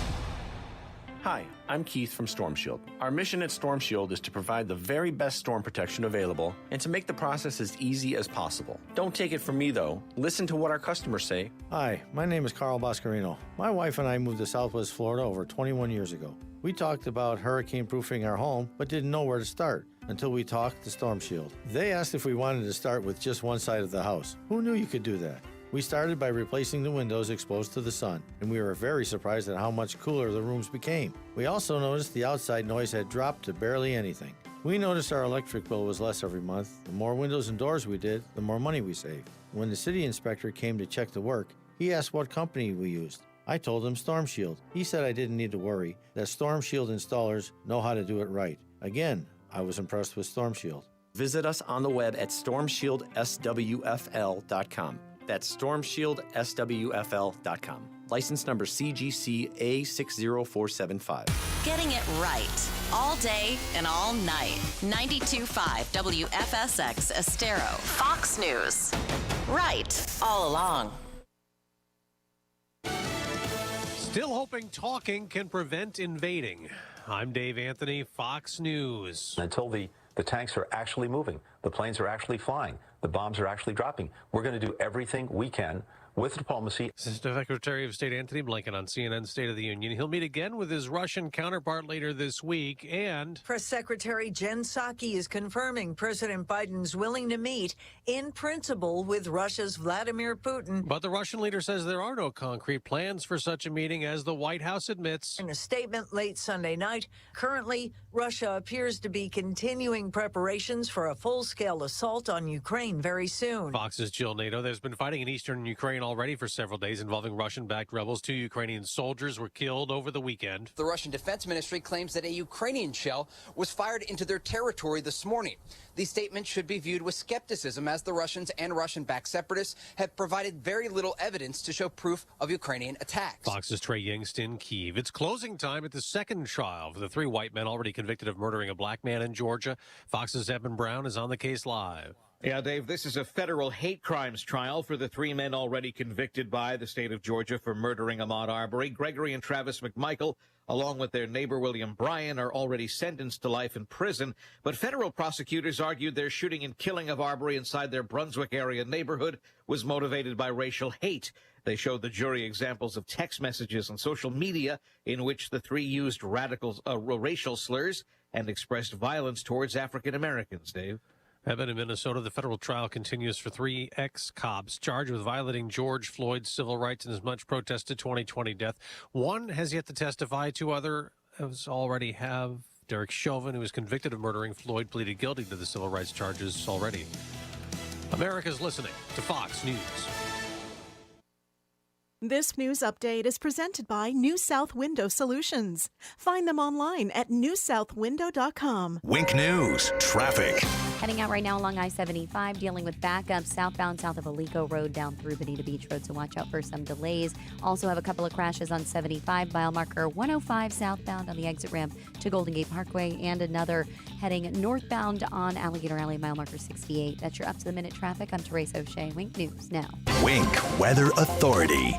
Hi, I'm Keith from Storm Shield. Our mission at Storm Shield is to provide the very best storm protection available and to make the process as easy as possible. Don't take it from me, though. Listen to what our customers say. Hi, my name is Carl Boscarino. My wife and I moved to Southwest Florida over 21 years ago. We talked about hurricane-proofing our home, but didn't know where to start until we talked to Storm Shield. They asked if we wanted to start with just one side of the house. Who knew you could do that? We started by replacing the windows exposed to the sun, and we were very surprised at how much cooler the rooms became. We also noticed the outside noise had dropped to barely anything. We noticed our electric bill was less every month. The more windows and doors we did, the more money we saved. When the city inspector came to check the work, he asked what company we used. I told him Storm Shield. He said I didn't need to worry, that Storm Shield installers know how to do it right. Again, I was impressed with Storm Shield. Visit us on the web at stormshieldswfl.com. That's stormshieldswfl.com. License number CGC A60475. Getting it right all day and all night. 92.5 WFSX Estero. Fox News. Right all along. Still hoping talking can prevent invading. I'm Dave Anthony, Fox News. Until the tanks are actually moving, the planes are actually flying, the bombs are actually dropping, we're going to do everything we can with diplomacy. Secretary of State Antony Blinken on CNN's State of the Union. He'll meet again with his Russian counterpart later this week, and Press Secretary Jen Psaki is confirming President Biden's willing to meet in principle with Russia's Vladimir Putin. But the Russian leader says there are no concrete plans for such a meeting, as the White House admits. In a statement late Sunday night, currently, Russia appears to be continuing preparations for a full-scale assault on Ukraine very soon. Fox's Jill Nato. There's been fighting in eastern Ukraine already for several days involving Russian-backed rebels. 2 Ukrainian soldiers were killed over the weekend. The Russian Defense Ministry claims that a Ukrainian shell was fired into their territory this morning. These statements should be viewed with skepticism, as the Russians and Russian-backed separatists have provided very little evidence to show proof of Ukrainian attacks. Fox's Trey Yingst in Kyiv. It's closing time at the second trial for the 3 white men already convicted of murdering a black man in Georgia. Fox's Evan Brown is on the case live. Yeah, Dave, this is a federal hate crimes trial for the 3 men already convicted by the state of Georgia for murdering Ahmaud Arbery. Gregory and Travis McMichael, along with their neighbor William Bryan, are already sentenced to life in prison. But federal prosecutors argued their shooting and killing of Arbery inside their Brunswick area neighborhood was motivated by racial hate. They showed the jury examples of text messages on social media in which the 3 used racial slurs and expressed violence towards African Americans, Dave. Evan in Minnesota, the federal trial continues for 3 ex-cops charged with violating George Floyd's civil rights in his much protested 2020 death. One has yet to testify. 2 others already have. Derek Chauvin, who was convicted of murdering Floyd, pleaded guilty to the civil rights charges already. America's listening to Fox News. This news update is presented by New South Window Solutions. Find them online at newsouthwindow.com. Wink News, traffic. Heading out right now along I-75, dealing with backups southbound south of Alico Road down through Bonita Beach Road, so watch out for some delays. Also have a couple of crashes on 75, mile marker 105 southbound on the exit ramp to Golden Gate Parkway, and another heading northbound on Alligator Alley, mile marker 68. That's your up-to-the-minute traffic. I'm Teresa O'Shea. Wink News now. Wink Weather Authority.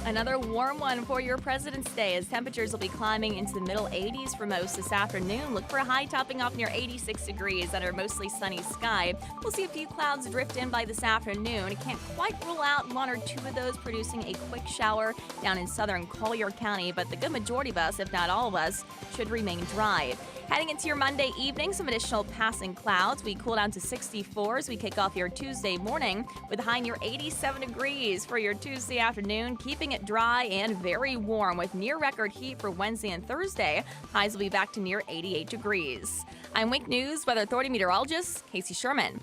Another warm one for your President's Day as temperatures will be climbing into the middle 80s for most this afternoon. Look for a high topping off near 86 degrees under a mostly sunny sky. We'll see a few clouds drift in by this afternoon. Can't quite rule out one or two of those producing a quick shower down in southern Collier County, but the good majority of us, if not all of us, should remain dry. Heading into your Monday evening, some additional passing clouds. We cool down to 64 as we kick off your Tuesday morning with a high near 87 degrees for your Tuesday afternoon, keeping it dry and very warm with near record heat for Wednesday and Thursday. Highs will be back to near 88 degrees. I'm Wink News Weather Authority meteorologist Casey Sherman.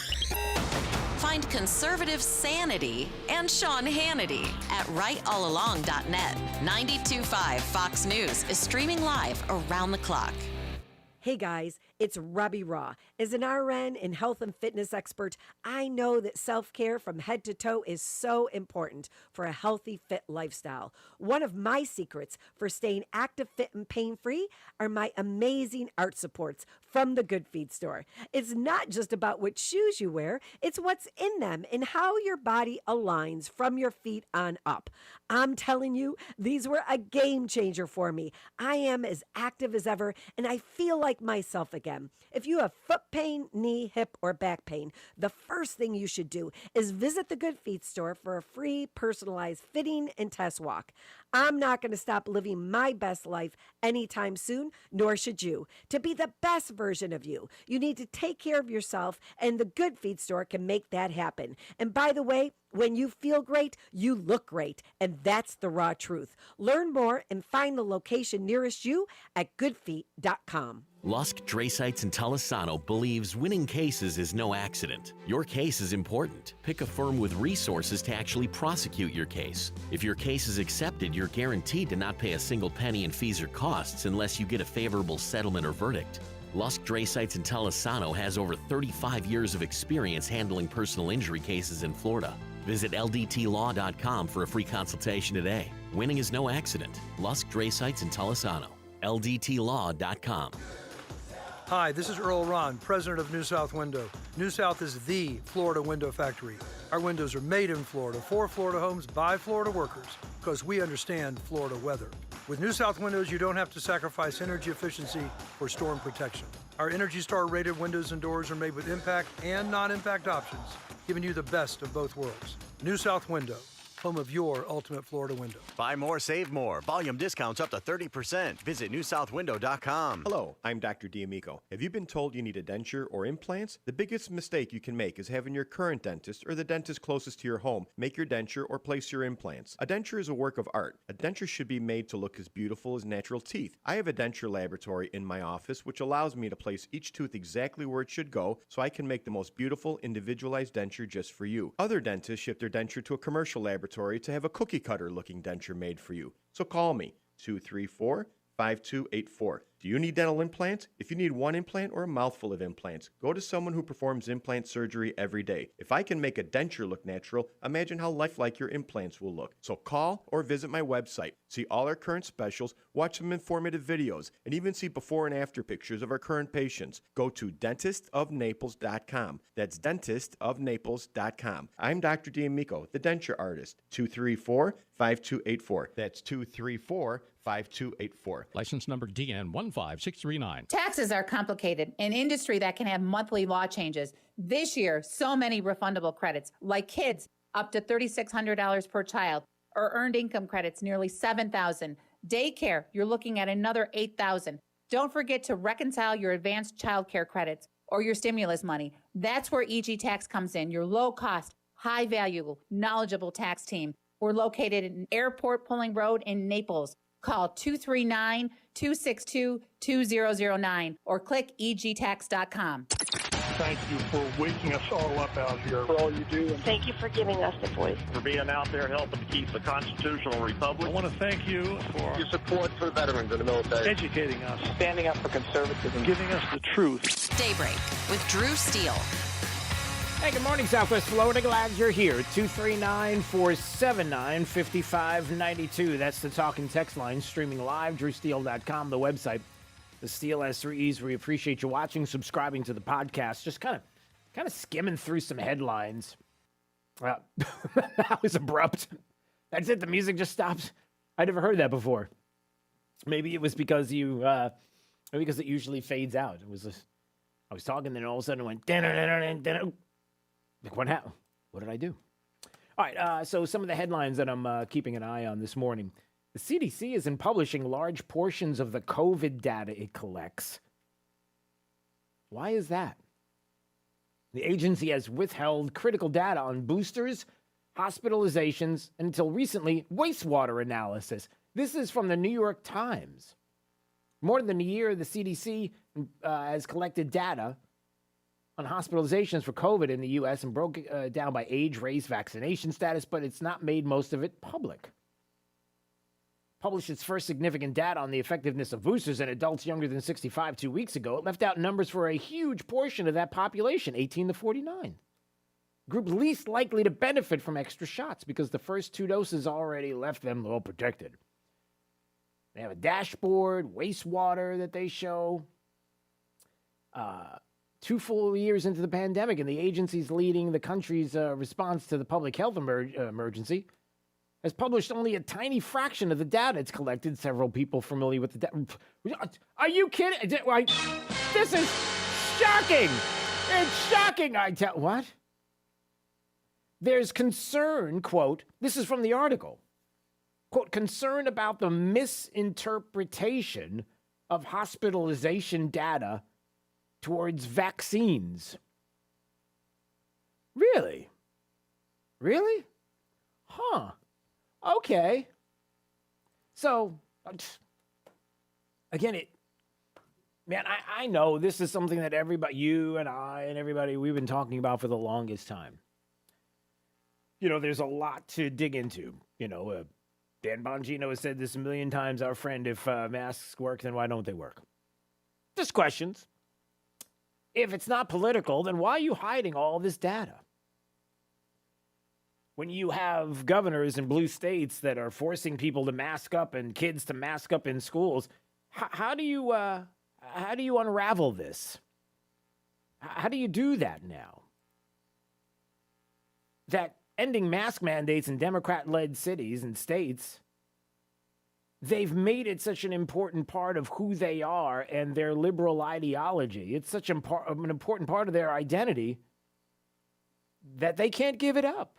Find conservative sanity and Sean Hannity at rightallalong.net. 92.5 Fox News is streaming live around the clock. Hey guys, it's Robbie Raw. As an RN and health and fitness expert, I know that self-care from head to toe is so important for a healthy, fit lifestyle. One of my secrets for staying active, fit, and pain-free are my amazing art supports from the Good Feet store. It's not just about what shoes you wear, it's what's in them and how your body aligns from your feet on up. I'm telling you, these were a game changer for me. I am as active as ever, and I feel like myself again. If you have foot pain, knee, hip, or back pain, the first thing you should do is visit the Good Feet store for a free personalized fitting and test walk. I'm not going to stop living my best life anytime soon, nor should you. To be the best version of you, you need to take care of yourself, and the Good Feet store can make that happen. And by the way, when you feel great, you look great, and that's the raw truth. Learn more and find the location nearest you at goodfeet.com. Lusk, Drasites, and Talisano believes winning cases is no accident. Your case is important. Pick a firm with resources to actually prosecute your case. If your case is accepted, you're guaranteed to not pay a single penny in fees or costs unless you get a favorable settlement or verdict. Lusk, Drasites, and Talisano has over 35 years of experience handling personal injury cases in Florida. Visit ldtlaw.com for a free consultation today. Winning is no accident. Lusk, Drasites, and Talisano. ldtlaw.com. Hi, this is Earl Ron, president of New South Window. New South is the Florida window factory. Our windows are made in Florida, for Florida homes, by Florida workers, because we understand Florida weather. With New South Windows, you don't have to sacrifice energy efficiency for storm protection. Our Energy Star rated windows and doors are made with impact and non-impact options, giving you the best of both worlds. New South Window, home of your ultimate Florida window. Buy more, save more. Volume discounts up to 30%. Visit newsouthwindow.com. Hello, I'm Dr. D'Amico. Have you been told you need a denture or implants? The biggest mistake you can make is having your current dentist or the dentist closest to your home make your denture or place your implants. A denture is a work of art. A denture should be made to look as beautiful as natural teeth. I have a denture laboratory in my office which allows me to place each tooth exactly where it should go so I can make the most beautiful individualized denture just for you. Other dentists ship their denture to a commercial laboratory to have a cookie cutter looking denture made for you. So call me, 234-5284. Do you need dental implants? If you need one implant or a mouthful of implants, go to someone who performs implant surgery every day. If I can make a denture look natural, imagine how lifelike your implants will look. So call or visit my website. See all our current specials, watch some informative videos, and even see before and after pictures of our current patients. Go to dentistofnaples.com. That's dentistofnaples.com. I'm Dr. D'Amico, the denture artist. 234-5284. That's 234-5284. License number DN15639. Taxes are complicated, an industry that can have monthly law changes. This year, so many refundable credits, like kids, up to $3,600 per child, or earned income credits, nearly $7,000. Daycare, you're looking at another $8,000. Don't forget to reconcile your advanced child care credits or your stimulus money. That's where EG Tax comes in, your low-cost, high-value, knowledgeable tax team. We're located in Airport Pulling Road in Naples. Call 239-262-2009 or click egtax.com. thank you for waking us all up out here. For all you do. And thank you for giving us a voice. For being out there helping to keep the constitutional republic. I want to thank you for your support for veterans in the military. Educating us. Standing up for conservatism. Giving us the truth. Daybreak with Drew Steele. Hey, good morning, Southwest Florida. Glad you're here. 239-479-5592. That's the talk and text line. Streaming live, drewsteele.com, the website. The Steele has 3 E's. We appreciate you watching, subscribing to the podcast. Just kind of skimming through some headlines. That was abrupt. That's it. The music just stopped. I never heard that before. Maybe it was because maybe because it usually fades out. It was I was talking, then all of a sudden it went. Like, what happened? What did I do? All right. So some of the headlines that I'm keeping an eye on this morning. The CDC isn't publishing large portions of the COVID data it collects. Why is that? The agency has withheld critical data on boosters, hospitalizations, and until recently, wastewater analysis. This is from the New York Times. More than a year, the CDC has collected data on hospitalizations for COVID in the U.S. and broke it down by age, race, vaccination status, but it's not made most of it public. Published its first significant data on the effectiveness of boosters in adults younger than 65 2 weeks ago. It left out numbers for a huge portion of that population, 18 to 49. Group least likely to benefit from extra shots because the first 2 doses already left them well protected. They have a dashboard, wastewater that they show. 2 full years into the pandemic, and the agency's leading the country's response to the public health emergency has published only a tiny fraction of the data it's collected. Several people familiar with the data. Are you kidding? This is shocking. It's shocking. What? There's concern, quote, this is from the article, quote, concern about the misinterpretation of hospitalization data towards vaccines. Really? Really? Huh. Okay. So, again, I know this is something that everybody, you and I and everybody, we've been talking about for the longest time. You know, there's a lot to dig into. You know, Dan Bongino has said this a million times, our friend, if masks work, then why don't they work? Just questions. If it's not political, then why are you hiding all this data? When you have governors in blue states that are forcing people to mask up and kids to mask up in schools, how do you unravel this? How do you do that now? That ending mask mandates in Democrat-led cities and states, they've made it such an important part of who they are and their liberal ideology. It's such an important part of their identity that they can't give it up.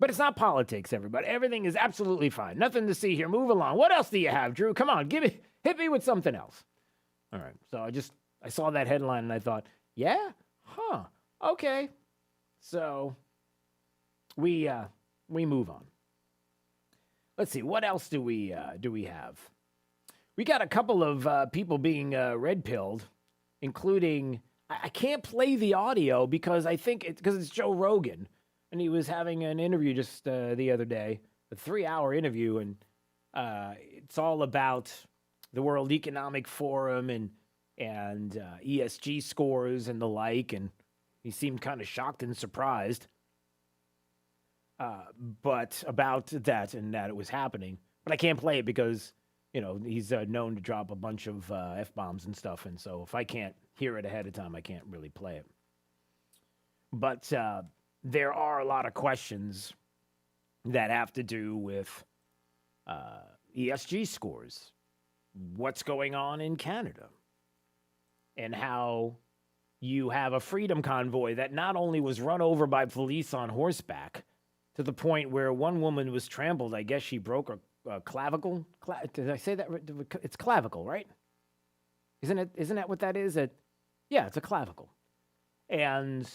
But it's not politics, everybody. Everything is absolutely fine. Nothing to see here. Move along. What else do you have, Drew? Come on, hit me with something else. All right. So I saw that headline and I thought, yeah? Huh. Okay. So we move on. Let's see. What else do we have? We got a couple of people being red-pilled, including I can't play the audio because it's Joe Rogan. And he was having an interview just the other day, a 3-hour interview, and it's all about the World Economic Forum and ESG scores and the like, and he seemed kind of shocked and surprised but about that and that it was happening. But I can't play it because, you know, he's known to drop a bunch of F-bombs and stuff, and so if I can't hear it ahead of time, I can't really play it. But there are a lot of questions that have to do with ESG scores, what's going on in Canada, and how you have a Freedom Convoy that not only was run over by police on horseback to the point where one woman was trampled. I guess she broke her clavicle. Did I say that? It's clavicle, right? Isn't that what that is? Yeah, it's a clavicle. And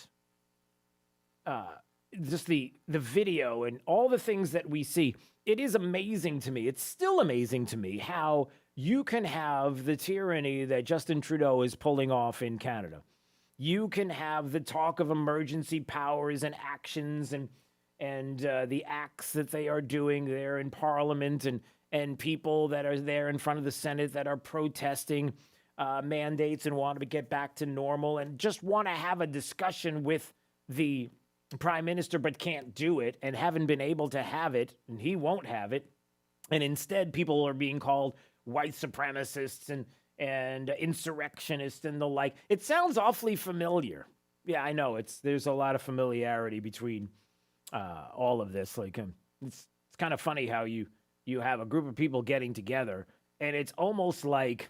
just the video and all the things that we see, it is amazing to me. It's still amazing to me how You can have the tyranny that Justin Trudeau is pulling off in Canada. You can have the talk of emergency powers and actions and the acts that they are doing there in Parliament and people that are there in front of the Senate that are protesting mandates and want to get back to normal and just want to have a discussion with the Prime Minister but can't do it and haven't been able to have it, and he won't have it. And instead, people are being called white supremacists and insurrectionists and the like. It sounds awfully familiar. Yeah, I know. There's a lot of familiarity between all of this. Like, it's kind of funny how you have a group of people getting together, and it's almost like,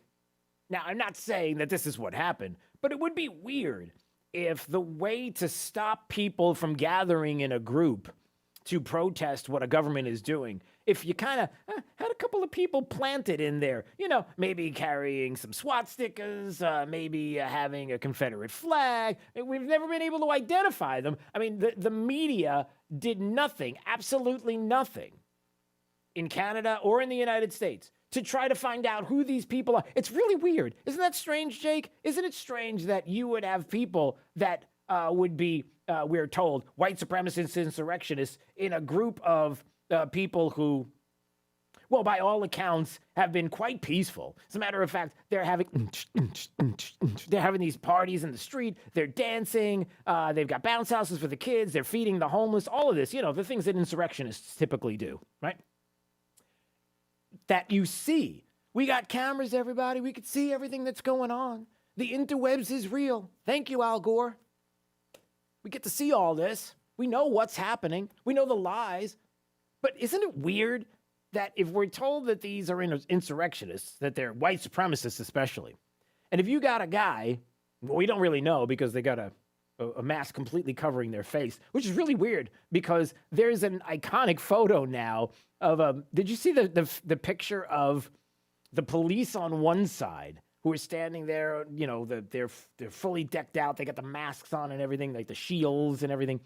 now, I'm not saying that this is what happened, but it would be weird if the way to stop people from gathering in a group to protest what a government is doing, if you kind of had a couple of people planted in there, maybe carrying some SWAT stickers, maybe having a Confederate flag. We've never been able to identify them. I mean, the media did nothing, absolutely nothing, in Canada or in the United States to try to find out who these people are. It's really weird. Isn't that strange, Jake? Isn't it strange that you would have people that would be, we're told, white supremacists, insurrectionists in a group of people who, well, by all accounts, have been quite peaceful. As a matter of fact, they're having these parties in the street. They're dancing. They've got bounce houses for the kids. They're feeding the homeless. All of this, the things that insurrectionists typically do, right? That you see. We got cameras, everybody. We could see everything that's going on. The interwebs is real. Thank you, Al Gore. We get to see all this. We know what's happening. We know the lies. But isn't it weird that if we're told that these are insurrectionists, that they're white supremacists especially, and if you got a guy, well, we don't really know because they got a mask completely covering their face, which is really weird because there's an iconic photo now of did you see the picture of the police on one side who are standing there, they're fully decked out. They got the masks on and everything, like the shields and everything.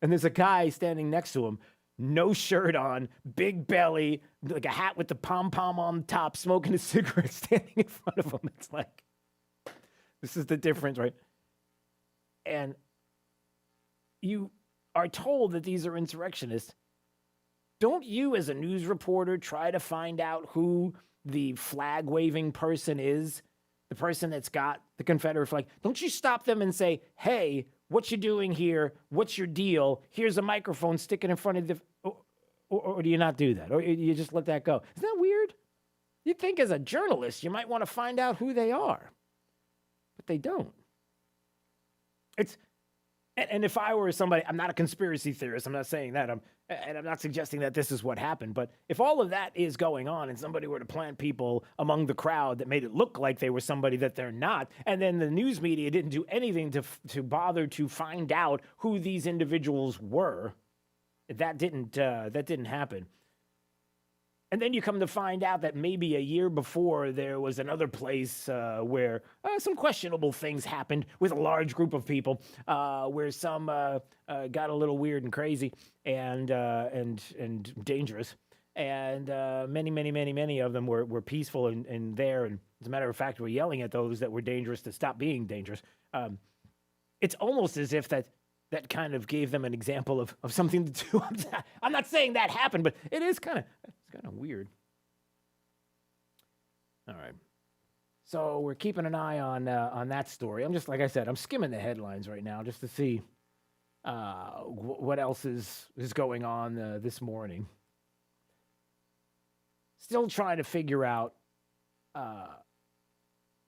And there's a guy standing next to him, no shirt on, big belly, like a hat with the pom-pom on top, smoking a cigarette, standing in front of him. It's like, this is the difference, right? And you are told that these are insurrectionists. Don't you, as a news reporter, try to find out who the flag-waving person is? The person that's got the Confederate flag. Don't you stop them and say, hey, what you doing here? What's your deal? Here's a microphone, stick it in front of the... Or do you not do that? Or you just let that go? Isn't that weird? You'd think as a journalist, you might want to find out who they are. But they don't. And if I were somebody, I'm not a conspiracy theorist. I'm not saying that. And I'm not suggesting that this is what happened. But if all of that is going on and somebody were to plant people among the crowd that made it look like they were somebody that they're not, and then the news media didn't do anything to bother to find out who these individuals were, that didn't happen. And then you come to find out that maybe a year before there was another place where some questionable things happened with a large group of people, where some got a little weird and crazy and dangerous, and many of them were peaceful and there. And as a matter of fact, were yelling at those that were dangerous to stop being dangerous. It's almost as if that kind of gave them an example of something to do. I'm not saying that happened, but it is kind of weird. All right. So we're keeping an eye on that story. I'm just, like I said, I'm skimming the headlines right now just to see what else is going on this morning. Still trying to figure out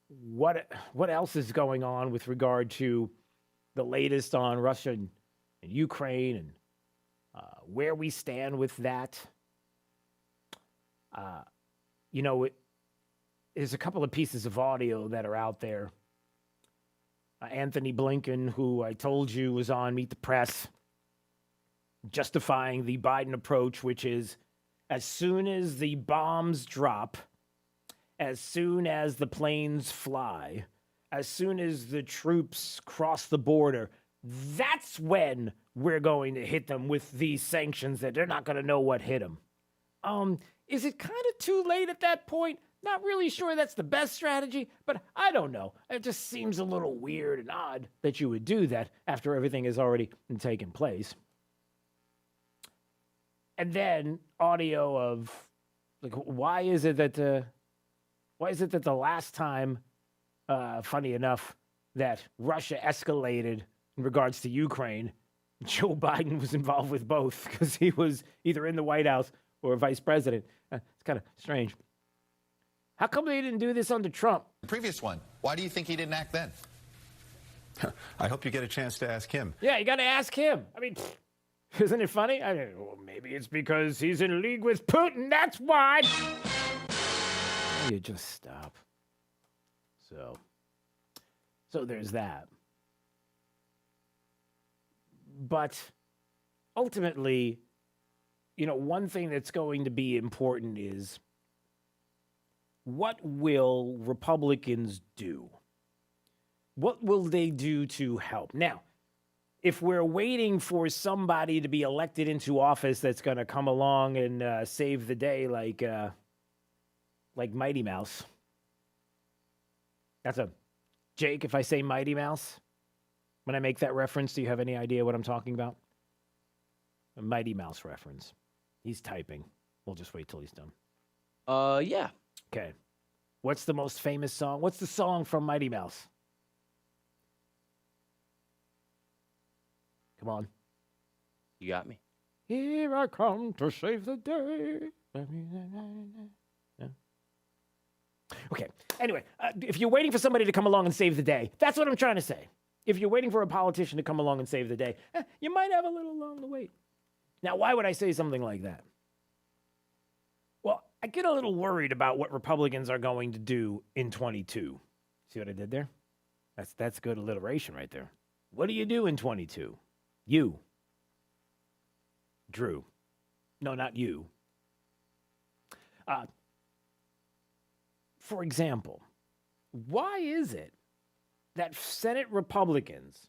what else is going on with regard to the latest on Russia and Ukraine and where we stand with that. There's a couple of pieces of audio that are out there. Anthony Blinken, who I told you was on Meet the Press, justifying the Biden approach, which is as soon as the bombs drop, as soon as the planes fly, as soon as the troops cross the border, that's when we're going to hit them with these sanctions that they're not going to know what hit them. Is it kind of too late at that point? Not really sure that's the best strategy, but I don't know. It just seems a little weird and odd that you would do that after everything has already taken place. And then audio of, like, why is it that the last time, funny enough, that Russia escalated in regards to Ukraine, Joe Biden was involved with both because he was either in the White House or vice president. It's kind of strange. How come they didn't do this under Trump? The previous one. Why do you think he didn't act then? I hope you get a chance to ask him. Yeah, you got to ask him. I mean, isn't it funny? Well, maybe it's because he's in league with Putin. That's why. You just stop. So there's that. But ultimately, one thing that's going to be important is, what will Republicans do? What will they do to help? Now, if we're waiting for somebody to be elected into office that's going to come along and save the day like Mighty Mouse. That's a Jake, if I say Mighty Mouse, when I make that reference, do you have any idea what I'm talking about? A Mighty Mouse reference. He's typing. We'll just wait till he's done. Yeah. Okay. What's the most famous song? What's the song from Mighty Mouse? Come on. You got me. Here I come to save the day. Yeah. Okay. Anyway, if you're waiting for somebody to come along and save the day, that's what I'm trying to say. If you're waiting for a politician to come along and save the day, you might have a little long to wait. Now, why would I say something like that? Well, I get a little worried about what Republicans are going to do in 22. See what I did there? That's good alliteration right there. What do you do in 22? You. Drew. No, not you. For example, why is it that Senate Republicans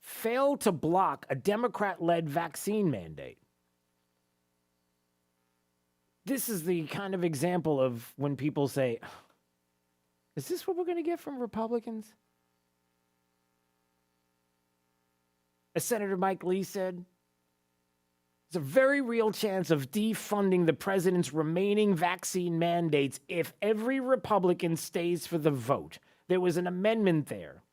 failed to block a Democrat-led vaccine mandate? This is the kind of example of when people say, is this what we're going to get from Republicans? As Senator Mike Lee said, there's a very real chance of defunding the president's remaining vaccine mandates if every Republican stays for the vote. There was an amendment there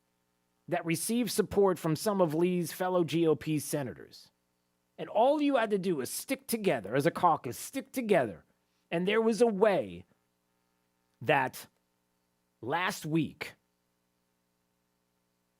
that received support from some of Lee's fellow GOP senators. And all you had to do was stick together as a caucus, stick together. And there was a way that last week,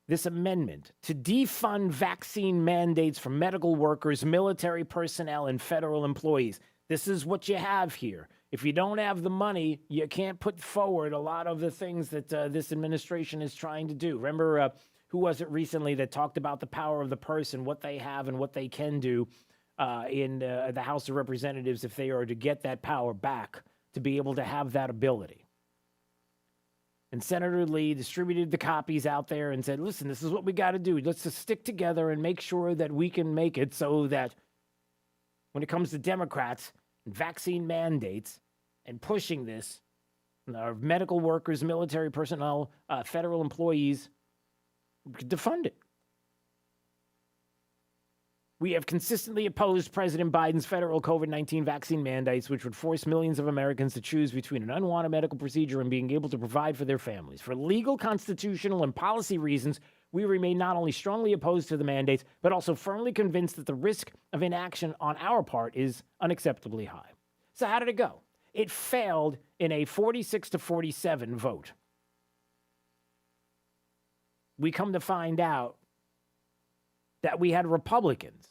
this amendment to defund vaccine mandates for medical workers, military personnel, and federal employees. This is what you have here. If you don't have the money, you can't put forward a lot of the things that this administration is trying to do. Remember, who was it recently that talked about the power of the purse and what they have and what they can do in the House of Representatives if they are to get that power back to be able to have that ability? And Senator Lee distributed the copies out there and said, listen, this is what we got to do. Let's just stick together and make sure that we can make it so that when it comes to Democrats and vaccine mandates and pushing this, our medical workers, military personnel, federal employees, we could defund it. We have consistently opposed President Biden's federal COVID-19 vaccine mandates, which would force millions of Americans to choose between an unwanted medical procedure and being able to provide for their families. For legal, constitutional, and policy reasons, we remain not only strongly opposed to the mandates, but also firmly convinced that the risk of inaction on our part is unacceptably high. So how did it go? It failed in a 46-47 vote. We come to find out that we had Republicans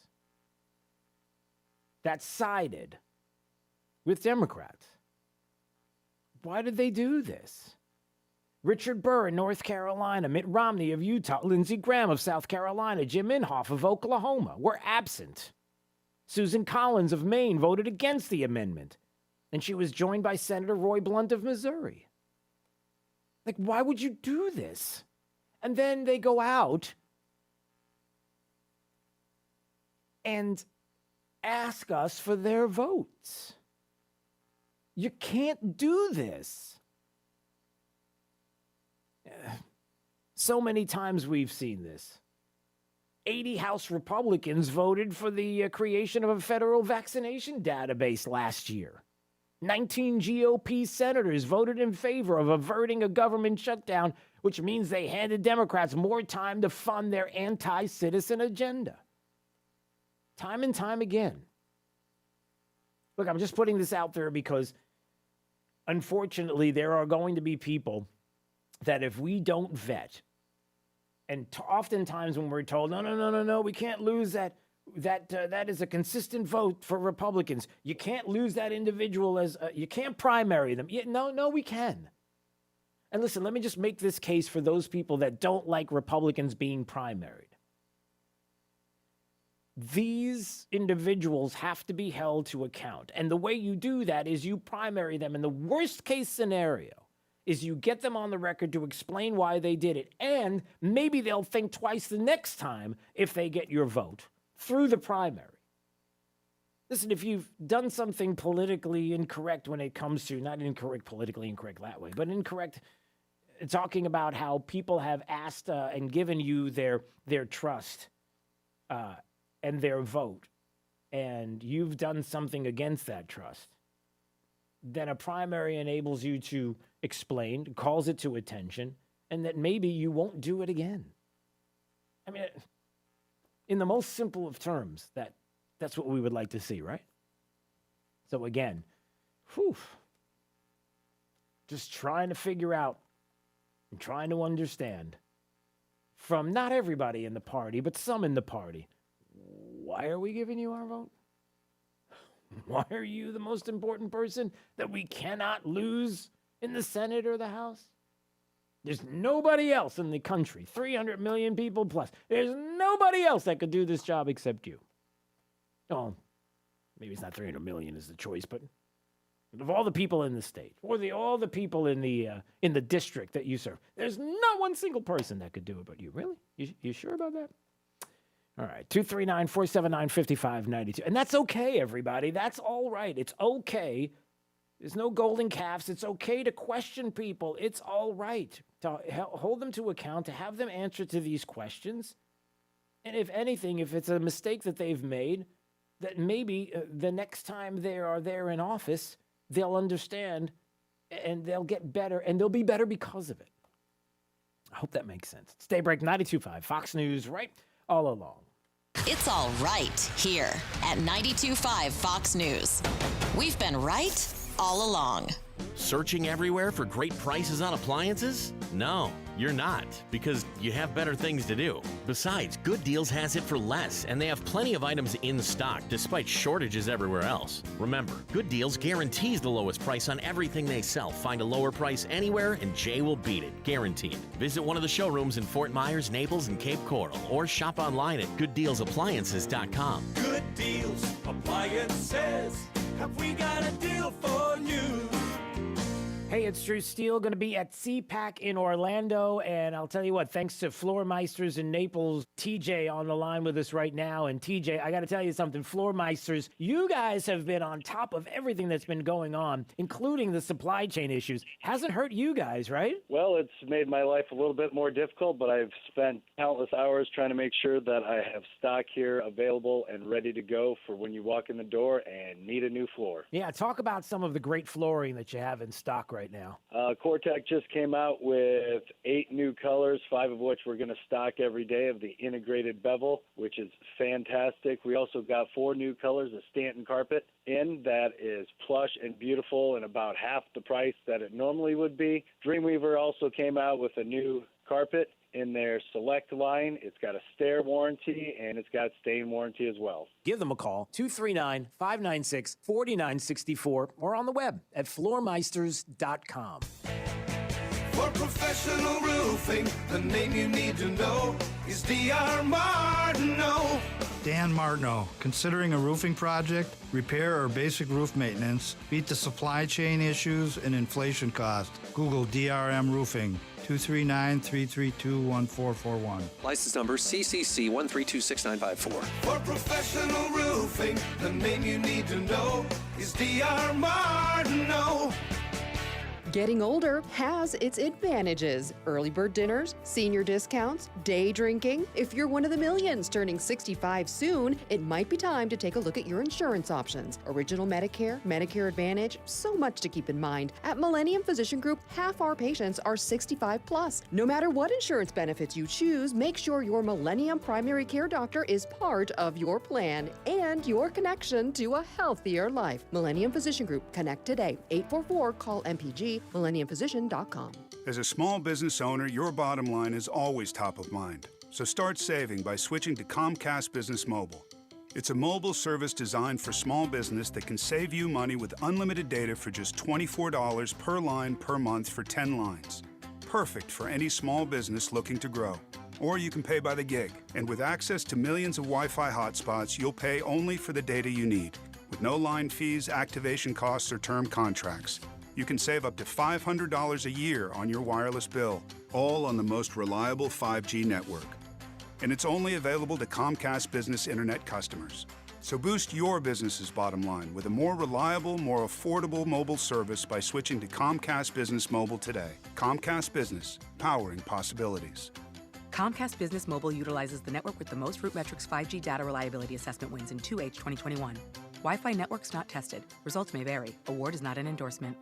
that sided with Democrats. Why did they do this? Richard Burr in North Carolina, Mitt Romney of Utah, Lindsey Graham of South Carolina, Jim Inhofe of Oklahoma were absent. Susan Collins of Maine voted against the amendment, and she was joined by Senator Roy Blunt of Missouri. Like, why would you do this? And then they go out and ask us for their votes. You can't do this. So many times we've seen this. 80 House Republicans voted for the creation of a federal vaccination database last year. 19 GOP senators voted in favor of averting a government shutdown, which means they handed Democrats more time to fund their anti-citizen agenda. Time and time again. Look, I'm just putting this out there because, unfortunately, there are going to be people that if we don't vet, and oftentimes when we're told, no, we can't lose that is a consistent vote for Republicans. You can't lose that individual you can't primary them. No, we can. And listen, let me just make this case for those people that don't like Republicans being primaried. These individuals have to be held to account. And the way you do that is you primary them. And the worst case scenario is you get them on the record to explain why they did it. And maybe they'll think twice the next time if they get your vote through the primary. Listen, if you've done something politically incorrect when it comes to, not incorrect, politically incorrect that way, but incorrect, talking about how people have asked and given you their trust and their vote, and you've done something against that trust, then a primary enables you to explain, calls it to attention, and that maybe you won't do it again. I mean, in the most simple of terms, that's what we would like to see, right? So again, just trying to figure out and trying to understand from not everybody in the party, but some in the party, why are we giving you our vote? Why are you the most important person that we cannot lose in the Senate or the House? There's nobody else in the country, 300 million people plus. There's nobody else that could do this job except you. Oh, maybe it's not 300 million is the choice, but of all the people in the state, or all the people in the district that you serve, there's not one single person that could do it but you. Really? You sure about that? All right, 239-479-5592. And that's okay, everybody. That's all right. It's okay. There's no golden calves. It's okay to question people. It's all right to hold them to account, to have them answer to these questions. And if anything, if it's a mistake that they've made, that maybe the next time they are there in office, they'll understand and they'll get better, and they'll be better because of it. I hope that makes sense. It's Daybreak 92.5, Fox News, right all along. It's all right here at 92.5 Fox News. We've been right all along. Searching everywhere for great prices on appliances? No, you're not, because you have better things to do. Besides, Good Deals has it for less, and they have plenty of items in stock despite shortages everywhere else. Remember, Good Deals guarantees the lowest price on everything they sell. Find a lower price anywhere, and Jay will beat it, guaranteed. Visit one of the showrooms in Fort Myers, Naples, and Cape Coral, or shop online at GoodDealsAppliances.com. Good Deals Appliances. Have we got a deal for you? Hey, it's Drew Steele, going to be at CPAC in Orlando, and I'll tell you what, thanks to Floor Meisters in Naples, TJ on the line with us right now, and TJ, I got to tell you something, Floor Meisters, you guys have been on top of everything that's been going on, including the supply chain issues. Hasn't hurt you guys, right? Well, it's made my life a little bit more difficult, but I've spent countless hours trying to make sure that I have stock here available and ready to go for when you walk in the door and need a new floor. Yeah, talk about some of the great flooring that you have in stock right now. Cortez just came out with 8 new colors, 5 of which we're going to stock every day of the integrated bevel, which is fantastic. We also got 4 new colors of Stanton carpet in that is plush and beautiful and about half the price that it normally would be. Dreamweaver also came out with a new carpet in their Select line. It's got a stair warranty, and it's got stain warranty as well. Give them a call, 239-596-4964, or on the web at floormeisters.com. For professional roofing, the name you need to know is D.R. Martineau. Dan Martineau. Considering a roofing project, repair, or basic roof maintenance, beat the supply chain issues and inflation cost. Google DRM Roofing. 239-332-1441. License number CCC 1326954. For professional roofing, the name you need to know is D.R. Martineau. Getting older has its advantages. Early bird dinners, senior discounts, day drinking. If you're one of the millions turning 65 soon, it might be time to take a look at your insurance options. Original Medicare, Medicare Advantage, so much to keep in mind. At Millennium Physician Group, half our patients are 65 plus. No matter what insurance benefits you choose, make sure your Millennium primary care doctor is part of your plan and your connection to a healthier life. Millennium Physician Group. Connect today. 844-CALL-MPG. MillenniumPhysician.com. As a small business owner, your bottom line is always top of mind. So start saving by switching to Comcast Business Mobile. It's a mobile service designed for small business that can save you money with unlimited data for just $24 per line per month for 10 lines. Perfect for any small business looking to grow. Or you can pay by the gig. And with access to millions of Wi-Fi hotspots, you'll pay only for the data you need, with no line fees, activation costs, or term contracts. You can save up to $500 a year on your wireless bill, all on the most reliable 5G network. And it's only available to Comcast Business Internet customers. So boost your business's bottom line with a more reliable, more affordable mobile service by switching to Comcast Business Mobile today. Comcast Business, powering possibilities. Comcast Business Mobile utilizes the network with the most RootMetrics 5G data reliability assessment wins in 2H 2021. Wi-Fi networks not tested. Results may vary. Award is not an endorsement.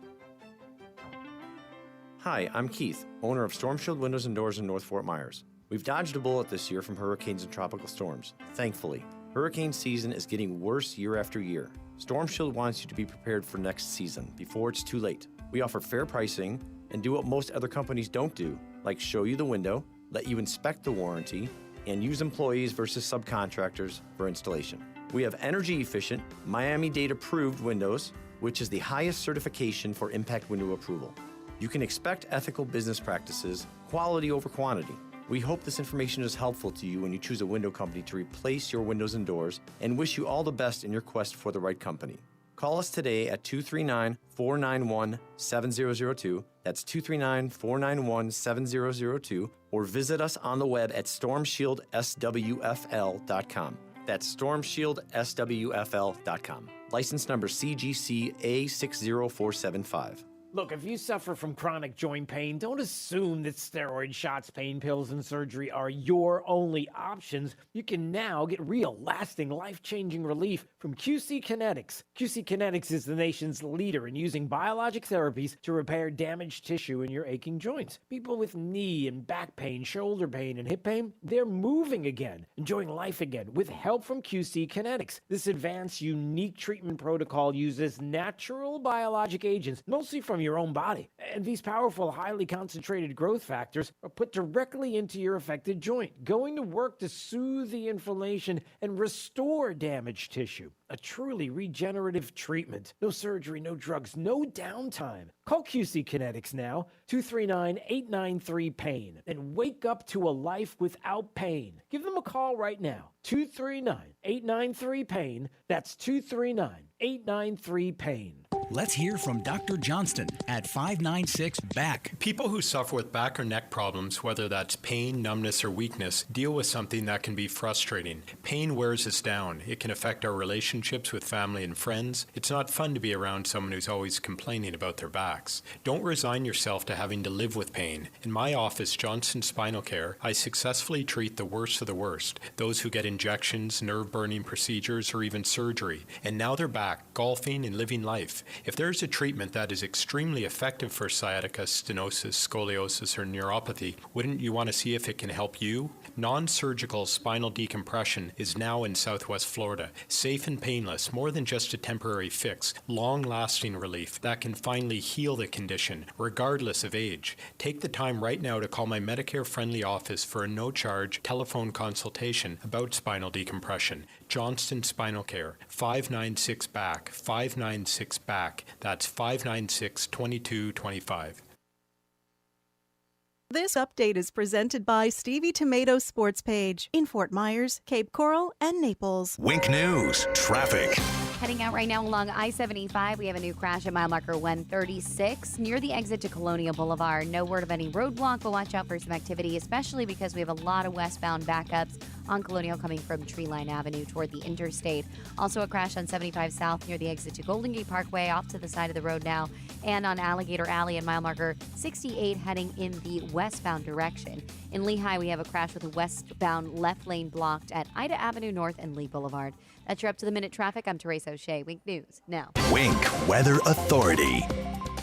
Hi, I'm Keith, owner of Storm Shield Windows and Doors in North Fort Myers. We've dodged a bullet this year from hurricanes and tropical storms, thankfully. Hurricane season is getting worse year after year. Storm Shield wants you to be prepared for next season before it's too late. We offer fair pricing and do what most other companies don't do, like show you the window, let you inspect the warranty, and use employees versus subcontractors for installation. We have energy efficient, Miami-Dade approved windows, which is the highest certification for impact window approval. You can expect ethical business practices, quality over quantity. We hope this information is helpful to you when you choose a window company to replace your windows and doors, and wish you all the best in your quest for the right company. Call us today at 239-491-7002. That's 239-491-7002. Or visit us on the web at stormshieldswfl.com. That's stormshieldswfl.com. License number CGC A60475. Look, if you suffer from chronic joint pain, don't assume that steroid shots, pain pills, and surgery are your only options. You can now get real, lasting, life-changing relief from QC Kinetics. QC Kinetics is the nation's leader in using biologic therapies to repair damaged tissue in your aching joints. People with knee and back pain, shoulder pain, and hip pain, they're moving again, enjoying life again, with help from QC Kinetics. This advanced, unique treatment protocol uses natural biologic agents, mostly from your own body. And these powerful, highly concentrated growth factors are put directly into your affected joint, going to work to soothe the inflammation and restore damaged tissue. A truly regenerative treatment. No surgery, no drugs, no downtime. Call QC Kinetics now, 239-893-PAIN, and wake up to a life without pain. Give them a call right now, 239-893-PAIN. That's 239-893-PAIN. Let's hear from Dr. Johnston at 596-BACK. People who suffer with back or neck problems, whether that's pain, numbness, or weakness, deal with something that can be frustrating. Pain wears us down. It can affect our relationships with family and friends. It's not fun to be around someone who's always complaining about their backs. Don't resign yourself to having to live with pain. In my office, Johnston Spinal Care, I successfully treat the worst of the worst, those who get injections, nerve-burning procedures, or even surgery. And now they're back, golfing and living life. If there's a treatment that is extremely effective for sciatica, stenosis, scoliosis, or neuropathy, wouldn't you want to see if it can help you? Non-surgical spinal decompression is now in Southwest Florida. Safe and painless, more than just a temporary fix. Long-lasting relief that can finally heal the condition, regardless of age. Take the time right now to call my Medicare-friendly office for a no-charge telephone consultation about spinal decompression. Johnston Spinal Care, 596-BACK, 596-BACK. That's 596-2225. This update is presented by Stevie Tomato Sports Page in Fort Myers, Cape Coral, and Naples. Wink News, traffic. Heading out right now along I-75, we have a new crash at mile marker 136 near the exit to Colonial Boulevard. No word of any roadblock, but watch out for some activity, especially because we have a lot of westbound backups on Colonial coming from Treeline Avenue toward the interstate. Also a crash on 75 South near the exit to Golden Gate Parkway, off to the side of the road now, and on Alligator Alley at mile marker 68 heading in the westbound direction. In Lehigh, we have a crash with a westbound left lane blocked at Ida Avenue North and Lee Boulevard. That's your up-to-the-minute traffic. I'm Teresa O'Shea. Wink News now. Wink Weather Authority.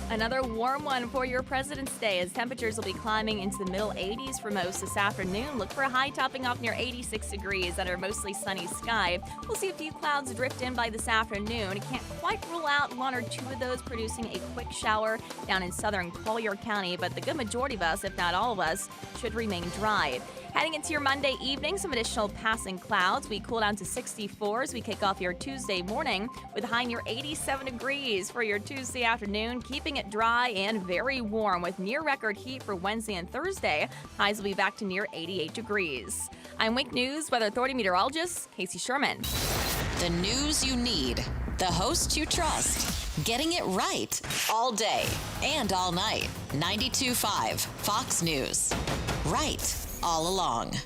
Another warm one for your President's Day, as temperatures will be climbing into the middle 80s for most this afternoon. Look for a high topping off near 86 degrees under a mostly sunny sky. We'll see a few clouds drift in by this afternoon. Can't quite rule out one or two of those producing a quick shower down in southern Collier County, but the good majority of us, if not all of us, should remain dry. Heading into your Monday evening, some additional passing clouds. We cool down to 64 as we kick off your Tuesday morning with a high near 87 degrees for your Tuesday afternoon, keeping it dry and very warm with near record heat for Wednesday and Thursday. Highs will be back to near 88 degrees. I'm Wink News Weather Authority meteorologist Casey Sherman. The news you need, the host you trust, getting it right all day and all night. 92.5 Fox News. Right all along.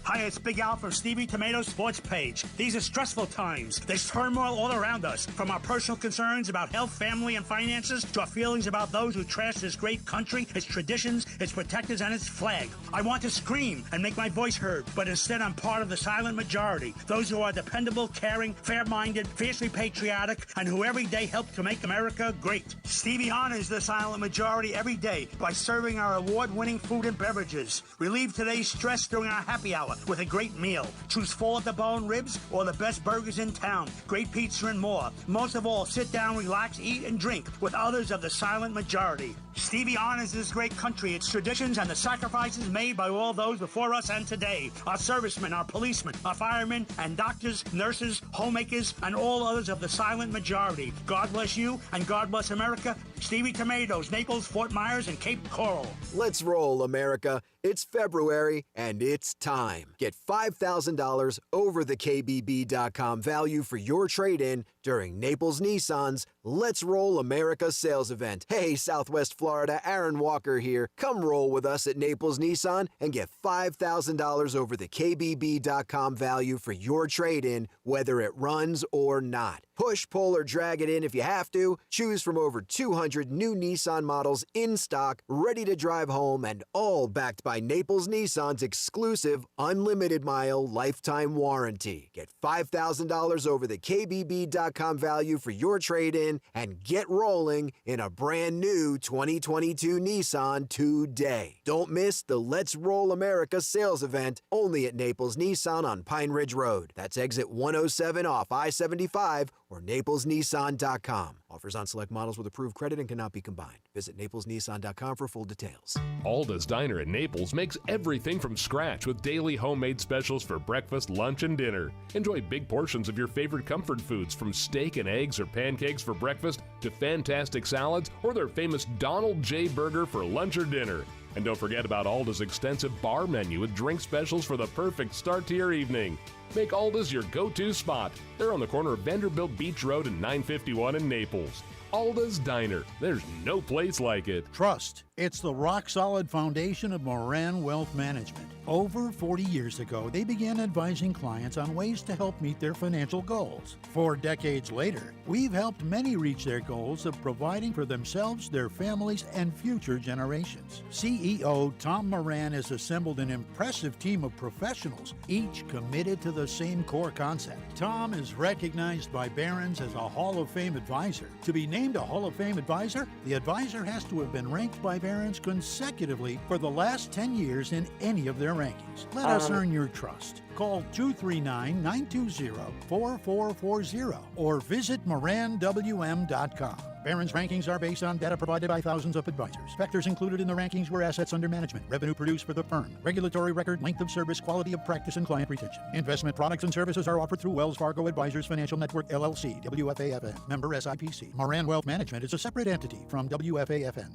Hi, it's Big Al from Stevie Tomato's sports page. These are stressful times. There's turmoil all around us, from our personal concerns about health, family, and finances to our feelings about those who trash this great country, its traditions, its protectors, and its flag. I want to scream and make my voice heard, but instead I'm part of the silent majority, those who are dependable, caring, fair-minded, fiercely patriotic, and who every day help to make America great. Stevie honors the silent majority every day by serving our award-winning food and beverages. Relieve today's stress during our happy hour with a great meal. Choose full-at-the-bone ribs or the best burgers in town, great pizza and more. Most of all, sit down, relax, eat, and drink with others of the silent majority. Stevie honors this great country, its traditions, and the sacrifices made by all those before us and today. Our servicemen, our policemen, our firemen, and doctors, nurses, homemakers, and all others of the silent majority. God bless you, and God bless America. Stevie Tomatoes, Naples, Fort Myers, and Cape Coral. Let's roll, America. It's February, and it's time. Get $5,000 over the KBB.com value for your trade-in during Naples Nissan's Let's Roll America sales event. Hey, Southwest Florida, Aaron Walker here. Come roll with us at Naples Nissan and get $5,000 over the KBB.com value for your trade-in, whether it runs or not. Push, pull, or drag it in if you have to. Choose from over 200 new Nissan models in stock, ready to drive home, and all backed by Naples Nissan's exclusive unlimited mile lifetime warranty. Get $5,000 over the KBB.com value for your trade-in and get rolling in a brand new 2022 Nissan today. Don't miss the Let's Roll America sales event only at Naples Nissan on Pine Ridge Road. That's exit 107 off I-75 or naplesnissan.com. Offers on select models with approved credit and cannot be combined. Visit naplesnissan.com for full details. Alda's Diner in Naples makes everything from scratch with daily homemade specials for breakfast, lunch, and dinner. Enjoy big portions of your favorite comfort foods, from steak and eggs or pancakes for breakfast to fantastic salads or their famous Donald J. Burger for lunch or dinner. And don't forget about Alda's extensive bar menu with drink specials for the perfect start to your evening. Make Alda's your go-to spot. They're on the corner of Vanderbilt Beach Road and 951 in Naples. Alda's Diner. There's no place like it. Trust. It's the rock-solid foundation of Moran Wealth Management. Over 40 years ago, they began advising clients on ways to help meet their financial goals. 4 decades later, we've helped many reach their goals of providing for themselves, their families, and future generations. CEO Tom Moran has assembled an impressive team of professionals, each committed to the same core concept. Tom is recognized by Barron's as a Hall of Fame advisor. To be named a Hall of Fame advisor, the advisor has to have been ranked by Barron's consecutively for the last 10 years in any of their rankings. Let us earn your trust. Call 239-920-4440 or visit moranwm.com. Barron's rankings are based on data provided by thousands of advisors. Factors included in the rankings were assets under management, revenue produced for the firm, regulatory record, length of service, quality of practice, and client retention. Investment products and services are offered through Wells Fargo Advisors Financial Network, LLC, WFAFN, member SIPC. Moran Wealth Management is a separate entity from WFAFN.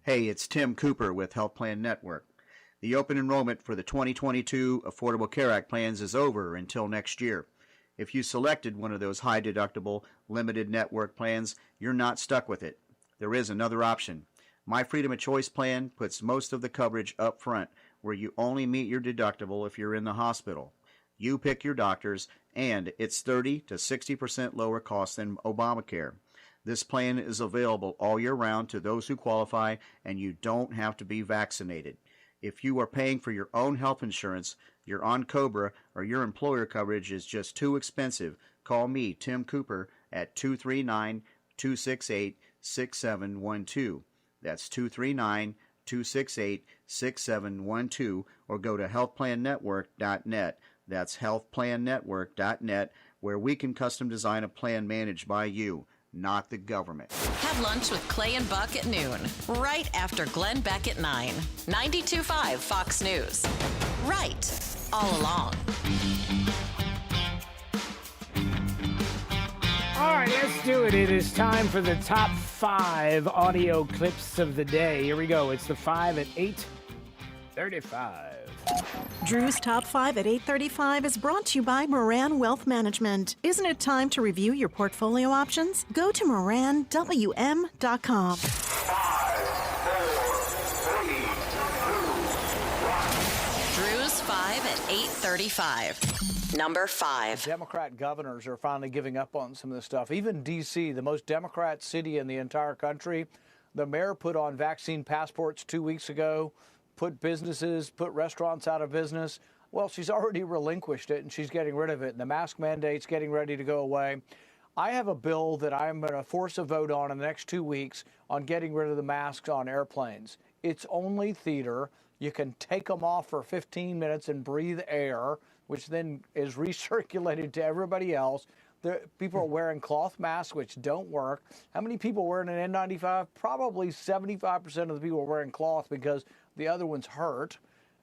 Hey, it's Tim Cooper with Health Plan Network. The open enrollment for the 2022 Affordable Care Act plans is over until next year. If you selected one of those high-deductible, limited network plans, you're not stuck with it. There is another option. My Freedom of Choice plan puts most of the coverage up front, where you only meet your deductible if you're in the hospital. You pick your doctors, and it's 30 to 60% lower cost than Obamacare. This plan is available all year round to those who qualify, and you don't have to be vaccinated. If you are paying for your own health insurance, you're on COBRA, or your employer coverage is just too expensive, call me, Tim Cooper, at 239-268-6712. That's 239-268-6712, or go to healthplannetwork.net. That's healthplannetwork.net, where we can custom design a plan managed by you, not the government. Have lunch with Clay and Buck at noon, right after Glenn Beck at 9. 92.5 Fox News. Right all along. All right, let's do it. It is time for the top 5 audio clips of the day. Here we go. It's the 5 at 8:35. Drew's Top 5 at 8:35 is brought to you by Moran Wealth Management. Isn't it time to review your portfolio options? Go to moranwm.com. Drew's 5 at 8:35. Number 5. Democrat governors are finally giving up on some of this stuff. Even D.C., the most Democrat city in the entire country, the mayor put on vaccine passports 2 weeks ago, put restaurants out of business. Well, she's already relinquished it, and she's getting rid of it. And the mask mandate's getting ready to go away. I have a bill that I'm going to force a vote on in the next 2 weeks on getting rid of the masks on airplanes. It's only theater. You can take them off for 15 minutes and breathe air, which then is recirculated to everybody else. People are wearing cloth masks, which don't work. How many people wearing an N95? Probably 75% of the people are wearing cloth because the other ones hurt.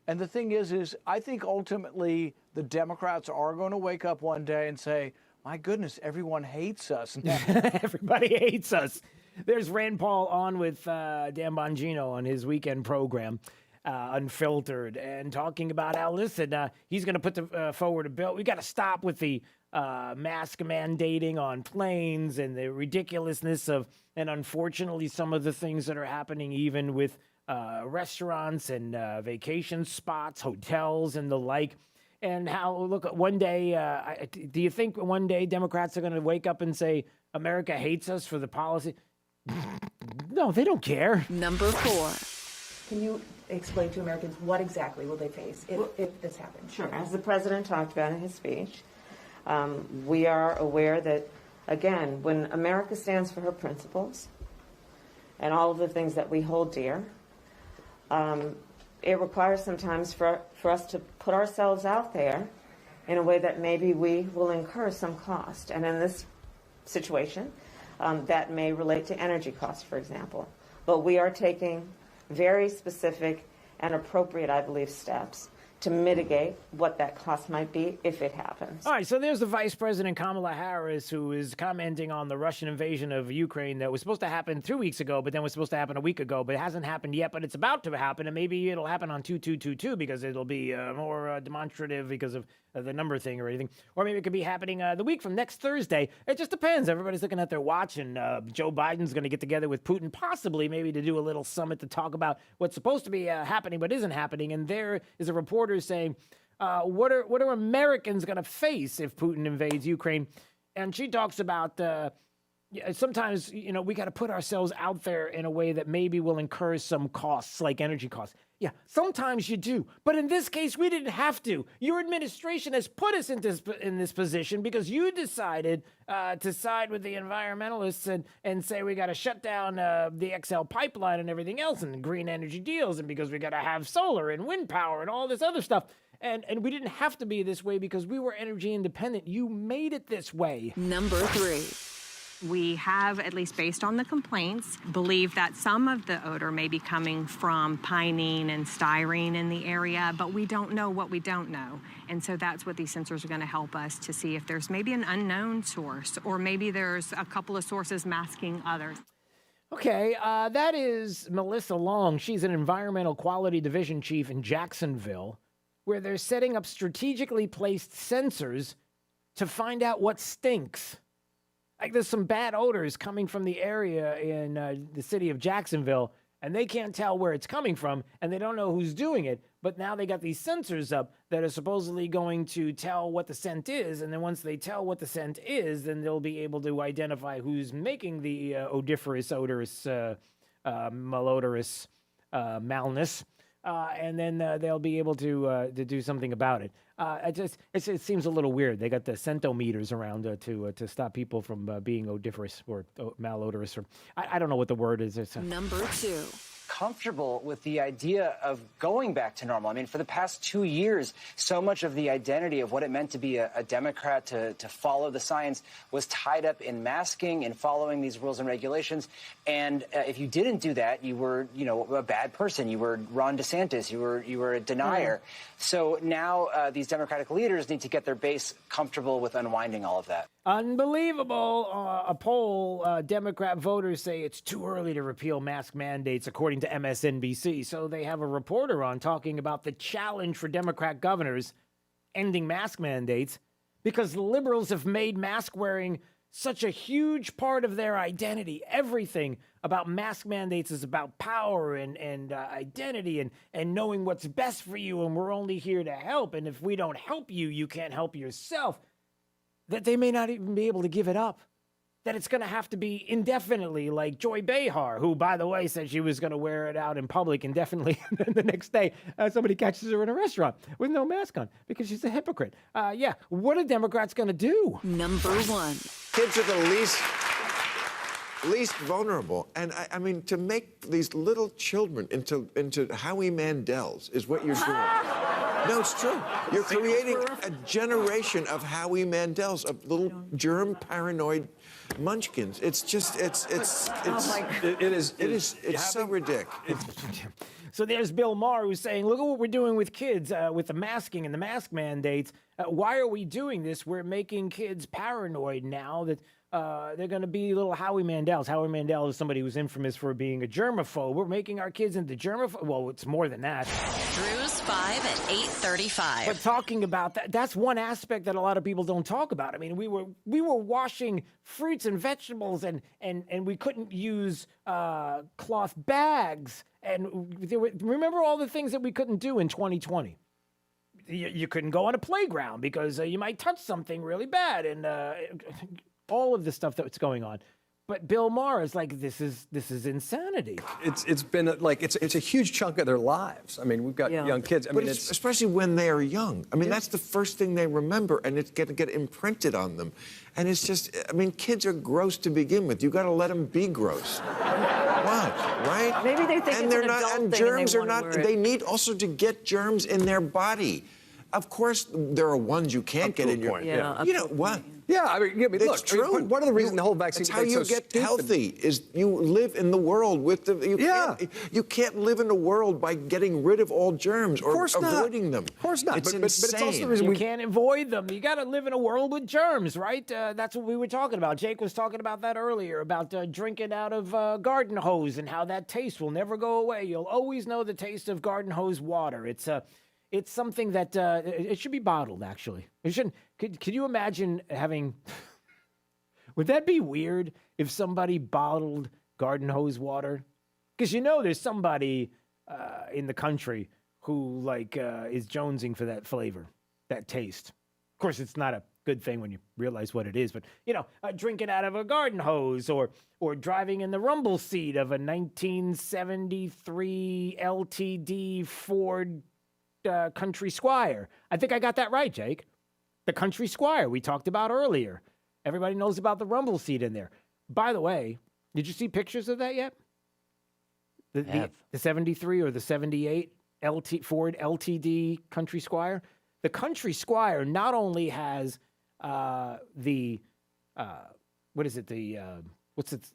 And the thing is I think ultimately the Democrats are going to wake up one day and say, my goodness, everyone hates us. Everybody hates us. There's Rand Paul on with Dan Bongino on his weekend program, Unfiltered, and talking about how, listen, he's going to put forward a bill. We got to stop with the mask mandating on planes and the ridiculousness of, and unfortunately, some of the things that are happening even with restaurants and vacation spots, hotels, and the like. And how, look, one day, do you think one day Democrats are going to wake up and say, America hates us for the policy? No, they don't care. Number 4. Can you explain to Americans what exactly will they face if this happens? Sure. As the president talked about in his speech, we are aware that, again, when America stands for her principles and all of the things that we hold dear, it requires sometimes for us to put ourselves out there in a way that maybe we will incur some cost. And in this situation, that may relate to energy costs, for example. But we are taking very specific and appropriate, I believe, steps to mitigate what that cost might be if it happens. All right, so there's the Vice President Kamala Harris, who is commenting on the Russian invasion of Ukraine that was supposed to happen 3 weeks ago, but then was supposed to happen a week ago, but it hasn't happened yet, but it's about to happen, and maybe it'll happen on 2/2/22 because it'll be more demonstrative because of the number thing or anything. Or maybe it could be happening the week from next Thursday. It just depends. Everybody's looking at their watch, and Joe Biden's going to get together with Putin, possibly maybe to do a little summit to talk about what's supposed to be happening but isn't happening. And there is a reporter saying, what are Americans going to face if Putin invades Ukraine? And she talks about sometimes, we got to put ourselves out there in a way that maybe will incur some costs, like energy costs. Yeah, sometimes you do. But in this case, we didn't have to. Your administration has put us in this position because you decided to side with the environmentalists and say we got to shut down the XL pipeline and everything else and green energy deals, and because we got to have solar and wind power and all this other stuff. And we didn't have to be this way because we were energy independent. You made it this way. Number 3. We have, at least based on the complaints, believe that some of the odor may be coming from pinene and styrene in the area, but we don't know what we don't know. And so that's what these sensors are going to help us to see if there's maybe an unknown source, or maybe there's a couple of sources masking others. Okay, that is Melissa Long. She's an environmental quality division chief in Jacksonville, where they're setting up strategically placed sensors to find out what stinks. Like there's some bad odors coming from the area in the city of Jacksonville, and they can't tell where it's coming from, and they don't know who's doing it. But now they got these sensors up that are supposedly going to tell what the scent is, and then once they tell what the scent is, then they'll be able to identify who's making the odorous, malodorous malness, and then they'll be able to do something about it. It seems a little weird. They got the scentometers around to stop people from being odoriferous or malodorous, or I don't know what the word is. Number 2. Comfortable with the idea of going back to normal. I mean, for the past 2 years, so much of the identity of what it meant to be a Democrat, to follow the science, was tied up in masking and following these rules and regulations. And if you didn't do that, you were, a bad person. You were Ron DeSantis. You were a denier. So now these Democratic leaders need to get their base comfortable with unwinding all of that. Unbelievable. A poll, Democrat voters say it's too early to repeal mask mandates, according to MSNBC. So they have a reporter on talking about the challenge for Democrat governors ending mask mandates because the liberals have made mask wearing such a huge part of their identity. Everything about mask mandates is about power and identity and knowing what's best for you, and we're only here to help. And if we don't help you, you can't help yourself. That they may not even be able to give it up. That it's going to have to be indefinitely, like Joy Behar, who, by the way, said she was going to wear it out in public indefinitely. And then the next day, somebody catches her in a restaurant with no mask on because she's a hypocrite. What are Democrats going to do? Number 1. Kids are the least vulnerable. And I mean, to make these little children into Howie Mandels is what you're doing. No, it's true. You're creating a generation of Howie Mandels, of little germ paranoid munchkins. It's just, it's so ridiculous. So there's Bill Maher who's saying, look at what we're doing with kids, with the masking and the mask mandates. Why are we doing this? We're making kids paranoid now that they're going to be little Howie Mandels. Howie Mandel is somebody who's infamous for being a germaphobe. We're making our kids into germaphobe. Well, it's more than that. Drew's 5 at 8:35. But talking about that, that's one aspect that a lot of people don't talk about. I mean, we were washing fruits and vegetables, and we couldn't use cloth bags. And remember all the things that we couldn't do in 2020. You couldn't go on a playground because you might touch something really bad, and all of the stuff that's going on. But Bill Maher is like, this is insanity. It's been it's a huge chunk of their lives. I mean, we've got young kids. I mean, it's especially when they are young. I mean, that's the first thing they remember, and it's going to get imprinted on them. And it's just, I mean, kids are gross to begin with. You got to let them be gross. What? Right? Maybe they think it's an adult thing, and germs they are not. They need also to get germs in their body. Of course, there are ones you can't get in your. Point. You know what? Yeah, I mean, look. True. I mean, one of the reasons the whole vaccine That's how you so get stupid. healthy. Is you live in the world with the. You can't live in a world by getting rid of all germs or avoiding them. Of course not. It's but insane. it's also the reason you can't avoid them. You got to live in a world with germs, right? That's what we were talking about. Jake was talking about that earlier, about drinking out of garden hose and how that taste will never go away. You'll always know the taste of garden hose water. It's something that it should be bottled, actually. It shouldn't. Could you imagine having... Would that be weird if somebody bottled garden hose water? Because there's somebody in the country who is jonesing for that flavor, that taste. Of course, it's not a good thing when you realize what it is, but drinking out of a garden hose or driving in the rumble seat of a 1973 LTD Ford Country Squire. I think I got that right, Jake. The Country Squire we talked about earlier. Everybody knows about the rumble seat in there. By the way, did you see pictures of that yet? The 73 or the 78 Ford LTD Country Squire? The Country Squire not only has what's it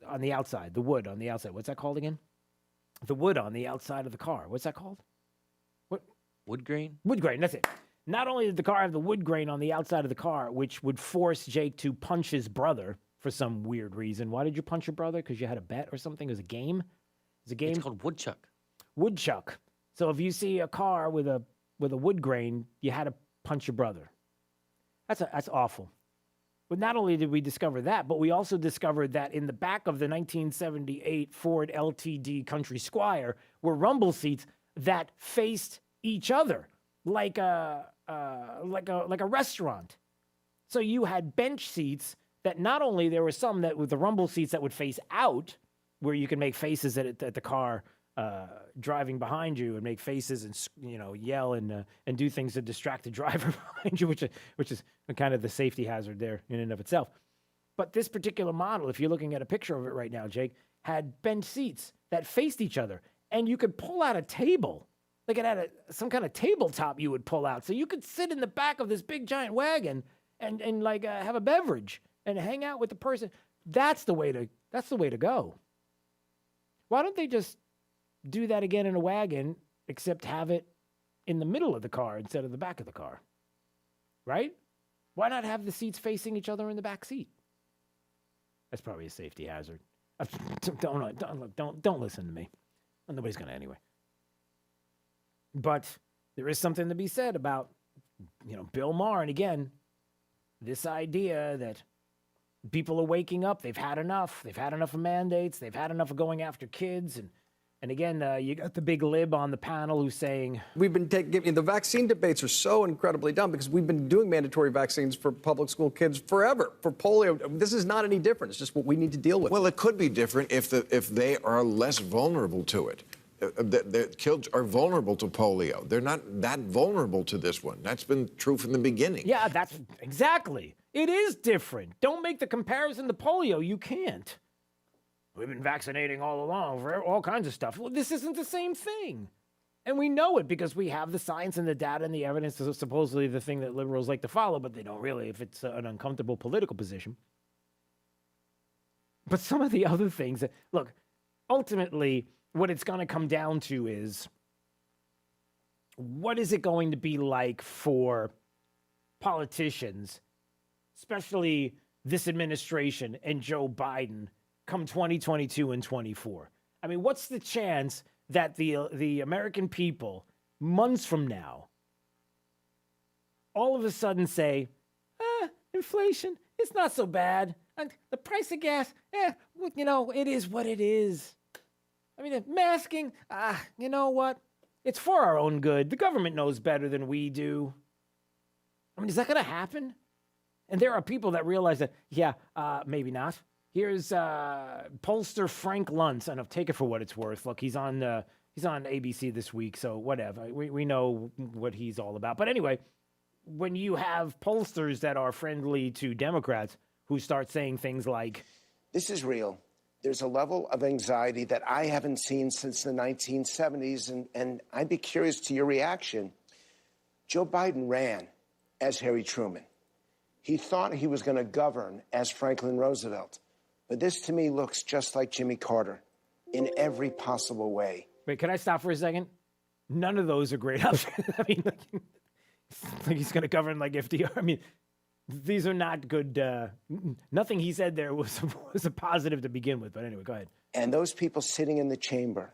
on the outside? The wood on the outside. What's that called again? The wood on the outside of the car. What's that called? Wood grain? Wood grain, that's it. Not only did the car have the wood grain on the outside of the car, which would force Jake to punch his brother for some weird reason. Why did you punch your brother? Because you had a bet or something? It was a game? It was a game? It's called woodchuck. Woodchuck. So if you see a car with a wood grain, you had to punch your brother. That's awful. But not only did we discover that, but we also discovered that in the back of the 1978 Ford LTD Country Squire were rumble seats that faced each other like a restaurant. So you had bench seats that not only there were some that with the rumble seats that would face out, where you can make faces at the car driving behind you and make faces and yell and do things to distract the driver behind you, which is kind of the safety hazard there in and of itself. But this particular model, if you're looking at a picture of it right now, Jake, had bench seats that faced each other, and you could pull out a table. Like it had some kind of tabletop you would pull out, so you could sit in the back of this big giant wagon and have a beverage and hang out with the person. That's the way to go. Why don't they just do that again in a wagon, except have it in the middle of the car instead of the back of the car? Right? Why not have the seats facing each other in the back seat? That's probably a safety hazard. Don't listen to me. Well, nobody's going to anyway. But there is something to be said about, Bill Maher. And again, this idea that people are waking up. They've had enough. They've had enough of mandates. They've had enough of going after kids. And again, you got the big lib on the panel who's saying... We've been the vaccine debates are so incredibly dumb because we've been doing mandatory vaccines for public school kids forever. For polio, this is not any different. It's just what we need to deal with. Well, it could be different if they are less vulnerable to it. The kids are vulnerable to polio. They're not that vulnerable to this one. That's been true from the beginning. Yeah, that's exactly. It is different. Don't make the comparison to polio. You can't. We've been vaccinating all along for all kinds of stuff. Well, this isn't the same thing. And we know it because we have the science and the data and the evidence. Is supposedly the thing that liberals like to follow, but they don't really if it's an uncomfortable political position. But some of the other things, look, ultimately, what it's going to come down to is, what is it going to be like for politicians, especially this administration and Joe Biden, come 2022 and 24? I mean, what's the chance that the American people, months from now, all of a sudden say, inflation, it's not so bad. And the price of gas, it is what it is. I mean, masking, you know what? It's for our own good. The government knows better than we do. I mean, is that going to happen? And there are people that realize that, maybe not. Here's pollster Frank Luntz, and I'll take it for what it's worth. Look, he's on ABC this week, so whatever. We know what he's all about. But anyway, when you have pollsters that are friendly to Democrats who start saying things like, "This is real. There's a level of anxiety that I haven't seen since the 1970s, and I'd be curious to your reaction." Joe Biden ran as Harry Truman. He thought he was going to govern as Franklin Roosevelt. But this, to me, looks just like Jimmy Carter in every possible way. Wait, can I stop for a second? None of those are great options. I mean, like he's going to govern like FDR. I mean, these are not good. Nothing he said there was a positive to begin with. But anyway, go ahead. And those people sitting in the chamber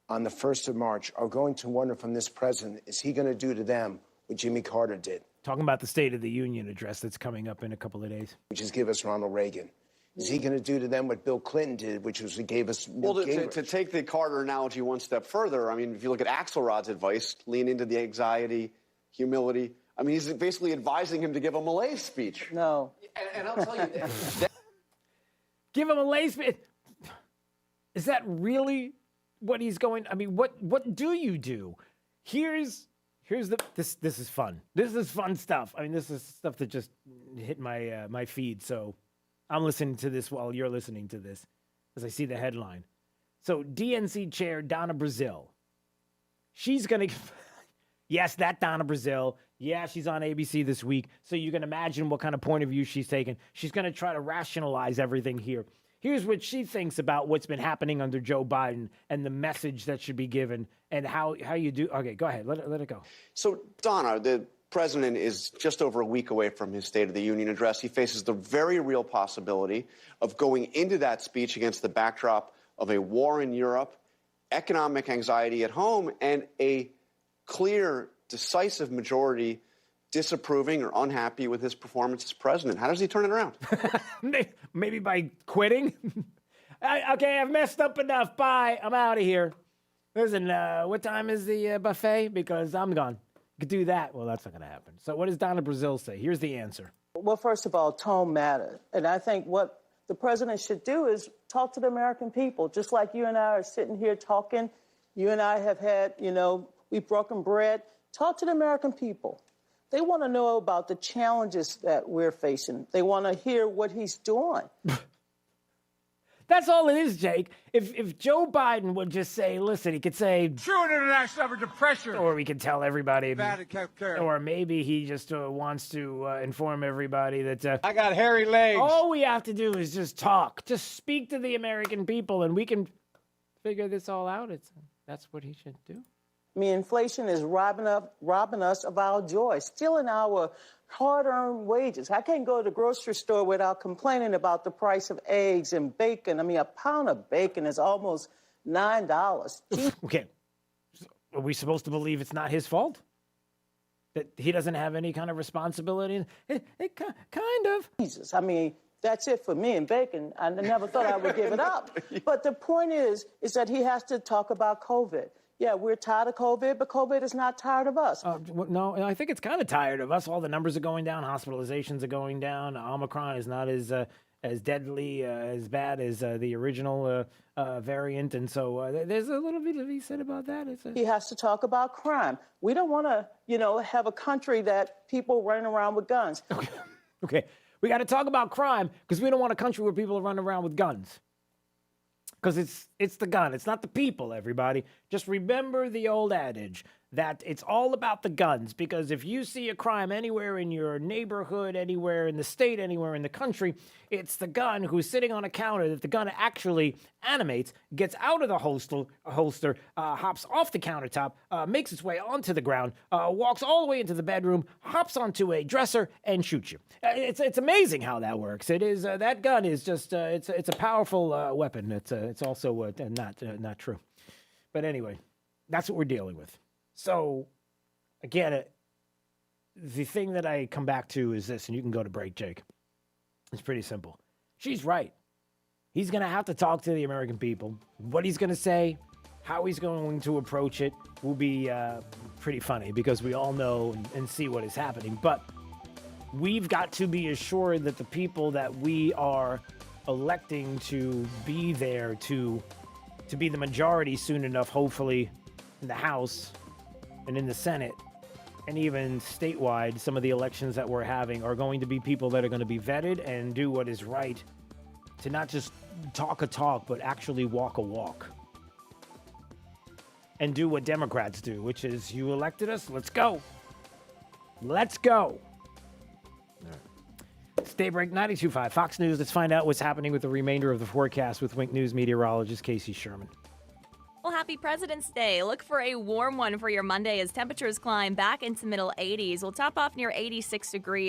on the 1st of March are going to wonder from this president, is he going to do to them what Jimmy Carter did? Talking about the State of the Union address that's coming up in a couple of days. Which is give us Ronald Reagan. Is he going to do to them what Bill Clinton did, which was he gave us Newt Gingrich? To take the Carter analogy one step further, I mean, if you look at Axelrod's advice, lean into the anxiety, humility. I mean, he's basically advising him to give a malaise speech. No. And I'll tell you this. Give him a malaise speech. Is that really what he's going? I mean, what do you do? Here's this is fun. This is fun stuff. I mean, this is stuff that just hit my my feed. So I'm listening to this while you're listening to this as I see the headline. So DNC chair Donna Brazile, she's going to, yes, that Donna Brazile. Yeah, she's on ABC this week. So you can imagine what kind of point of view she's taken. She's going to try to rationalize everything here. Here's what she thinks about what's been happening under Joe Biden and the message that should be given and how you do. Okay, go ahead. Let it go. So, Donna, the president is just over a week away from his State of the Union address. He faces the very real possibility of going into that speech against the backdrop of a war in Europe, economic anxiety at home, and a clear, decisive majority disapproving or unhappy with his performance as president. How does he turn it around? Maybe by quitting. Okay, I've messed up enough. Bye. I'm out of here. Listen, what time is the buffet? Because I'm gone. You could do that. Well, that's not going to happen. So what does Donna Brazil say? Here's the answer. Well, first of all, tone matters. And I think what the president should do is talk to the American people, just like you and I are sitting here talking. You and I have had, we've broken bread. Talk to the American people. They want to know about the challenges that we're facing. They want to hear what he's doing. That's all it is, Jake. If Joe Biden would just say, listen, he could say, true international effort to pressure. Or we could tell everybody. Care. Or maybe he just wants to inform everybody that. I got hairy legs. All we have to do is just talk. Just speak to the American people and we can figure this all out. That's what he should do. I mean, inflation is robbing us of our joy, stealing our hard-earned wages. I can't go to the grocery store without complaining about the price of eggs and bacon. I mean, a pound of bacon is almost $9. Okay. Are we supposed to believe it's not his fault? That he doesn't have any kind of responsibility? Kind of. Jesus, I mean, that's it for me and bacon. I never thought I would give it up. But the point is that he has to talk about COVID. Yeah, we're tired of COVID, but COVID is not tired of us. No, I think it's kind of tired of us. All the numbers are going down. Hospitalizations are going down. Omicron is not as deadly, as bad as the original variant. And so there's a little bit to be said about that. He has to talk about crime. We don't want to, have a country that people running around with guns. Okay. We got to talk about crime because we don't want a country where people are running around with guns. Because it's the gun. It's not the people, everybody. Just remember the old adage that it's all about the guns. Because if you see a crime anywhere in your neighborhood, anywhere in the state, anywhere in the country, it's the gun who's sitting on a counter that the gun actually animates, gets out of the holster, hops off the countertop, makes its way onto the ground, walks all the way into the bedroom, hops onto a dresser, and shoots you. It's amazing how that works. It is that gun is just it's a powerful weapon. It's also not true. But anyway, that's what we're dealing with. So, again, the thing that I come back to is this, and you can go to break, Jake. It's pretty simple. She's right. He's going to have to talk to the American people. What he's going to say, how he's going to approach it will be pretty funny because we all know and see what is happening. But we've got to be assured that the people that we are electing to be there to be the majority soon enough, hopefully, in the House and in the Senate, and even statewide, some of the elections that we're having are going to be people that are going to be vetted and do what is right to not just talk a talk, but actually walk a walk. And do what Democrats do, which is, you elected us, let's go. Let's go. It's Daybreak 92.5 Fox News. Let's find out what's happening with the remainder of the forecast with Wink News meteorologist Casey Sherman. Well, happy President's Day. Look for a warm one for your Monday as temperatures climb back into middle 80s. We'll top off near 86 degrees.